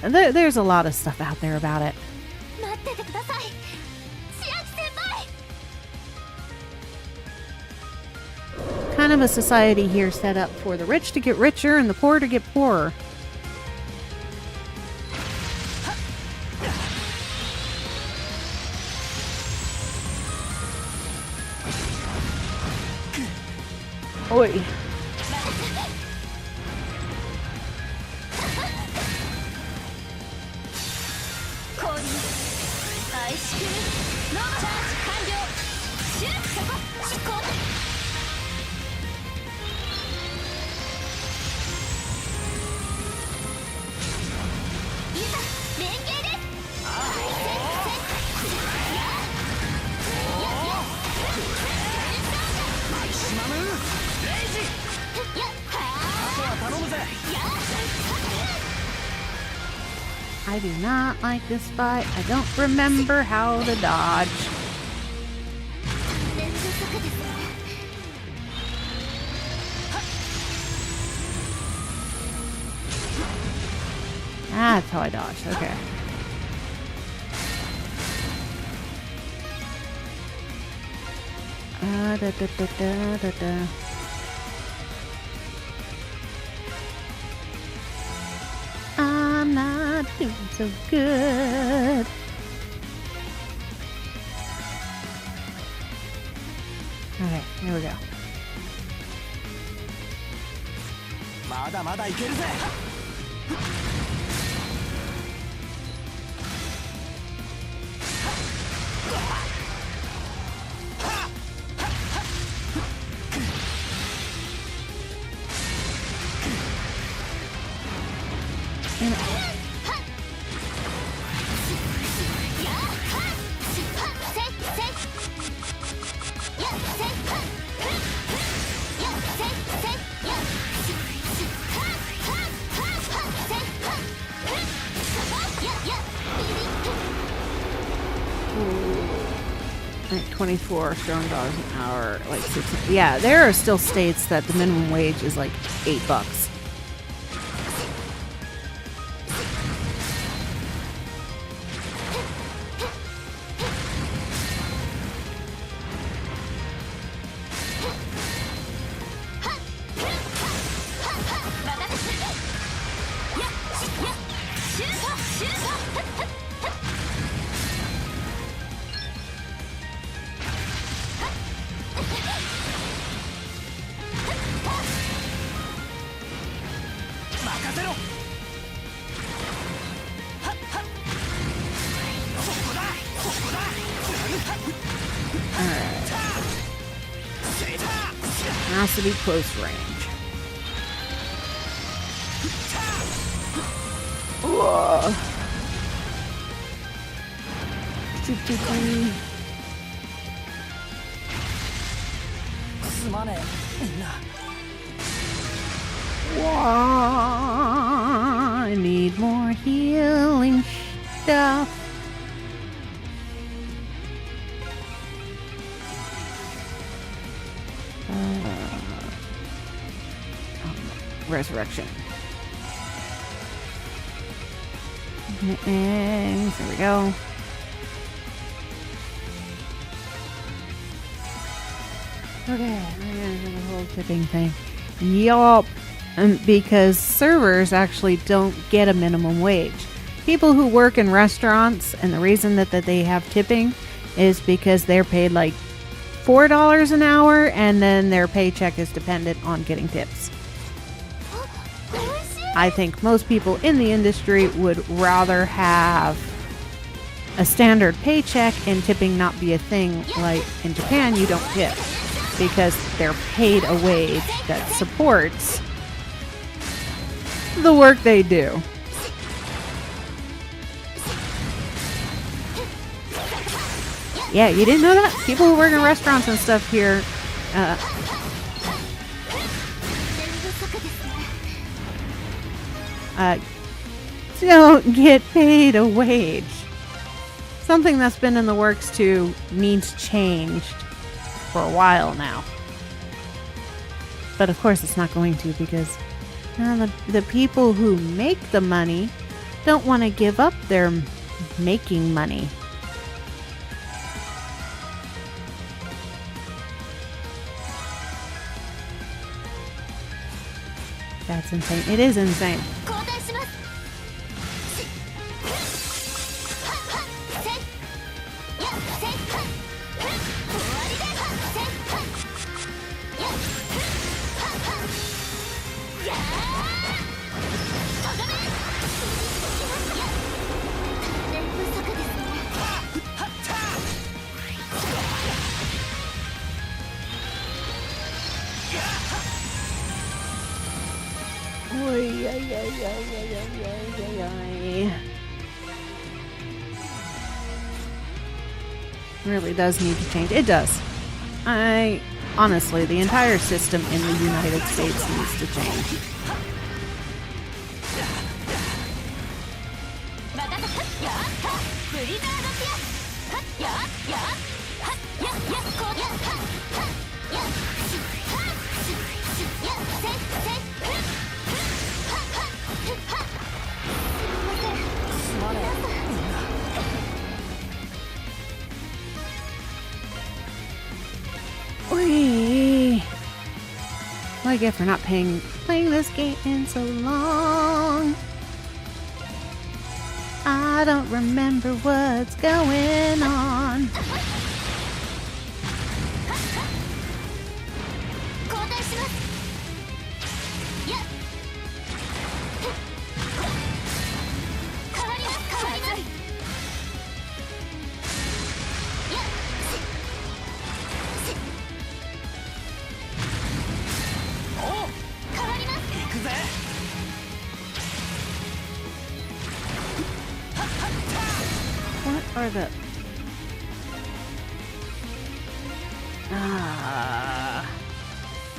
Speaker 5: There's a lot of stuff out there about it.
Speaker 7: 待っててください、千秋先輩。
Speaker 5: Kind of a society here set up for the rich to get richer and the poor to get poorer. Oi.
Speaker 7: 降臨、アイシクルノーチャージ完了。シュッそこ出航。いざ連携です。大戦
Speaker 6: マキシマムレイジ。
Speaker 7: やっ
Speaker 6: あとは頼むぜ。
Speaker 5: I do not like this fight. I don't remember how to dodge.
Speaker 7: 連続速ですね。
Speaker 5: That's how I dodged. Okay. Da, da, da, da, da, da. I'm not doing so good. Okay, here we go.
Speaker 6: まだまだいけるぜ。
Speaker 5: Like 24 strong dollars an hour, like 60. Yeah, there are still states that the minimum wage is like $8. Has to be close range. Whoa. I need more healing stuff. Resurrection. Eggs. There we go. Okay, I'm gonna do the whole tipping thing. Yup. Because servers actually don't get a minimum wage. People who work in restaurants, and the reason that they have tipping is because they're paid like $4 an hour, and then their paycheck is dependent on getting tips. I think most people in the industry would rather have a standard paycheck and tipping not be a thing. Like in Japan, you don't tip because they're paid a wage that supports the work they do. Yeah, you didn't know that? People who work in restaurants and stuff here don't get paid a wage. Something that's been in the works to needs changed for a while now. But of course it's not going to, because the people who make the money don't want to give up their making money. That's insane. It is insane.
Speaker 7: 交代します。
Speaker 5: Oy, oy, oy, oy, oy, oy, oy, oy. Really does need to change. It does. Honestly, the entire system in the United States needs to change. Oy. What I get for not playing this game in so long. I don't remember what's going on. What are the...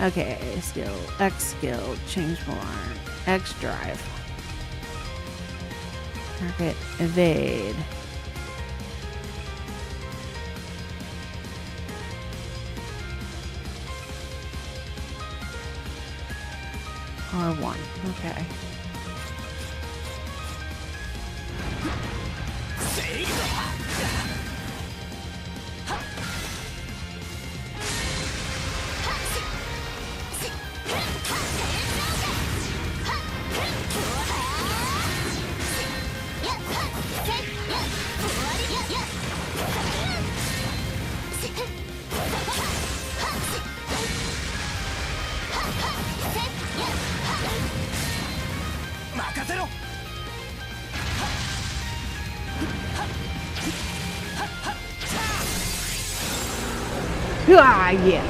Speaker 5: Okay, skill, X skill, changeable arm, X drive. Target, evade. R1, okay. Ah, yeah.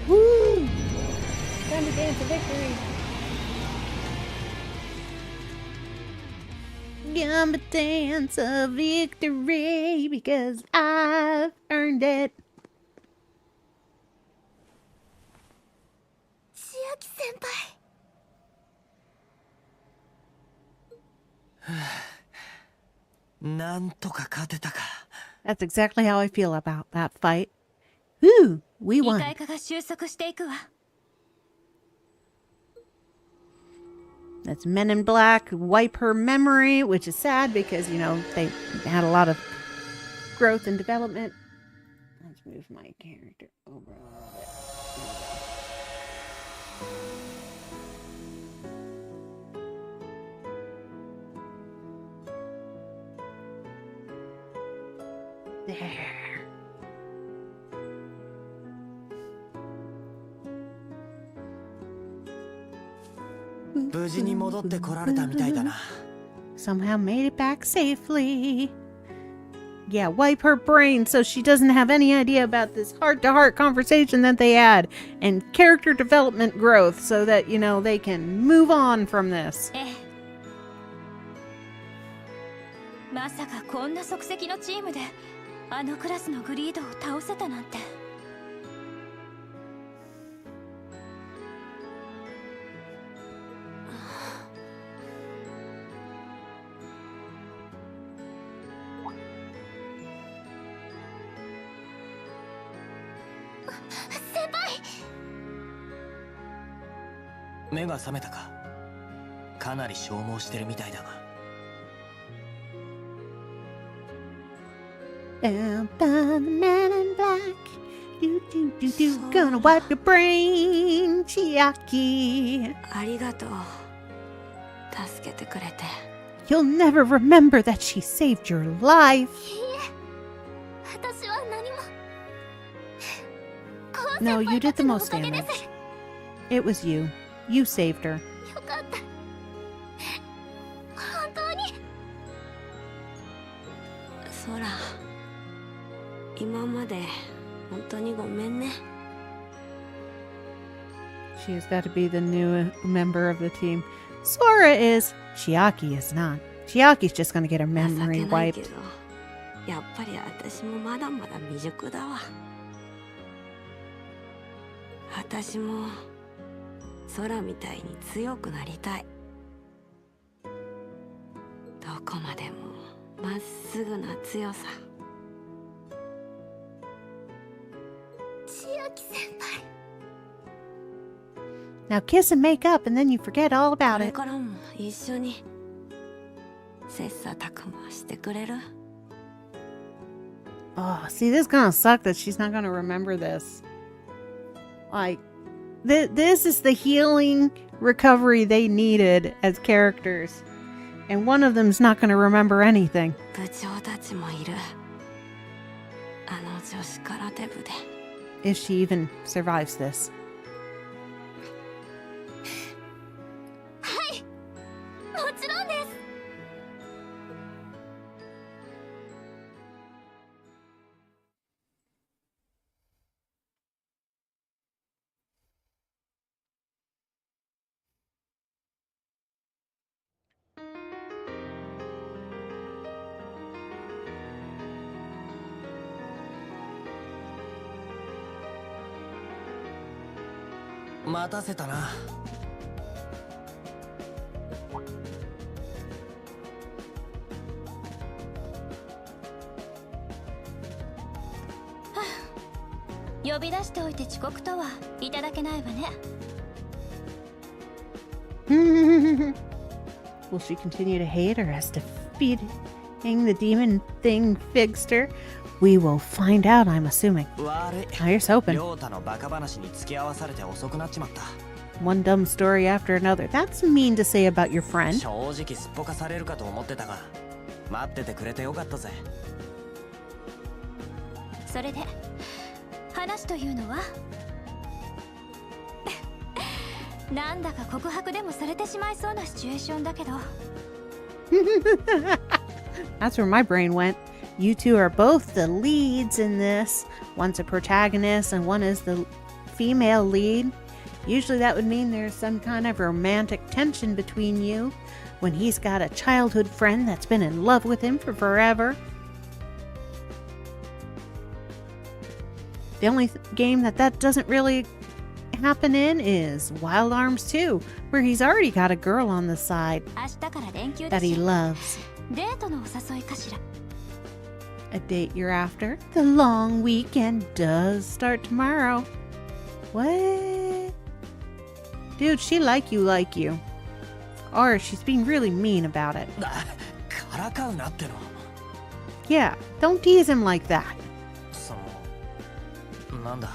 Speaker 5: Woo! Time to dance to victory. Gonna dance of victory because I've earned it.
Speaker 7: 千秋先輩。
Speaker 6: なんとか勝てたか。
Speaker 5: That's exactly how I feel about that fight. Woo! We
Speaker 7: 異
Speaker 5: won.
Speaker 7: 界化が収束していくわ。
Speaker 5: That's Men in Black wipe her memory, which is sad because, you know, they had a lot of growth and development. Let's move my character over a little bit. There.
Speaker 6: 無事に戻ってこられたみたいだな。
Speaker 5: Somehow made it back safely. Yeah, wipe her brain so she doesn't have any idea about this heart-to-heart conversation that they had. And character development growth so that, you know, they can move on from this.
Speaker 7: ええ。まさかこんな即席のチームであのクラスのグリードを倒せたなんて。
Speaker 6: 目が覚めたか。かなり消耗してるみたいだが。
Speaker 5: Down by the man in black. Do do do do. Gonna wipe your brain, Chiaki.
Speaker 2: ありがとう。助けてくれて。
Speaker 5: You'll never remember that she saved your life.
Speaker 7: 私は何も。
Speaker 5: No, you did the
Speaker 7: のお
Speaker 5: most
Speaker 7: かげで
Speaker 5: damage.
Speaker 7: す。
Speaker 5: It was you. You saved her.
Speaker 7: よかった。本当に。
Speaker 2: ソラ、今まで本当にごめんね。
Speaker 5: She's got to be the new member of the team. Sora is. Chiaki is not. Chiaki's just gonna get her
Speaker 2: 情
Speaker 5: memory
Speaker 2: けないけ
Speaker 5: wiped.
Speaker 2: ど、やっぱり私もまだまだ未熟だわ。私も空みたいに強くなりたい。どこまでもまっすぐな強さ。
Speaker 7: 千秋先輩。
Speaker 5: Now kiss and make up, and then you forget all
Speaker 2: こ
Speaker 5: about
Speaker 2: れ
Speaker 5: it.
Speaker 2: からも一緒に切磋琢磨してくれる？
Speaker 5: Oh, see, this is gonna suck that she's not gonna remember this. Like, this is the healing recovery they needed as characters. And one of them's not gonna remember anything.
Speaker 2: 部長たちもいる。あの女子空手部で。
Speaker 5: If she even survives this.
Speaker 7: はい。もちろんです。
Speaker 6: 待たせたな。
Speaker 7: 呼び出しておいて遅刻とはいただけないわね。
Speaker 5: Will she continue to hate her as defeating the demon thing fixed her? We will find out, I'm assuming.
Speaker 6: 悪い。
Speaker 5: Now here's hoping.
Speaker 6: 亮太のバカ話に付き合わされて遅くなっちまった。
Speaker 5: One dumb story after another. That's mean to say about your friend.
Speaker 6: 正直すっぽかされるかと思ってたが、待っててくれてよかったぜ。
Speaker 7: それで話というのは？なんだか告白でもされてしまいそうなシチュエーションだけど。
Speaker 5: That's where my brain went. You two are both the leads in this. One's a protagonist and one is the female lead. Usually that would mean there's some kind of romantic tension between you when he's got a childhood friend that's been in love with him for forever. The only game that doesn't really happen in is Wild Arms 2, where he's already got a girl on the side
Speaker 7: 明日から連休
Speaker 5: that
Speaker 7: だ
Speaker 5: he
Speaker 7: し、
Speaker 5: loves.
Speaker 7: デートのお誘いかしら。
Speaker 5: A date you're after. The long weekend does start tomorrow. What? Dude, she like you. Or she's being really mean about it.
Speaker 6: からかうなっての。
Speaker 5: Yeah, don't tease him like that.
Speaker 6: その、なんだ。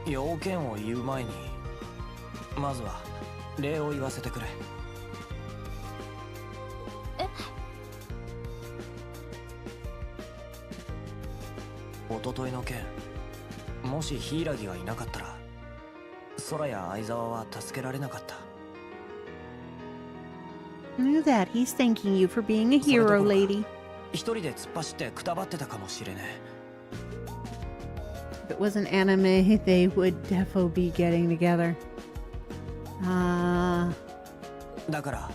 Speaker 6: 要件を言う前に、まずは礼を言わせてくれ。おとといの件、もし柊がいなかったら、空や相沢は助けられなかった。
Speaker 5: Knew that. He's thanking you for being a hero, lady.
Speaker 6: 一人で突っ走ってくたばってたかもしれねえ。
Speaker 5: If it was an anime, they would defo be getting together.
Speaker 6: だから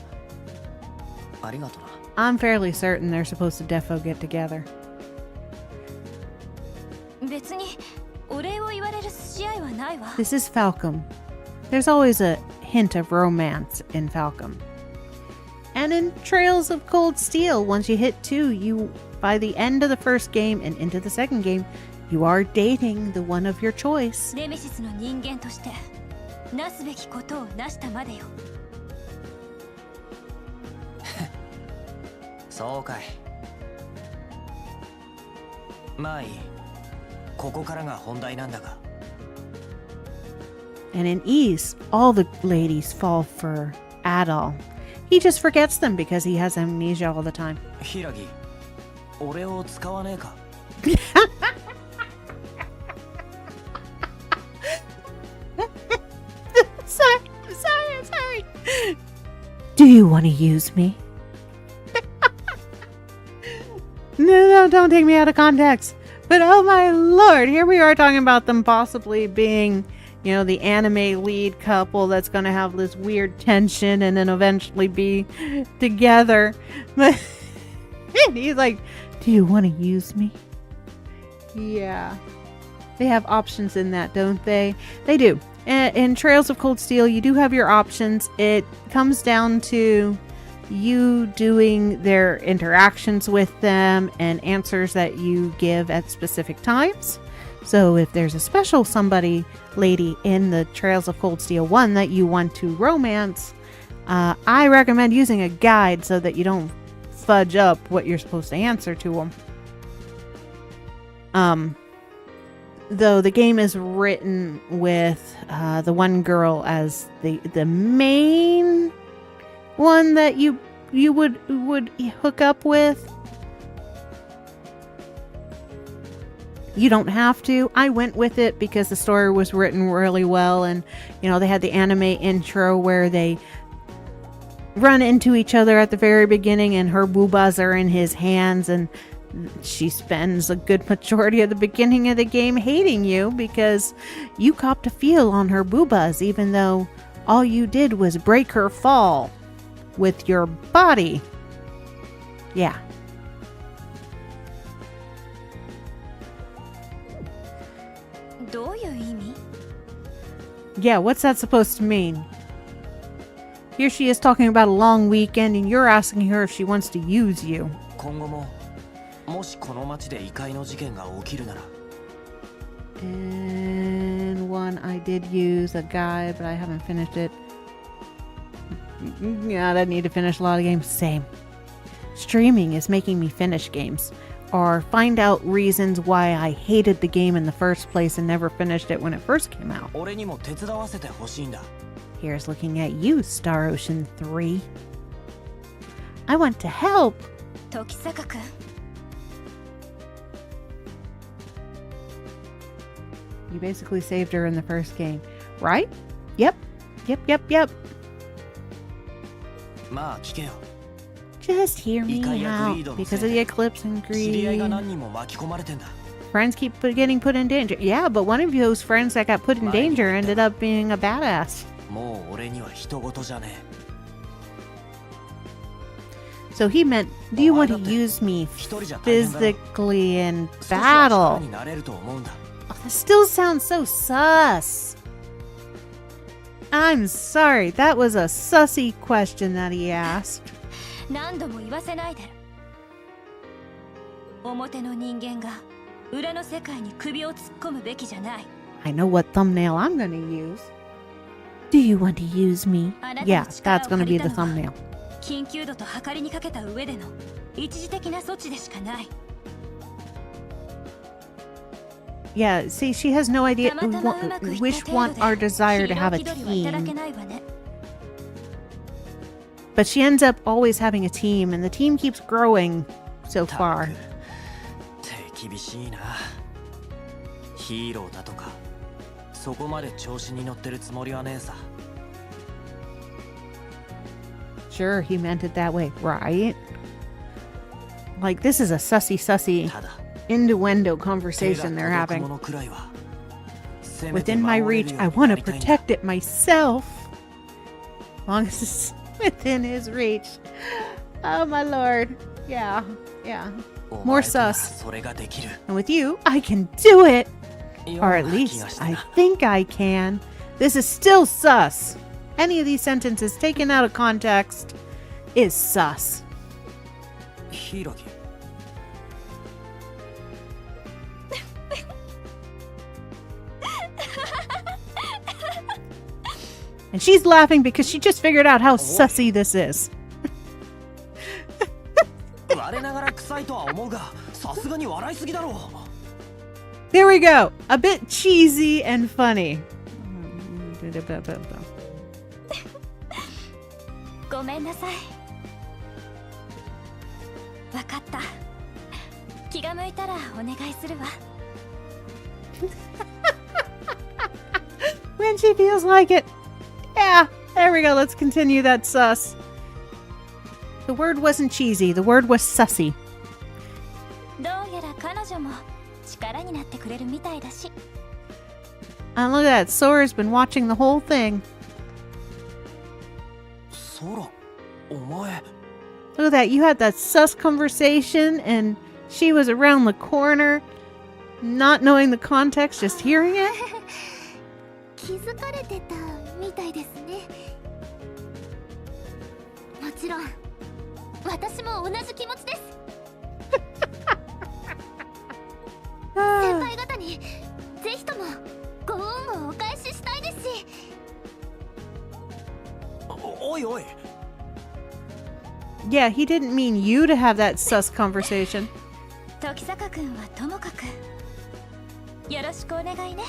Speaker 6: ありがとな。
Speaker 5: I'm fairly certain they're supposed to defo get together.
Speaker 7: 別にお礼を言われる筋合いはないわ。
Speaker 5: This is Falcom. There's always a hint of romance in Falcom. And in Trails of Cold Steel, once you hit 2, by the end of the first game and into the second game, you are dating the one of your choice.
Speaker 7: ネメシスの人間としてなすべきことをなしたまでよ。
Speaker 6: そうかい。まあいい。ここからが本題なんだが。
Speaker 5: And in East, all the ladies fall for Adol. He just forgets them because he has amnesia all the time.
Speaker 6: ヒラギ、俺を使わねえか。
Speaker 5: Sorry. Do you want to use me? No, don't take me out of context. But oh my lord, here we are talking about them possibly being, you know, the anime lead couple that's going to have this weird tension and then eventually be together. But he's like, do you want to use me? Yeah. They have options in that, don't they? They do. In Trails of Cold Steel, you do have your options. It comes down to you doing their interactions with them and answers that you give at specific times. So if there's a special lady in the Trails of Cold Steel 1 that you want to romance, I recommend using a guide so that you don't fudge up what you're supposed to answer to them. Though the game is written with the one girl as the main one that you would hook up with. You don't have to. I went with it because the story was written really well, and you know, they had the anime intro where they run into each other at the very beginning and her boobas are in his hands, and she spends a good majority of the beginning of the game hating you because you copped a feel on her boobas even though all you did was break her fall with your body. Yeah. Yeah, what's that supposed to mean? Here she is talking about a long weekend and you're asking her if she wants to use you.
Speaker 6: 今後ももしこの町で異界の事件が起きるなら
Speaker 5: And one I did use a guide, but I haven't finished it. Yeah, I need to finish a lot of games. Same. Streaming is making me finish games or find out reasons why I hated the game in the first place and never finished it when it first came out.
Speaker 6: 俺にも手伝わせてほしいんだ
Speaker 5: Here's looking at you, Star Ocean 3. I want to help.
Speaker 7: 時坂君
Speaker 5: You basically saved her in the first game, right? Yep.
Speaker 6: まあ聞けよ
Speaker 5: Just hear me
Speaker 6: 異界やグ
Speaker 5: out
Speaker 6: リードの
Speaker 5: because
Speaker 6: せ
Speaker 5: of
Speaker 6: い
Speaker 5: the
Speaker 6: で
Speaker 5: eclipse and
Speaker 6: 知り合いが
Speaker 5: greed.
Speaker 6: 何人も巻き込まれてんだ
Speaker 5: Friends keep getting put in danger. Yeah, but one of those friends that got put in danger ended up being a badass.
Speaker 6: もう俺には人事じゃね
Speaker 5: So he meant, do you want to use me physically in battle?
Speaker 6: になれると思うんだ
Speaker 5: Oh, that still sounds so sus. I'm sorry, that was a sussy question that he asked.
Speaker 7: 何度も言わせないで表の人間が裏の世界に首を突っ込むべきじゃない
Speaker 5: I know what thumbnail I'm gonna use. Do you want to use me? Yeah, that's gonna be the thumbnail.
Speaker 7: 緊急度と測りにかけた上での一時的な措置でしかない
Speaker 5: Yeah, see, she has no idea which want our desire to have a team. But she ends up always having a team, and the team keeps growing so far.
Speaker 6: 手厳しいなヒーローだとかそこまで調子に乗ってるつもりはねえさ
Speaker 5: Sure, he meant it that way, right? Like, this is a sussy
Speaker 6: ただ
Speaker 5: innuendo conversation they're having. Within my reach, I want to protect it myself. As long as it's within his reach. Oh my lord. Yeah. More sus. And with you, I can do it. Or at least, I think I can. This is still sus. Any of these sentences taken out of context is sus.
Speaker 6: ヒラギ
Speaker 7: あ
Speaker 5: And she's laughing because she just figured out how sussy this is.
Speaker 6: 我ながら臭いとは思うが、さすがに笑いすぎだろう。
Speaker 5: There we go. A bit cheesy and funny.
Speaker 7: ごめんなさい。わかった。気が向いたらお願いするわ。
Speaker 5: When she feels like it. Yeah, there we go. Let's continue that sus. The word wasn't cheesy. The word was sussy.
Speaker 7: どうやら彼女も力になってくれるみたいだし。
Speaker 5: And look at that. Sora's been watching the whole thing.
Speaker 6: ソラ、お前。
Speaker 5: Look at that. You had that sus conversation and she was around the corner, not knowing the context, just hearing it.
Speaker 7: 気づかれてたみたいですね。もちろん私も同じ気持ちです。先輩方にぜひともご恩をお返ししたいですし。
Speaker 6: おいおい。
Speaker 5: Yeah, he didn't mean you to have that sus conversation.
Speaker 7: 時坂くんはともかくよろしくお願いね、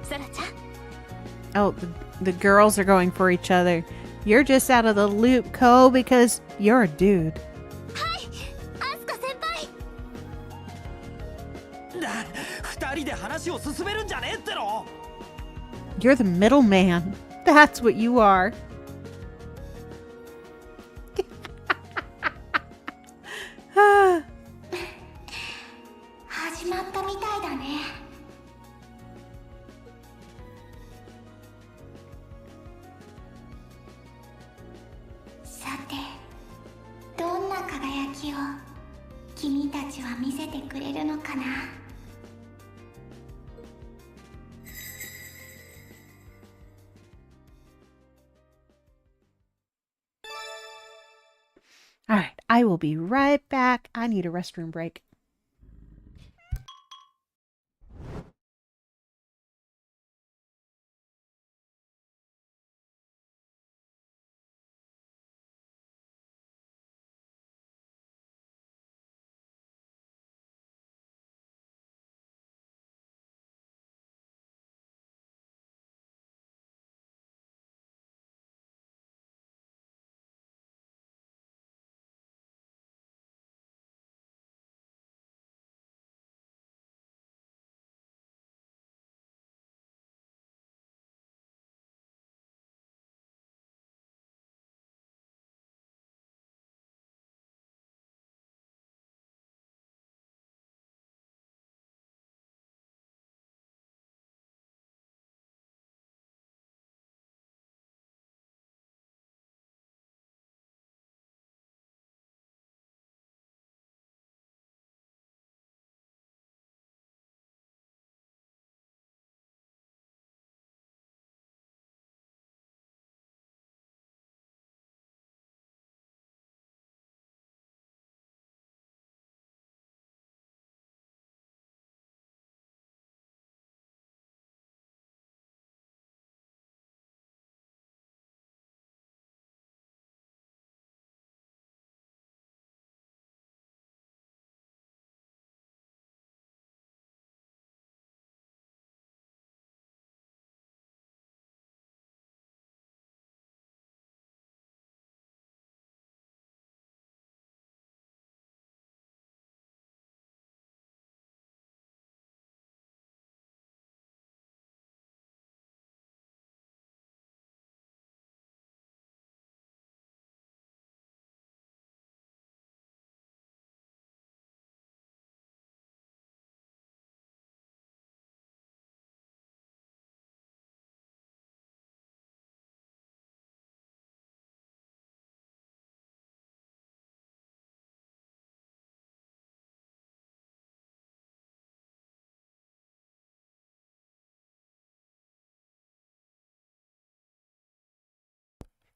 Speaker 7: ソラちゃん。
Speaker 5: Oh, the girls are going for each other. You're just out of the loop, Ko, because you're a dude.
Speaker 7: はい、アスカ先輩。
Speaker 6: 二人で話を進めるんじゃねえっての。
Speaker 5: You're the middleman. That's what you are. Ah.
Speaker 7: 始まったみたいだね。さて、どんな輝きを君たちは見せてくれるのかな。
Speaker 5: All right, I will be right back. I need a restroom break.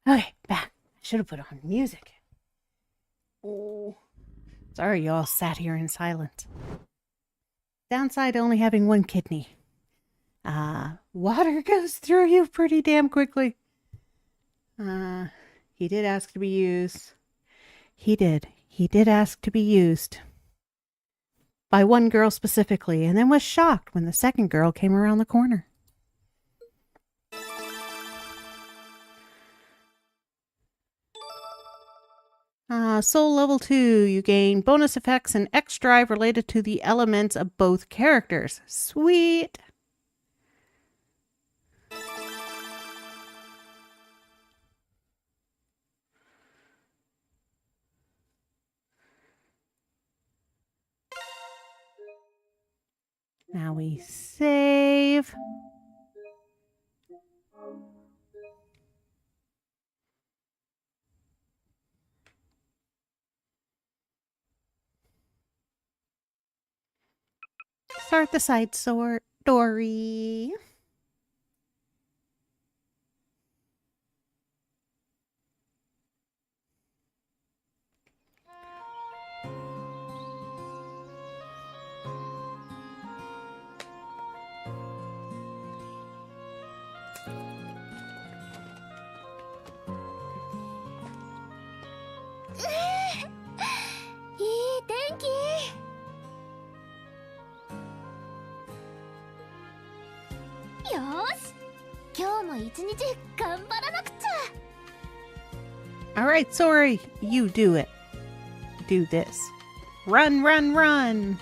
Speaker 5: Okay, back. I should have put on music. Oh, sorry you all sat here in silence. Downside only having one kidney. Water goes through you pretty damn quickly. He did ask to be used. He did. He did ask to be used. By one girl specifically, and then was shocked when the second girl came around the corner. Soul level 2. You gain bonus effects and X drive related to the elements of both characters. Sweet! Now we save. Start the side story. Alright, sorry. You do it. Do this. Run, run, run!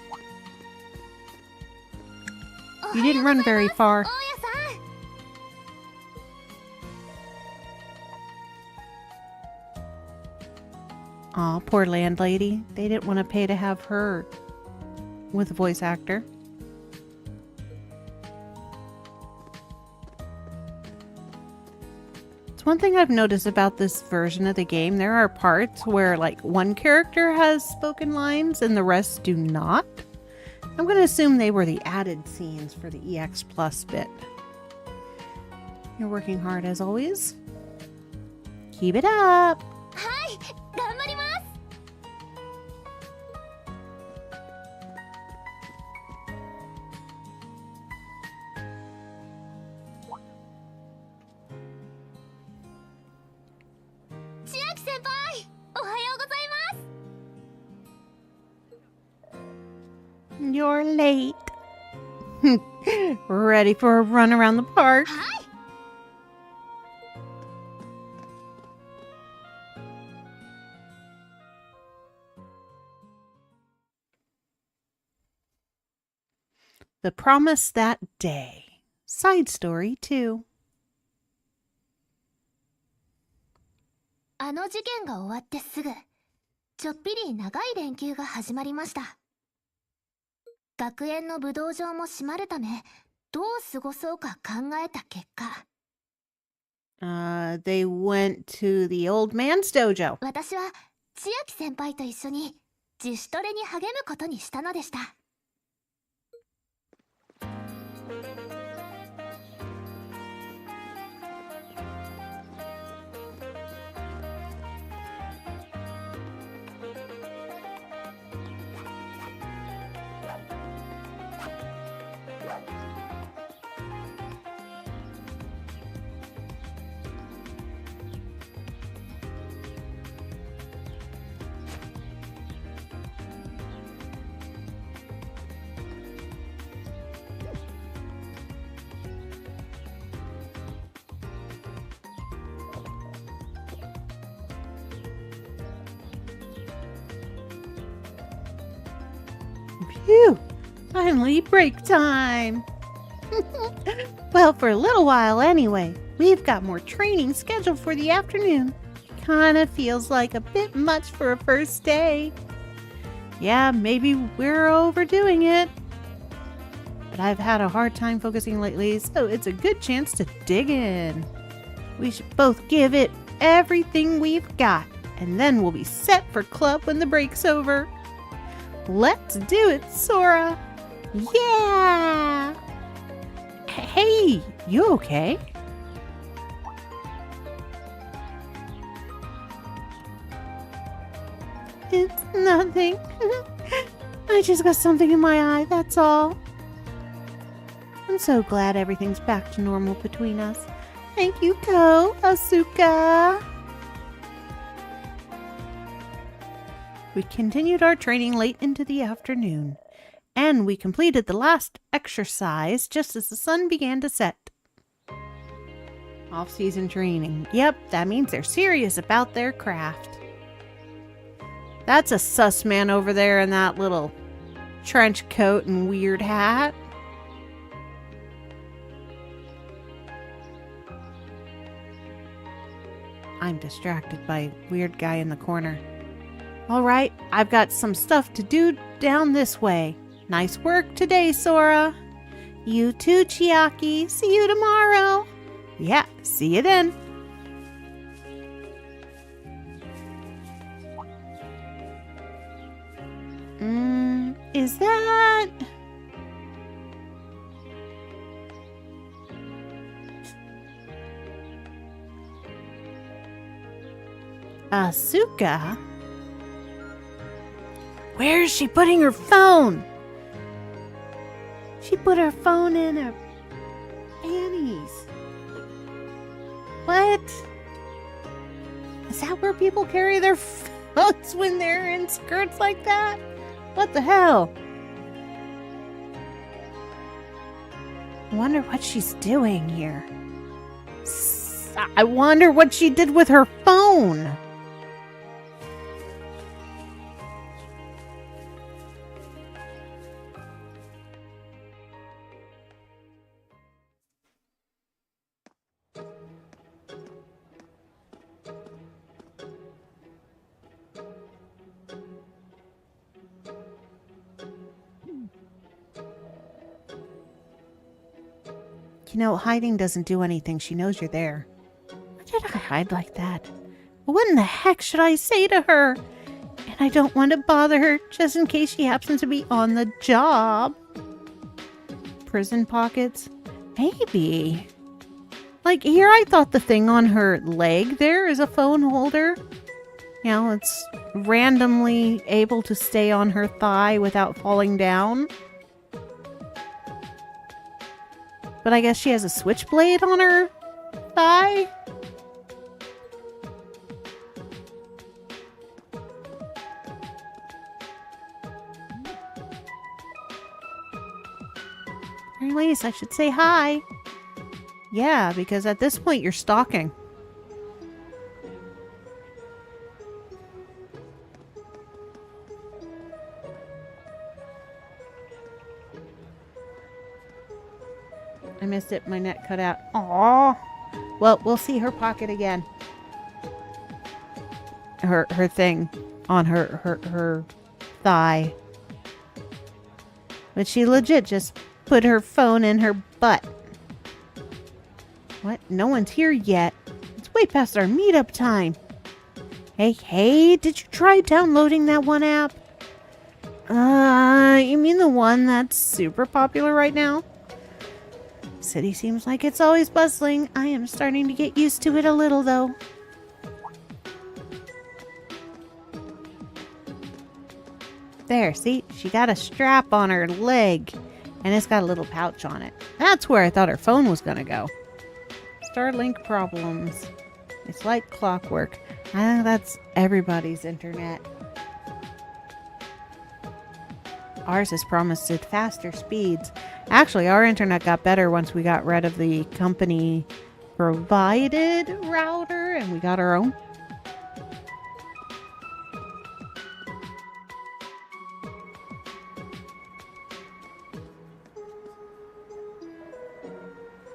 Speaker 5: You didn't run very far. Aw, poor landlady. They didn't want to pay to have her with a voice actor. It's one thing I've noticed about this version of the game. There are parts where like one character has spoken lines and the rest do not. I'm going to assume they were the added scenes for the EX Plus bit. You're working hard as always. Keep it up! You're late. Ready for a run around the park? The Promise That Day. Side story 2.
Speaker 7: あの事件が終わってすぐ、ちょっぴり長い連休が始まりました。学園の武道場も閉まるため、どう過ごそうか考えた結果。
Speaker 5: They went to the old man's dojo.
Speaker 7: 私は千秋先輩と一緒に自主トレに励むことにしたのでした。
Speaker 5: Phew! Finally break time! Well, for a little while anyway. We've got more training scheduled for the afternoon. Kinda feels like a bit much for a first day. Yeah, maybe we're overdoing it. But I've had a hard time focusing lately, so it's a good chance to dig in. We should both give it everything we've got, and then we'll be set for club when the break's over. Let's do it, Sora! Yeah! Hey, you okay? It's nothing. I just got something in my eye, that's all. I'm so glad everything's back to normal between us. Thank you, Ko Asuka. We continued our training late into the afternoon, and we completed the last exercise just as the sun began to set. Off-season training. Yep, that means they're serious about their craft. That's a sus man over there in that little trench coat and weird hat. I'm distracted by a weird guy in the corner. Alright, I've got some stuff to do down this way. Nice work today, Sora. You too, Chiaki. See you tomorrow. Yeah, see you then. Is that... Asuka? Where is she putting her phone? She put her phone in her panties. What? Is that where people carry their phones when they're in skirts like that? What the hell? I wonder what she's doing here. I wonder what she did with her phone. You know, hiding doesn't do anything. She knows you're there. Why did I hide like that? What in the heck should I say to her? And I don't want to bother her just in case she happens to be on the job. Prison pockets? Maybe. Like, here I thought the thing on her leg there is a phone holder. You know, it's randomly able to stay on her thigh without falling down. But I guess she has a switchblade on her thigh? Or at least I should say hi. Yeah, because at this point you're stalking. I missed it. My net cut out. Aww. Well, we'll see her pocket again. Her thing on her thigh. But she legit just put her phone in her butt. What? No one's here yet. It's way past our meetup time. Hey, did you try downloading that one app? You mean the one that's super popular right now? City seems like it's always bustling. I am starting to get used to it a little, though. There, see? She got a strap on her leg, and it's got a little pouch on it. That's where I thought her phone was gonna go. Starlink problems. It's like clockwork. That's everybody's internet. Ours is promised at faster speeds. Actually, our internet got better once we got rid of the company provided router and we got our own.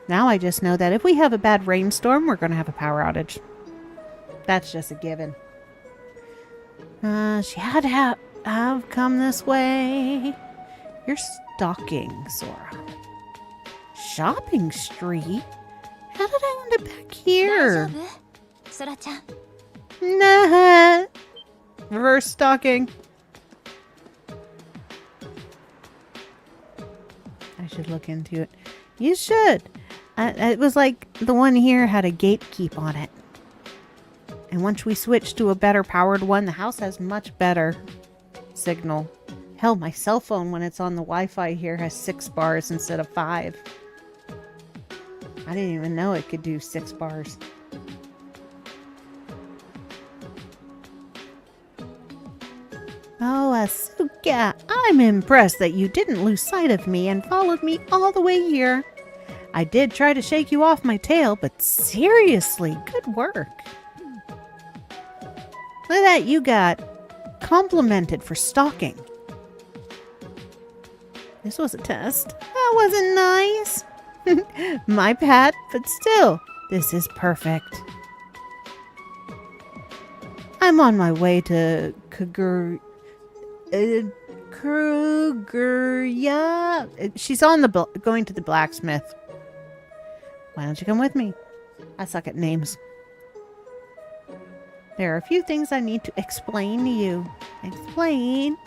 Speaker 5: Now I just know that if we have a bad rainstorm, we're going to have a power outage. That's just a given. She had to have come this way. You're stalking, Sora. Shopping street? How did I end up back here? Nah. Reverse stalking. I should look into it. You should. It was like the one here had a gatekeep on it. And once we switched to a better powered one, the house has much better signal. Hell, my cell phone, when it's on the Wi-Fi here, has 6 bars instead of 5. I didn't even know it could do 6 bars. Oh, Asuka, I'm impressed that you didn't lose sight of me and followed me all the way here. I did try to shake you off my tail, but seriously, good work. Look at that, you got complimented for stalking. This was a test. That wasn't nice. My bad, but still, this is perfect. I'm on my way to Krugerya. She's on the going to the blacksmith. Why don't you come with me? I suck at names. There are a few things I need to explain to you. Explain?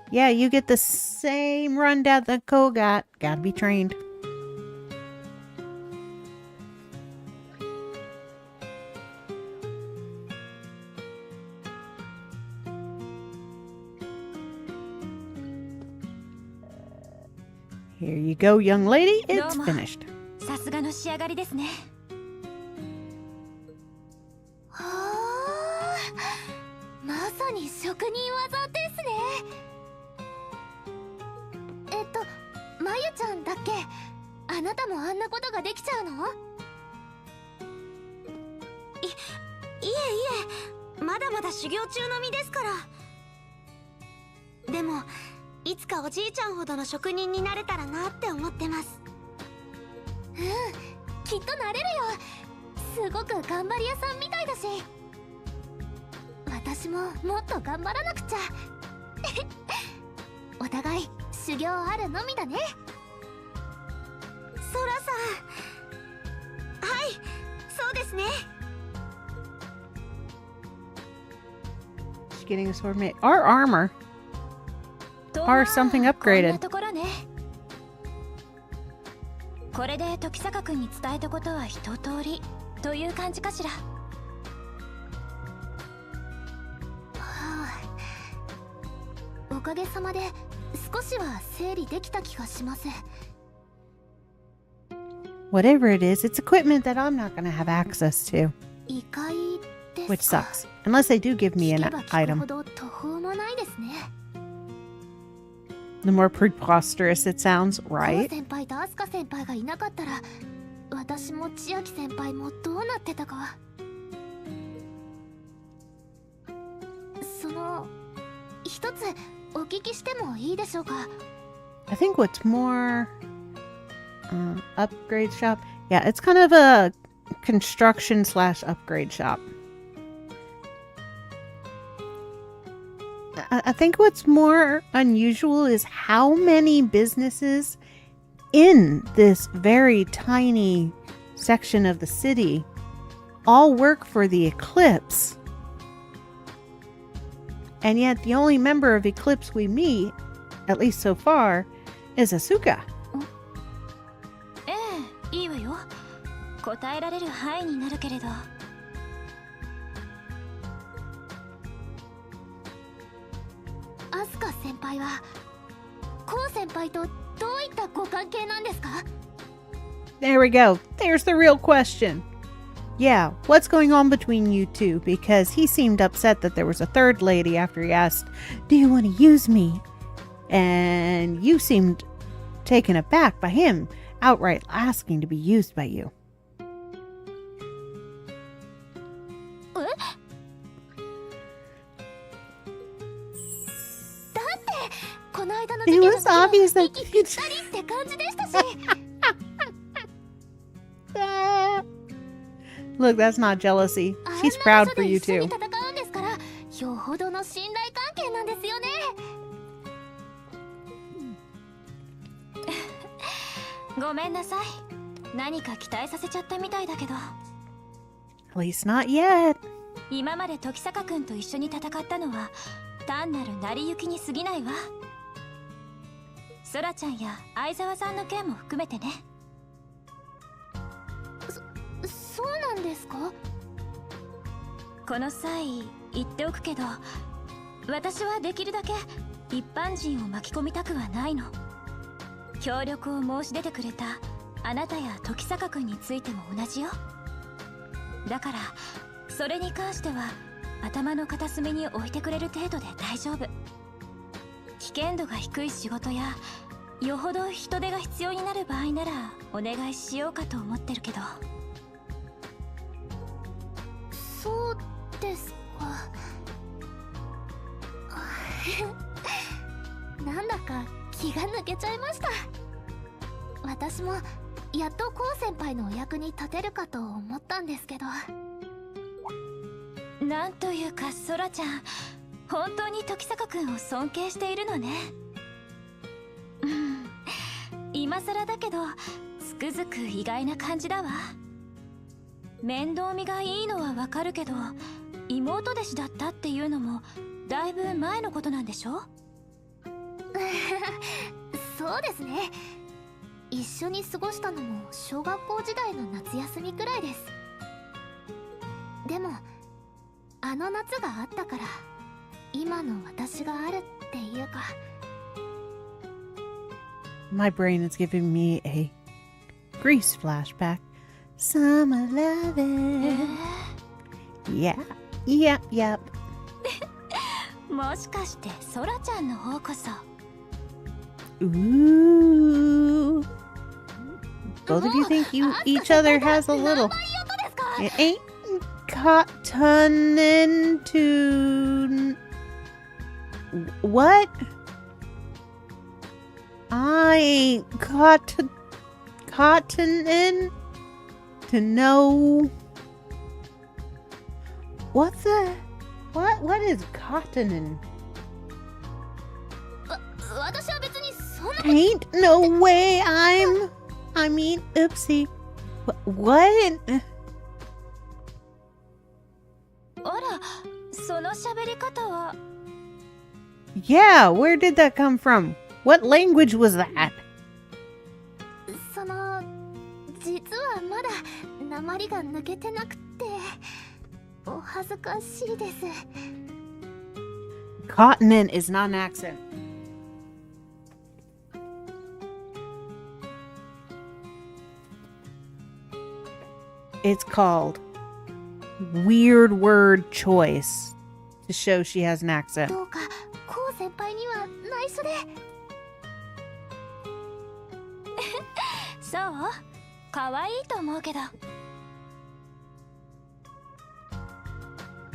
Speaker 5: Yeah, you get the same rundown that Ko got. Gotta be trained. Here you go, young lady. It's finished.
Speaker 7: さすがの仕上がりですね。はあ、まさに職人技ですね。まゆちゃんだっけ？あなたもあんなことができちゃうの？いえ、まだまだ修行中の身ですから。でもいつかおじいちゃんほどの職人になれたらなって思ってます。うん、きっとなれるよ。すごく頑張り屋さんみたいだし。私ももっと頑張らなくちゃ。お互い修行あるのみだね。ソラさん。はい、そうですね。
Speaker 5: She's getting a sword made. Our armor. Or something upgraded.
Speaker 7: これで時坂君に伝えたことは一通りという感じかしら。はあ、おかげさまで少しは整理できた気がします。
Speaker 5: Whatever it is, it's equipment that I'm not going to have access to.
Speaker 7: 異界ですか。
Speaker 5: Which sucks. Unless they do give me an item.
Speaker 7: ほど途方もないですね。
Speaker 5: The more preposterous it sounds, right?
Speaker 7: 先輩とアスカ先輩がいなかったら、私も千秋先輩もどうなってたか。その一つお聞きしてもいいでしょうか。
Speaker 5: I think what's more upgrade shop. Yeah, it's kind of a construction / upgrade shop. I think what's more unusual is how many businesses in this very tiny section of the city all work for the Eclipse. And yet the only member of Eclipse we meet, at least so far, is Asuka.
Speaker 7: ええ、いいわよ。答えられる範囲になるけれど。アスカ先輩はコウ先輩とどういったご関係なんですか？
Speaker 5: There we go. There's the real question. Yeah, what's going on between you two? Because he seemed upset that there was a third lady after he asked, "Do you want to use me?" And you seemed taken aback by him outright asking to be used by you.
Speaker 7: この間の
Speaker 5: It was obvious that
Speaker 7: 息ぴったりって感じでしたし。
Speaker 5: Look, that's not jealousy. She's proud for you
Speaker 7: あんな場所で一緒に
Speaker 5: too.
Speaker 7: 戦うんですから、よほどの信頼関係なんですよね。ごめんなさい。何か期待させちゃったみたいだけど。
Speaker 5: At least not yet.
Speaker 7: 今まで時坂君と一緒に戦ったのは単なる成り行きに過ぎないわ。ソラちゃんや相沢さんの件も含めてね。そうなんですか？この際言っておくけど、私はできるだけ一般人を巻き込みたくはないの。協力を申し出てくれたあなたや時坂君についても同じよ。だからそれに関しては頭の片隅に置いてくれる程度で大丈夫。危険度が低い仕事やよほど人手が必要になる場合ならお願いしようかと思ってるけど。そうですか。なんだか気が抜けちゃいました。私もやっとコウ先輩のお役に立てるかと思ったんですけど。なんというかソラちゃん、本当に時坂君を尊敬しているのね。今更だけどつくづく意外な感じだわ。面倒見がいいのはわかるけど、妹弟子だったっていうのもだいぶ前のことなんでしょ？そうですね。一緒に過ごしたのも小学校時代の夏休みくらいです。でもあの夏があったから今の私があるっていうか。
Speaker 5: My brain is giving me a Grease flashback. Summer loving. Yeah. Yep.
Speaker 7: もしかしてソラちゃんの方こそ。
Speaker 5: Ooh. Both of you think each other has a little. It ain't cotton into. What? I ain't cotton in to know. What the? What is cotton in?
Speaker 7: 私は別にそんな。
Speaker 5: Ain't no way I mean, oopsie. What?
Speaker 7: あら、その喋り方は。
Speaker 5: Yeah, where did that come from? What language was that?
Speaker 7: その実はまだ訛りが抜けてなくてお恥ずかしいです。
Speaker 5: Continent is not an accent. It's called weird word choice to show she has an accent.
Speaker 7: どうかコウ先輩には内緒で。そう、可愛いと思うけど。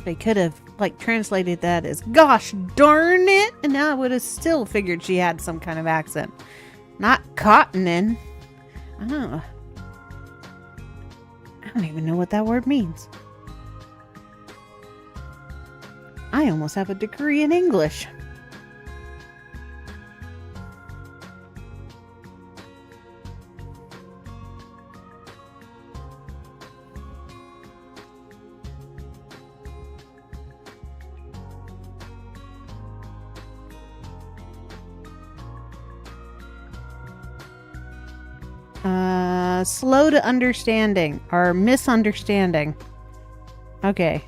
Speaker 5: They could have translated that as gosh darn it, and now I would have still figured she had some kind of accent. Not cottonin. I don't even know what that word means. I almost have a degree in English. Slow to understanding or misunderstanding. Okay.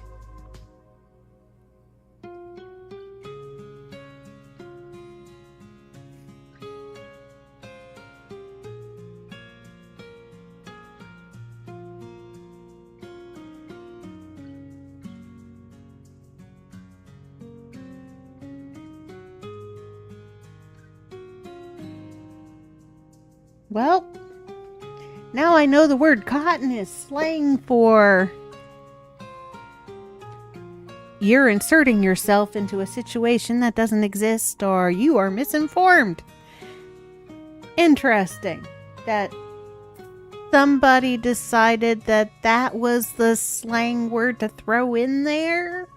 Speaker 5: Well, now I know the word cotton is slang for you're inserting yourself into a situation that doesn't exist or you are misinformed. Interesting that somebody decided that that was the slang word to throw in there.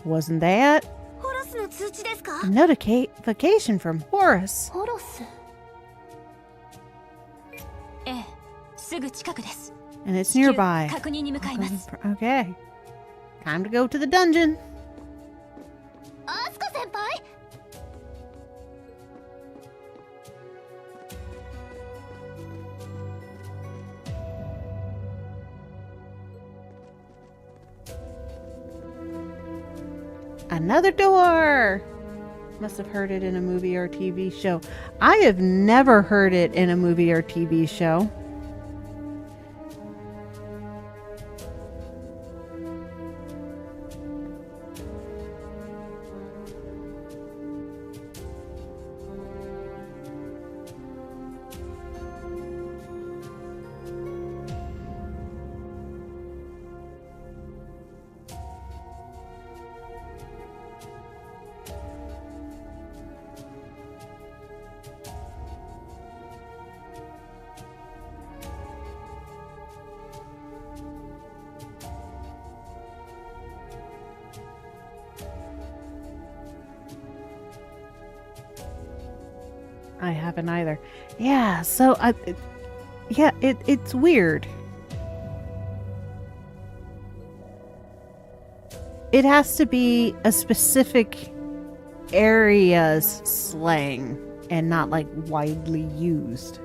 Speaker 5: Wasn't that
Speaker 7: ホロスの通知ですか？
Speaker 5: a notification from Horus?
Speaker 7: ホロス。ええ、すぐ近くです。
Speaker 5: And it's nearby.
Speaker 7: 確認に向かいます。
Speaker 5: Okay. Time to go to the dungeon.
Speaker 7: アスカ先輩。
Speaker 5: Another door! Must have heard it in a movie or TV show. I have never heard it in a movie or TV show. I haven't either. Yeah, so it's weird. It has to be a specific area's slang and not like widely used.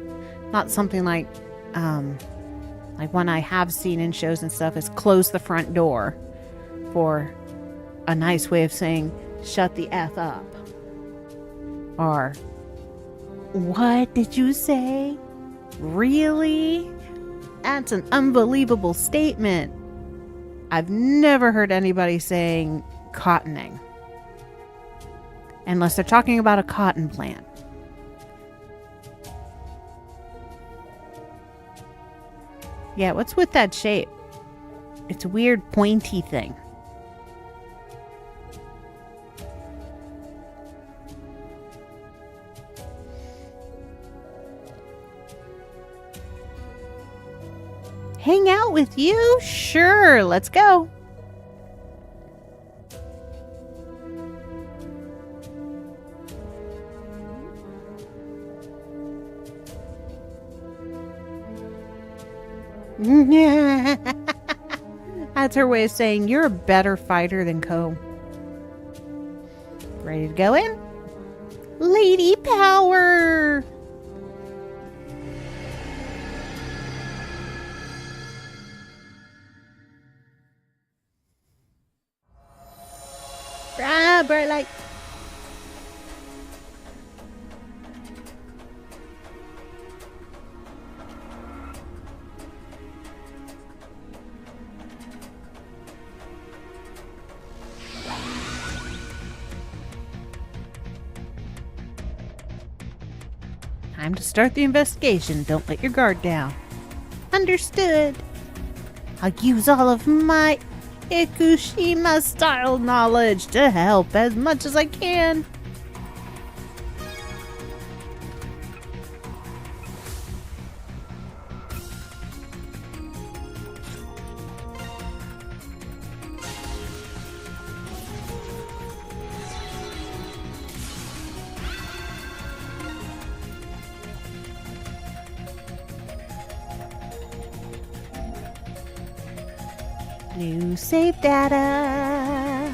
Speaker 5: Not something like one I have seen in shows and stuff is close the front door for a nice way of saying shut the F up. Or what did you say? Really? That's an unbelievable statement. I've never heard anybody saying cottoning. Unless they're talking about a cotton plant. Yeah, what's with that shape? It's a weird pointy thing. Hang out with you? Sure, let's go. That's her way of saying you're a better fighter than Ko. Ready to go in? Lady power! Ah, bright light. Time to start the investigation. Don't let your guard down. Understood. I'll use all of my Ikushima style knowledge to help as much as I can. New save data.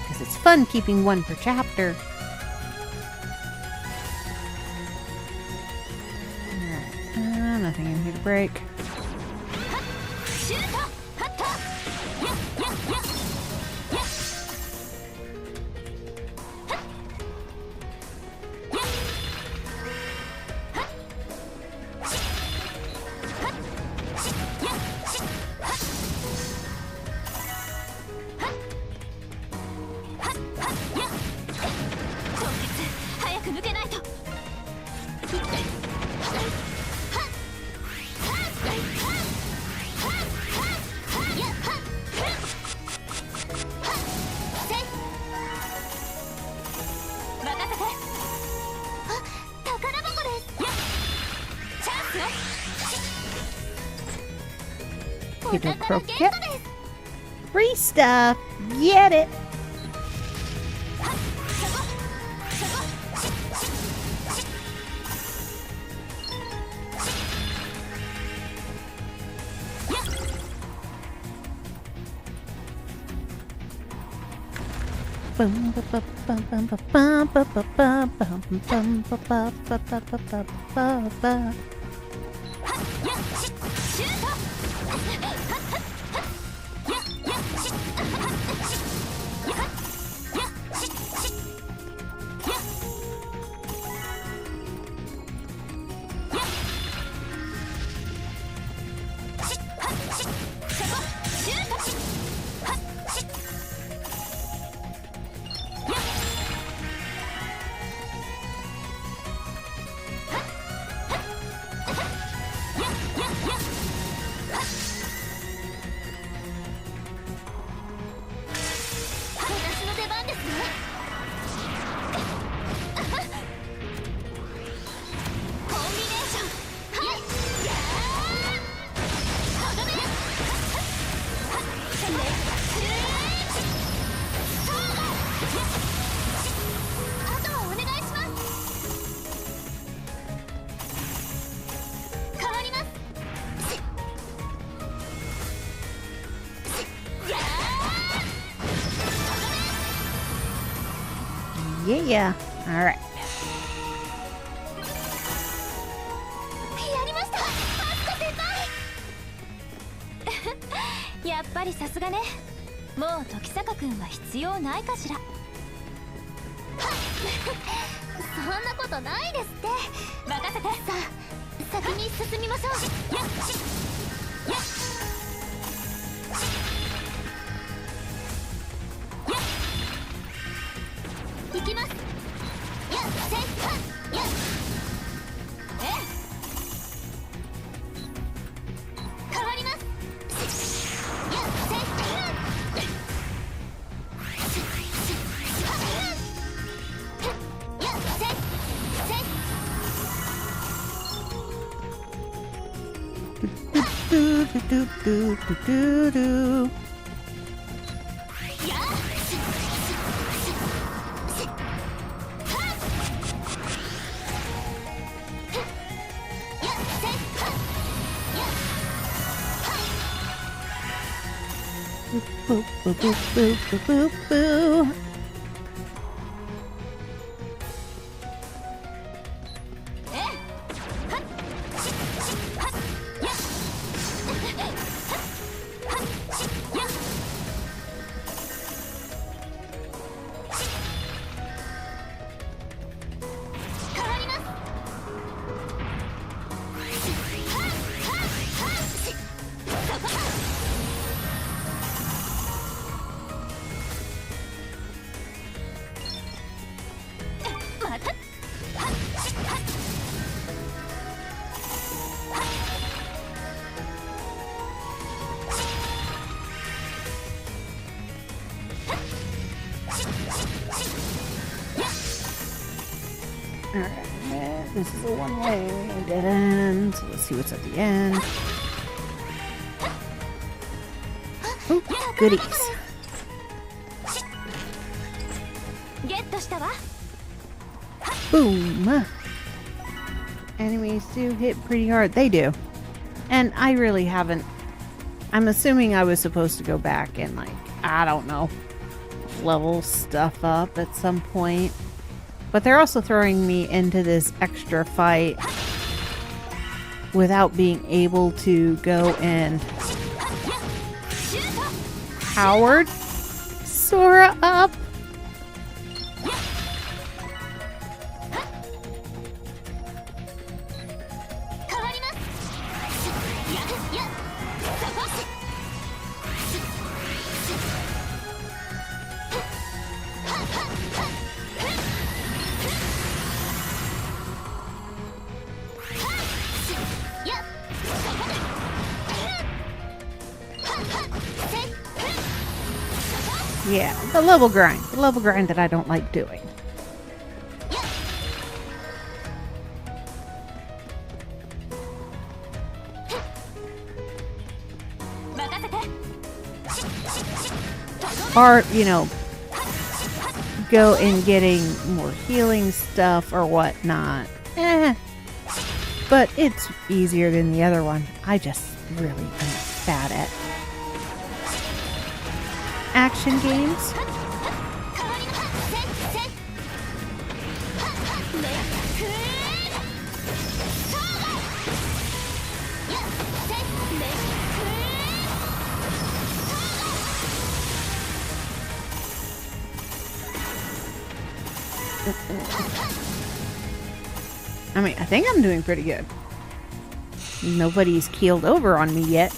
Speaker 5: Because it's fun keeping one per chapter. Alright, nothing in here to break. Get a croquette. Free stuff. Get it. See ya. Alright.
Speaker 7: やりました、アスカ先輩。やっぱりさすがね。もう時坂くんは必要ないかしら。そんなことないですって。任せて。さあ先に進みましょう。やっやっ行きます。やっせっやっええ変わります。やっせっやっせっ
Speaker 5: Do do do do do do do.
Speaker 7: やっ
Speaker 5: Boo boo boo boo boo boo boo. Alright, this is a one-way dead end, so let's see what's at the end. Oh, goodies.
Speaker 7: ゲットしたわ。
Speaker 5: Boom! Enemies do hit pretty hard. They do. And I really haven't... I'm assuming I was supposed to go back and, like, I don't know, level stuff up at some point. But they're also throwing me into this extra fight without being able to go and powered Sora up. Yeah, the level grind that I don't like doing. Or, you know, go and getting more healing stuff or whatnot. But it's easier than the other one. I just really am bad at action games. I mean, I think I'm doing pretty good. Nobody's keeled over on me yet.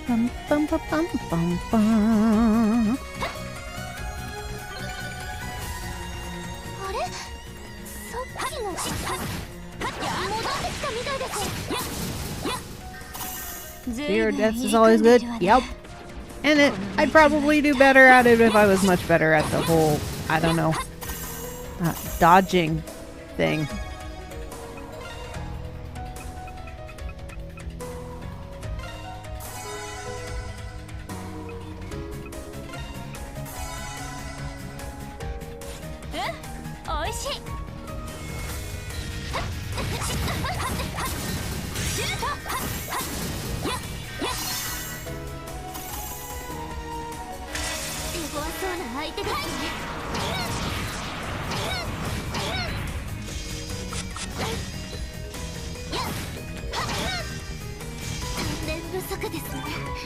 Speaker 5: Bum, bum, bum, bum, bum, bum.
Speaker 7: あれ、さっきの戻ってきたみたいです。
Speaker 5: Zero deaths is always good. Yep. And I'd probably do better at it if I was much better at the whole, I don't know, dodging thing.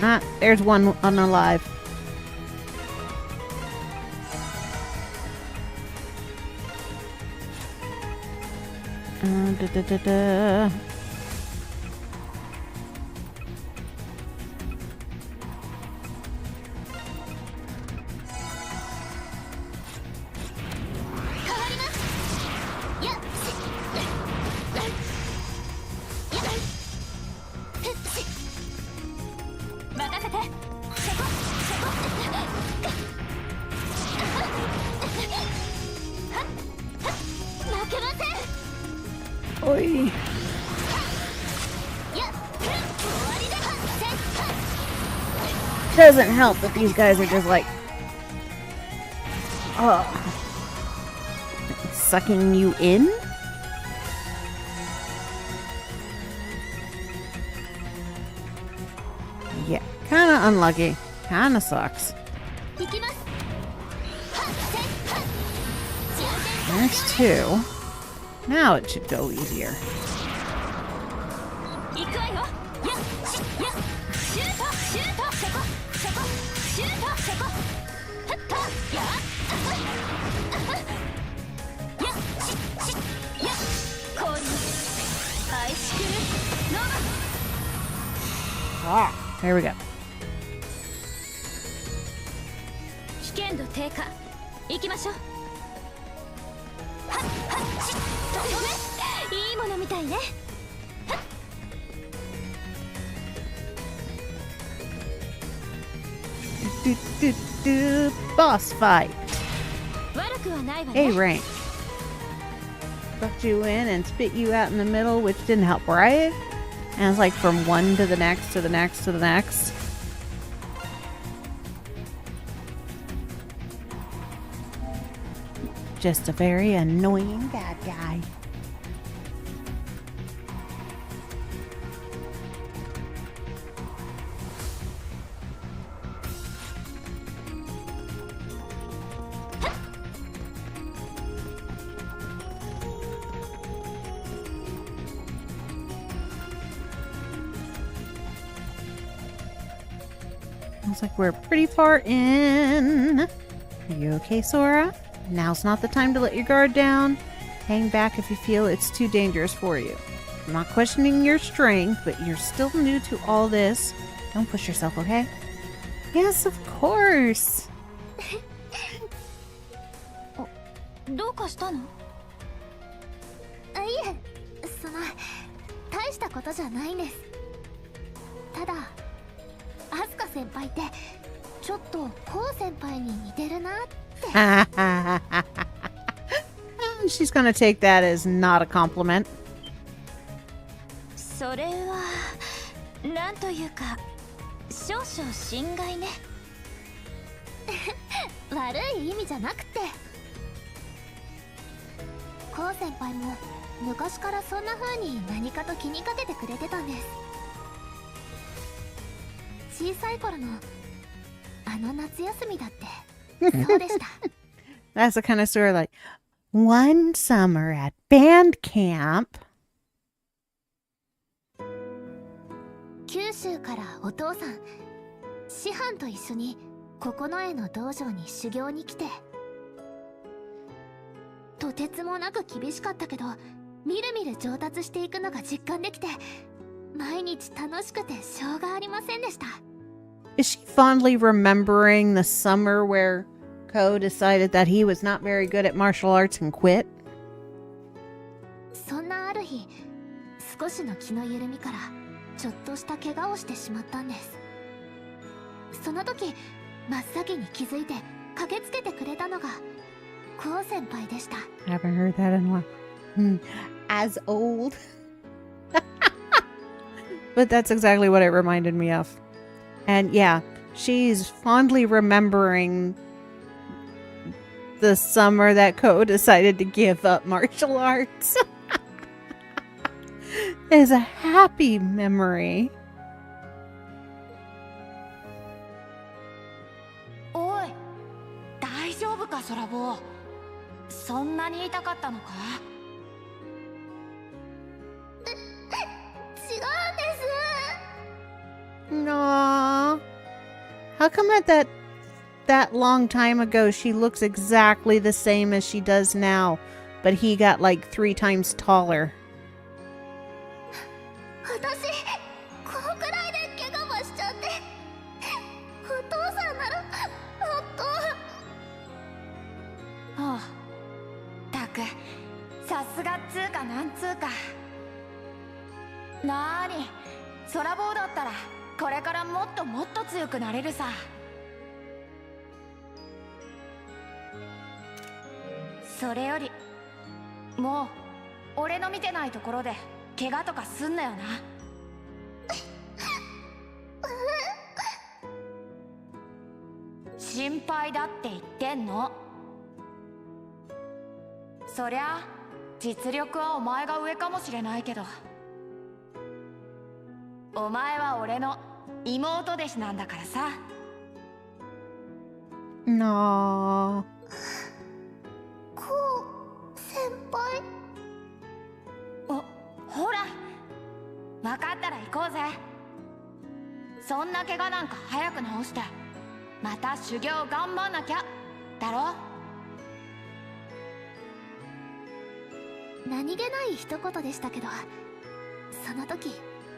Speaker 5: Ah, there's one unalive. Da, da, da, da. Oi. Doesn't help that these guys are just like, sucking you in. Yeah, kind of unlucky. Kind of sucks. There's two. Now it should go easier. Ah, there we go.
Speaker 7: 危険度低下。行きましょう。いいものみたいね。
Speaker 5: Boss fight.
Speaker 7: 悪くはないわね。
Speaker 5: A rank. Sucked you in and spit you out in the middle, which didn't help, right? And it's like from one to the next to the next to the next. Just a very annoying bad guy. Looks like we're pretty far in. Are you okay, Sora? Now's not the time to let your guard down. Hang back if you feel it's too dangerous for you. I'm not questioning your strength, but you're still new to all this. Don't push yourself, okay? Yes, of course.
Speaker 7: どうかしたの？いえ、大したことじゃないんです。ただ、アスカ先輩ってちょっとコウ先輩に似てるなって。
Speaker 5: She's gonna take that as not a compliment.
Speaker 7: それはなんというか少々心外ね。悪い意味じゃなくて、コウ先輩も昔からそんな風に何かと気にかけてくれてたんです。小さい頃のあの夏休みだってそうでした。
Speaker 5: That's the kind of story like, one summer at band camp.
Speaker 7: 九州からお父さん、師範と一緒に九重の道場に修行に来て、とてつもなく厳しかったけど、みるみる上達していくのが実感できて、毎日楽しくてしょうがありませんでした。
Speaker 5: Is she fondly remembering the summer where Ko decided that he was not very good at martial arts and quit?
Speaker 7: そんなある日、少しの気の緩みからちょっとした怪我をしてしまったんです。その時真っ先に気づいて駆けつけてくれたのがコウ先輩でした。
Speaker 5: Haven't heard that in a while. As old. But that's exactly what it reminded me of. And yeah, she's fondly remembering the summer that Ko decided to give up martial arts. It's a happy memory.
Speaker 8: おい、大丈夫か空坊。そんなに痛かったのか？
Speaker 7: 違うんです。
Speaker 5: Aww. How come at that long time ago she looks exactly the same as she does now, but he got like 3 times taller?
Speaker 7: 私このくらいで怪我もしちゃって、お父さんならもっと。
Speaker 8: はあ、たくさすがっつうかなんつうか。なーに、空坊だったらこれからもっともっと強くなれるさ。それよりもう俺の見てないところで怪我とかすんなよな。心配だって言ってんの。そりゃ実力はお前が上かもしれないけど、お前は俺の妹弟子なんだからさ。
Speaker 5: No.
Speaker 7: コウ先輩。
Speaker 8: ほら、分かったら行こうぜ。そんな怪我なんか早く治してまた修行頑張んなきゃだろ。
Speaker 7: 何気ない一言でしたけど、その時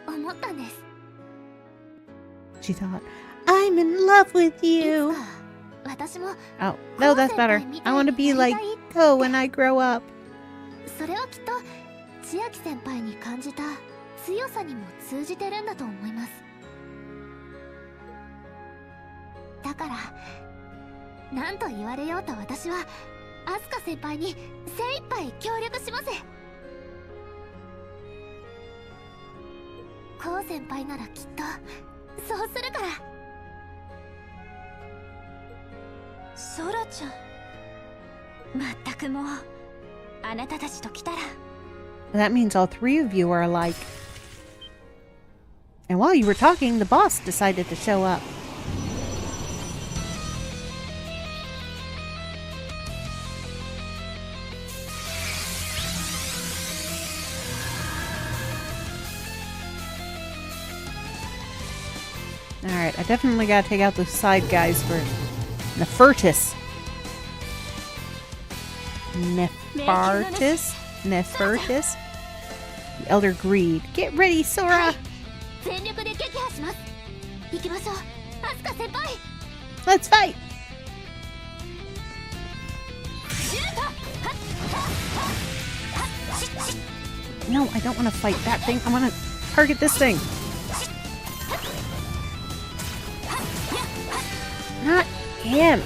Speaker 7: 思ったんです。
Speaker 5: She thought, I'm in love with you.
Speaker 7: いつか私も
Speaker 5: Oh, no, that's better. I want to be like Ko when I grow up.
Speaker 7: それはきっと千秋先輩に感じた強さにも通じてるんだと思います。だから何と言われようと私はアスカ先輩に精一杯協力します。コウ先輩ならきっとそうするから。ソラちゃん、まったくもうあなたたちと来たら。
Speaker 5: That means all 3 of you are alike. And while you were talking, the boss decided to show up. Alright, I definitely gotta take out those side guys for Nefertus. Nefertus? The Elder Greed. Get ready, Sora!
Speaker 7: 全力で撃破します。行きましょう、アスカ先輩。
Speaker 5: Let's fight!
Speaker 7: シュート。
Speaker 5: No, I don't want to fight that thing. I want to target this thing. Not him.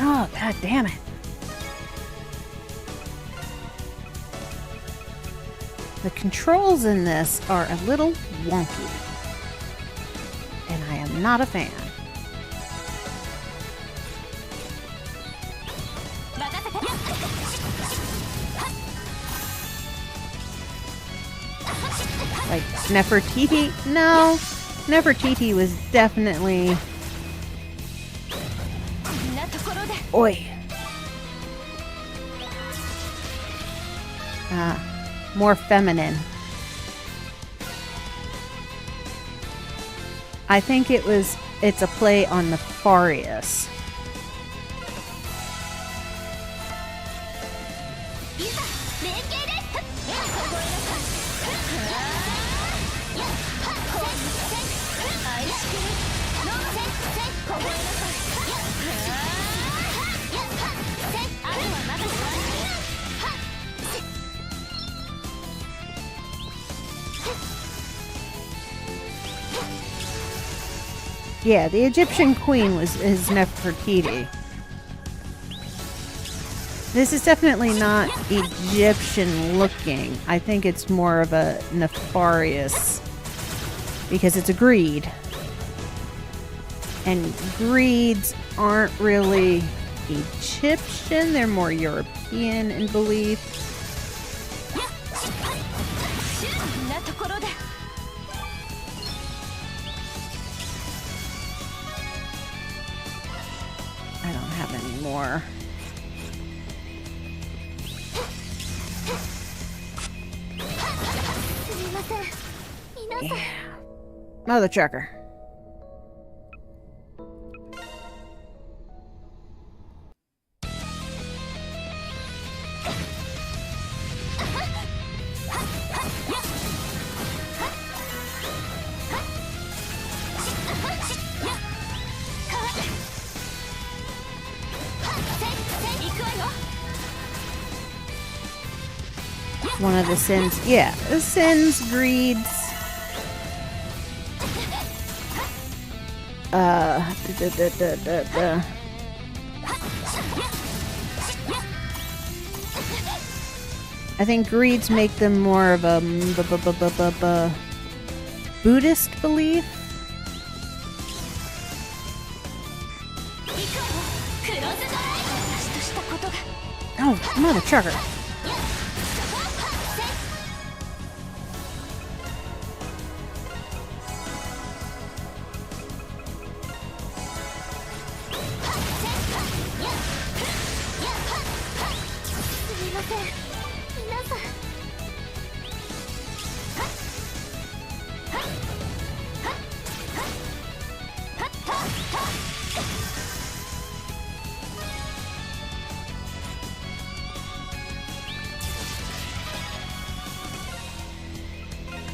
Speaker 5: Oh, god damn it. The controls in this are a little wonky. And I am not a fan. Like Nefertiti? No. Nefertiti was definitely... Oi. More feminine. I think it's a play on Nefarious. Yeah, the Egyptian queen is Nefertiti. This is definitely not Egyptian looking. I think it's more of a nefarious because it's a greed. And greeds aren't really Egyptian, they're more European in belief. I don't have any more. Yeah. Mother trucker. One of the sins. Yeah, the sins, greeds. I think greeds make them more of a Buddhist belief. Oh, mother trucker.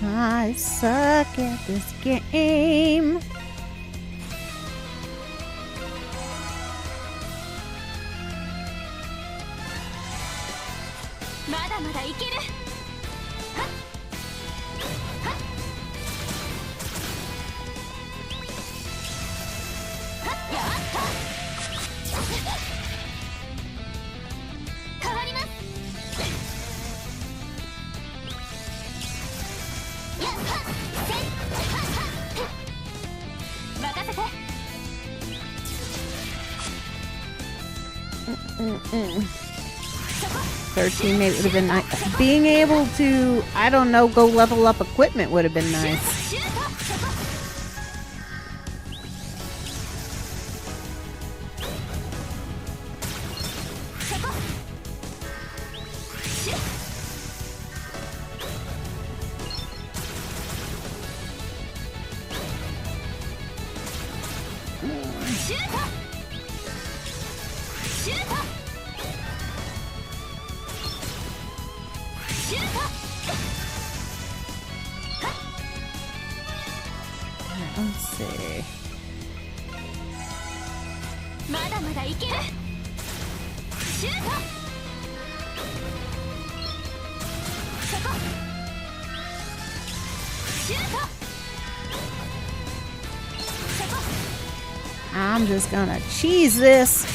Speaker 5: I suck at this game. Mm-mm. 13 maybe would have been nice. Being able to, I don't know, go level up equipment would have been nice. Let's see. I'm just gonna cheese this.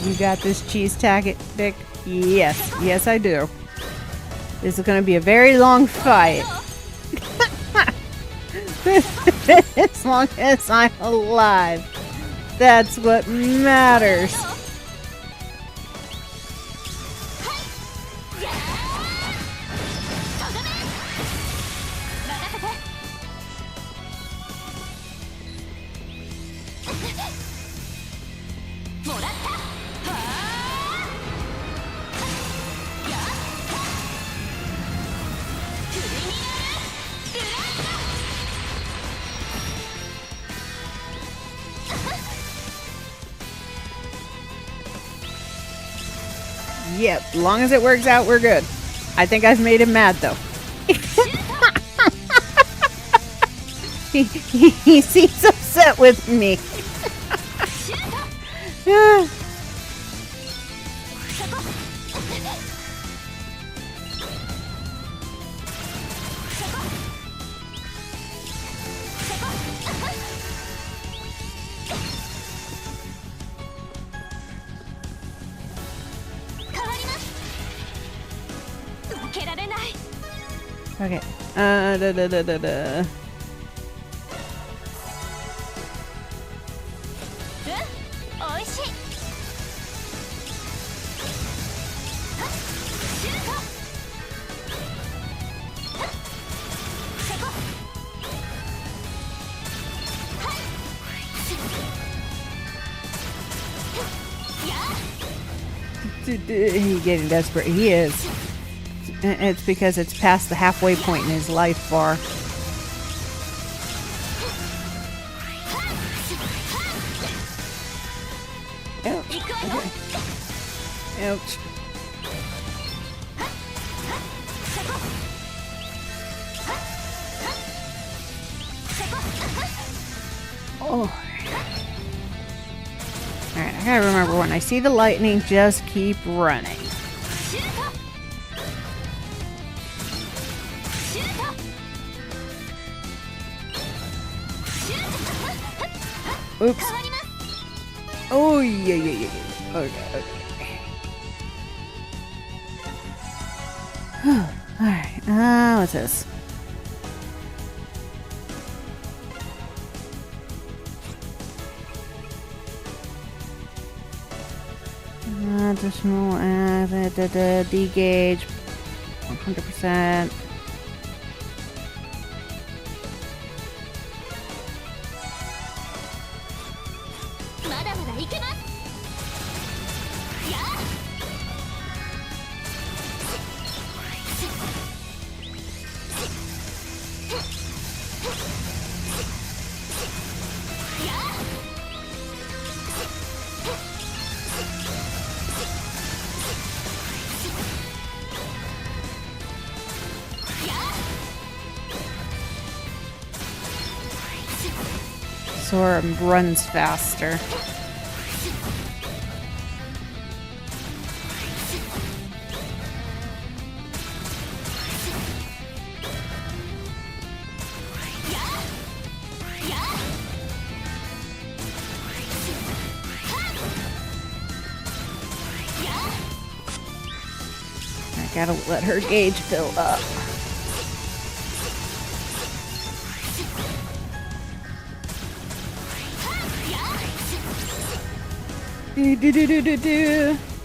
Speaker 5: You got this cheese tactic, Vic? Yes. Yes, I do. This is going to be a very long fight. As long as I'm alive. That's what matters. Yep, as long as it works out, we're good. I think I've made him mad, though. he seems upset with me. Okay. Da. He's getting desperate. He is. It's because it's past the halfway point in his life bar. Ouch. Okay. Ouch. Oh. Alright, I gotta remember when I see the lightning, just keep running. Oops. Oh, yeah. Okay. Alright, what's this? Additional, D-gauge, 100%. Sora runs faster. I gotta let her gauge fill up.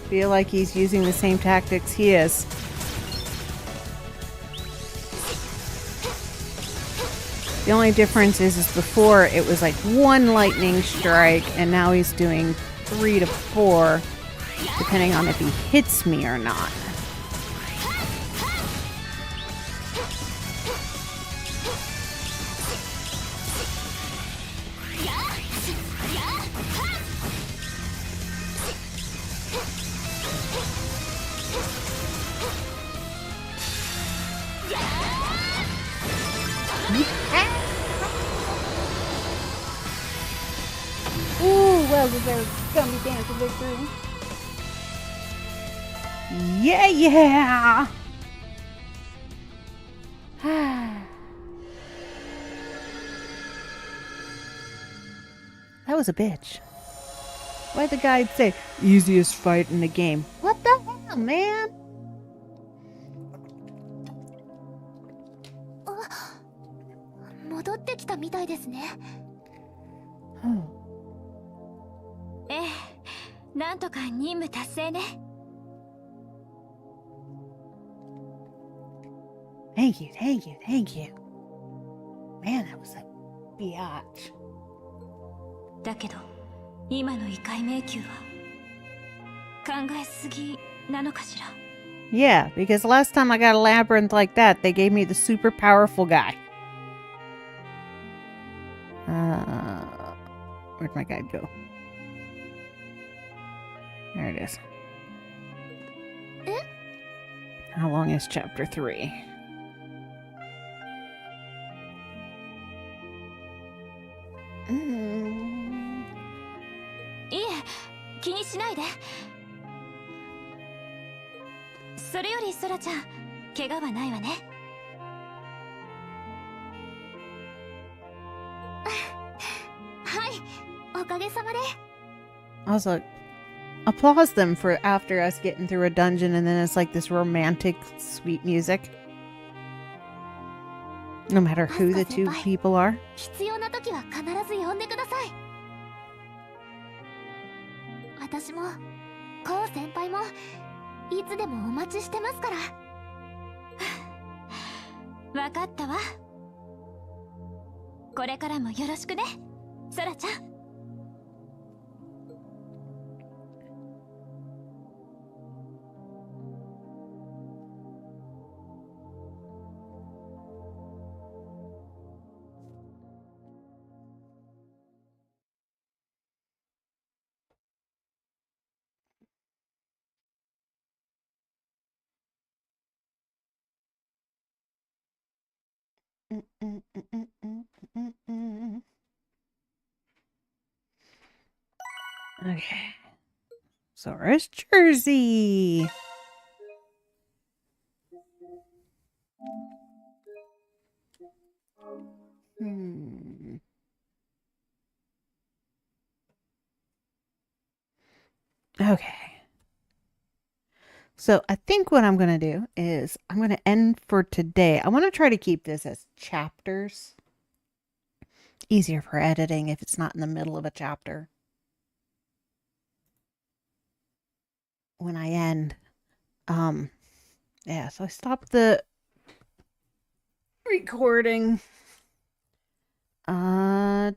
Speaker 5: Feel like he's using the same tactics he is. The only difference is before it was like 1 lightning strike, and now he's doing 3 to 4, depending on if he hits me or not. Well-deserved gummy dance of victory. Yeah! That was a bitch. Why'd the guide say, easiest fight in the game? What the hell, man? Thank you. Man, that was a biatch.
Speaker 8: だけど今の異界迷宮は考えすぎなのかしら
Speaker 5: Yeah, because last time I got a labyrinth like that, they gave me the super powerful guy. Where'd my guide go? There it is. How long is chapter 3? Mm.
Speaker 7: いえ、気にしないで。それよりソラちゃん、怪我はないわね。はい、おかげさまで。
Speaker 5: Also, applause them for after us getting through a dungeon and then it's like this romantic, sweet music. No matter who the two people are.
Speaker 7: 必要な時は必ず呼んでください。私も、コウ先輩も、いつでもお待ちしてますから。わかったわ。これからもよろしくね、ソラちゃん。
Speaker 5: Okay. Zora's Jersey. Okay. So I think what I'm going to do is I'm going to end for today. I want to try to keep this as chapters. Easier for editing if it's not in the middle of a chapter. When I end. Yeah, so I stopped the recording. So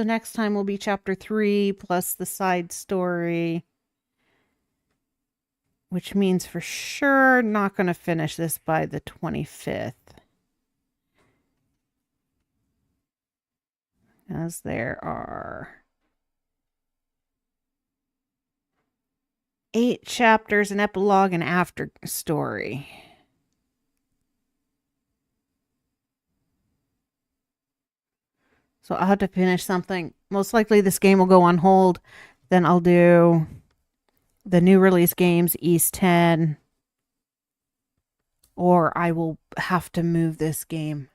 Speaker 5: next time will be chapter 3 plus the side story. Which means for sure not going to finish this by the 25th. As there are 8 chapters, an epilogue, and after story. So I'll have to finish something. Most likely this game will go on hold. Then I'll do the new release games, East 10. Or I will have to move this game.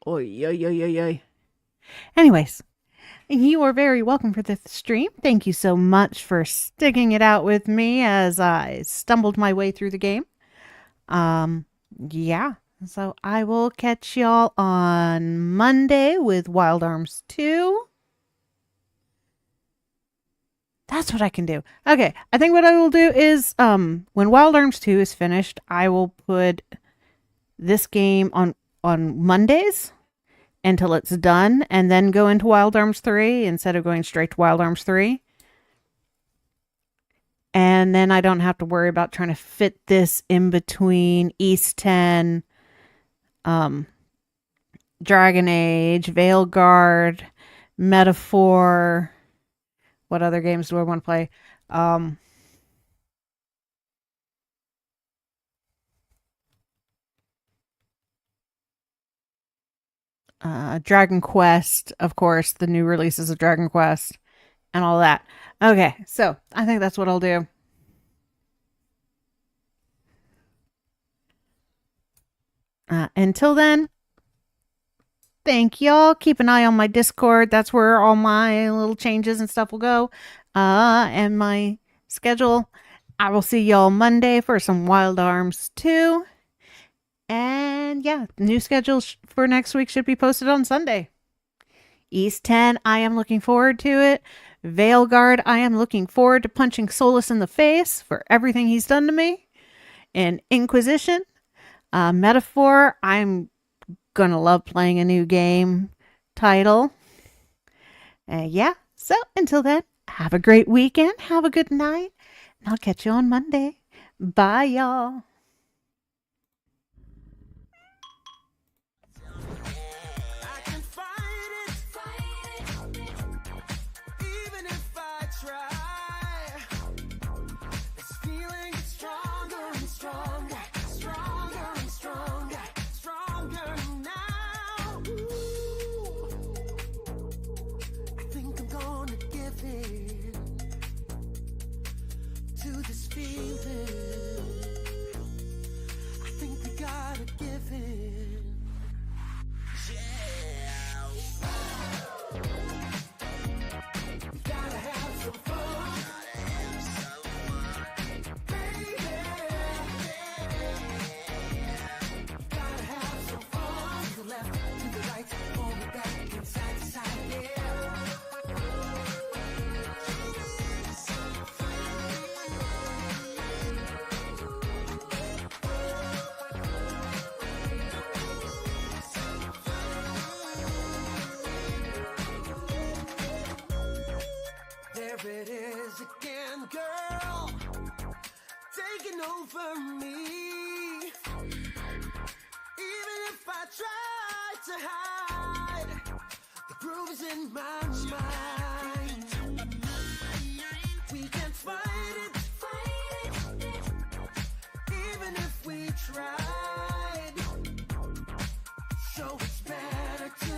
Speaker 5: Oy, oy, oy, oy, oy. Anyways, you are very welcome for this stream. Thank you so much for sticking it out with me as I stumbled my way through the game. Yeah. So I will catch y'all on Monday with Wild Arms 2. That's what I can do. Okay, I think what I will do is when Wild Arms 2 is finished, I will put this game on Mondays until it's done and then go into Wild Arms 3 instead of going straight to Wild Arms 3. And then I don't have to worry about trying to fit this in between East 10, Dragon Age, Veilguard, Metaphor. What other games do I want to play? Dragon Quest, of course, the new releases of Dragon Quest and all that. Okay, so I think that's what I'll do. Until then, thank y'all. Keep an eye on my Discord. That's where all my little changes and stuff will go. And my schedule. I will see y'all Monday for some Wild Arms 2. And yeah, the new schedule for next week should be posted on Sunday. East 10, I am looking forward to it. Veilguard, I am looking forward to punching Solus in the face for everything he's done to me. And Inquisition, Metaphor, I'm gonna love playing a new game title. Yeah, so until then, have a great weekend, have a good night, and I'll catch you on Monday. Bye, y'all.
Speaker 4: I can fight it, even if I to this feeling. I think we gotta give in. Yeah. We gotta have some fun. Baby. Gotta have some fun. To the left, to the right, forward, back, and side to side, yeah. There it is again, girl, taking over me. Even if I try to hide, the groove is in my mind. We can't fight it, even if we tried. So it's better to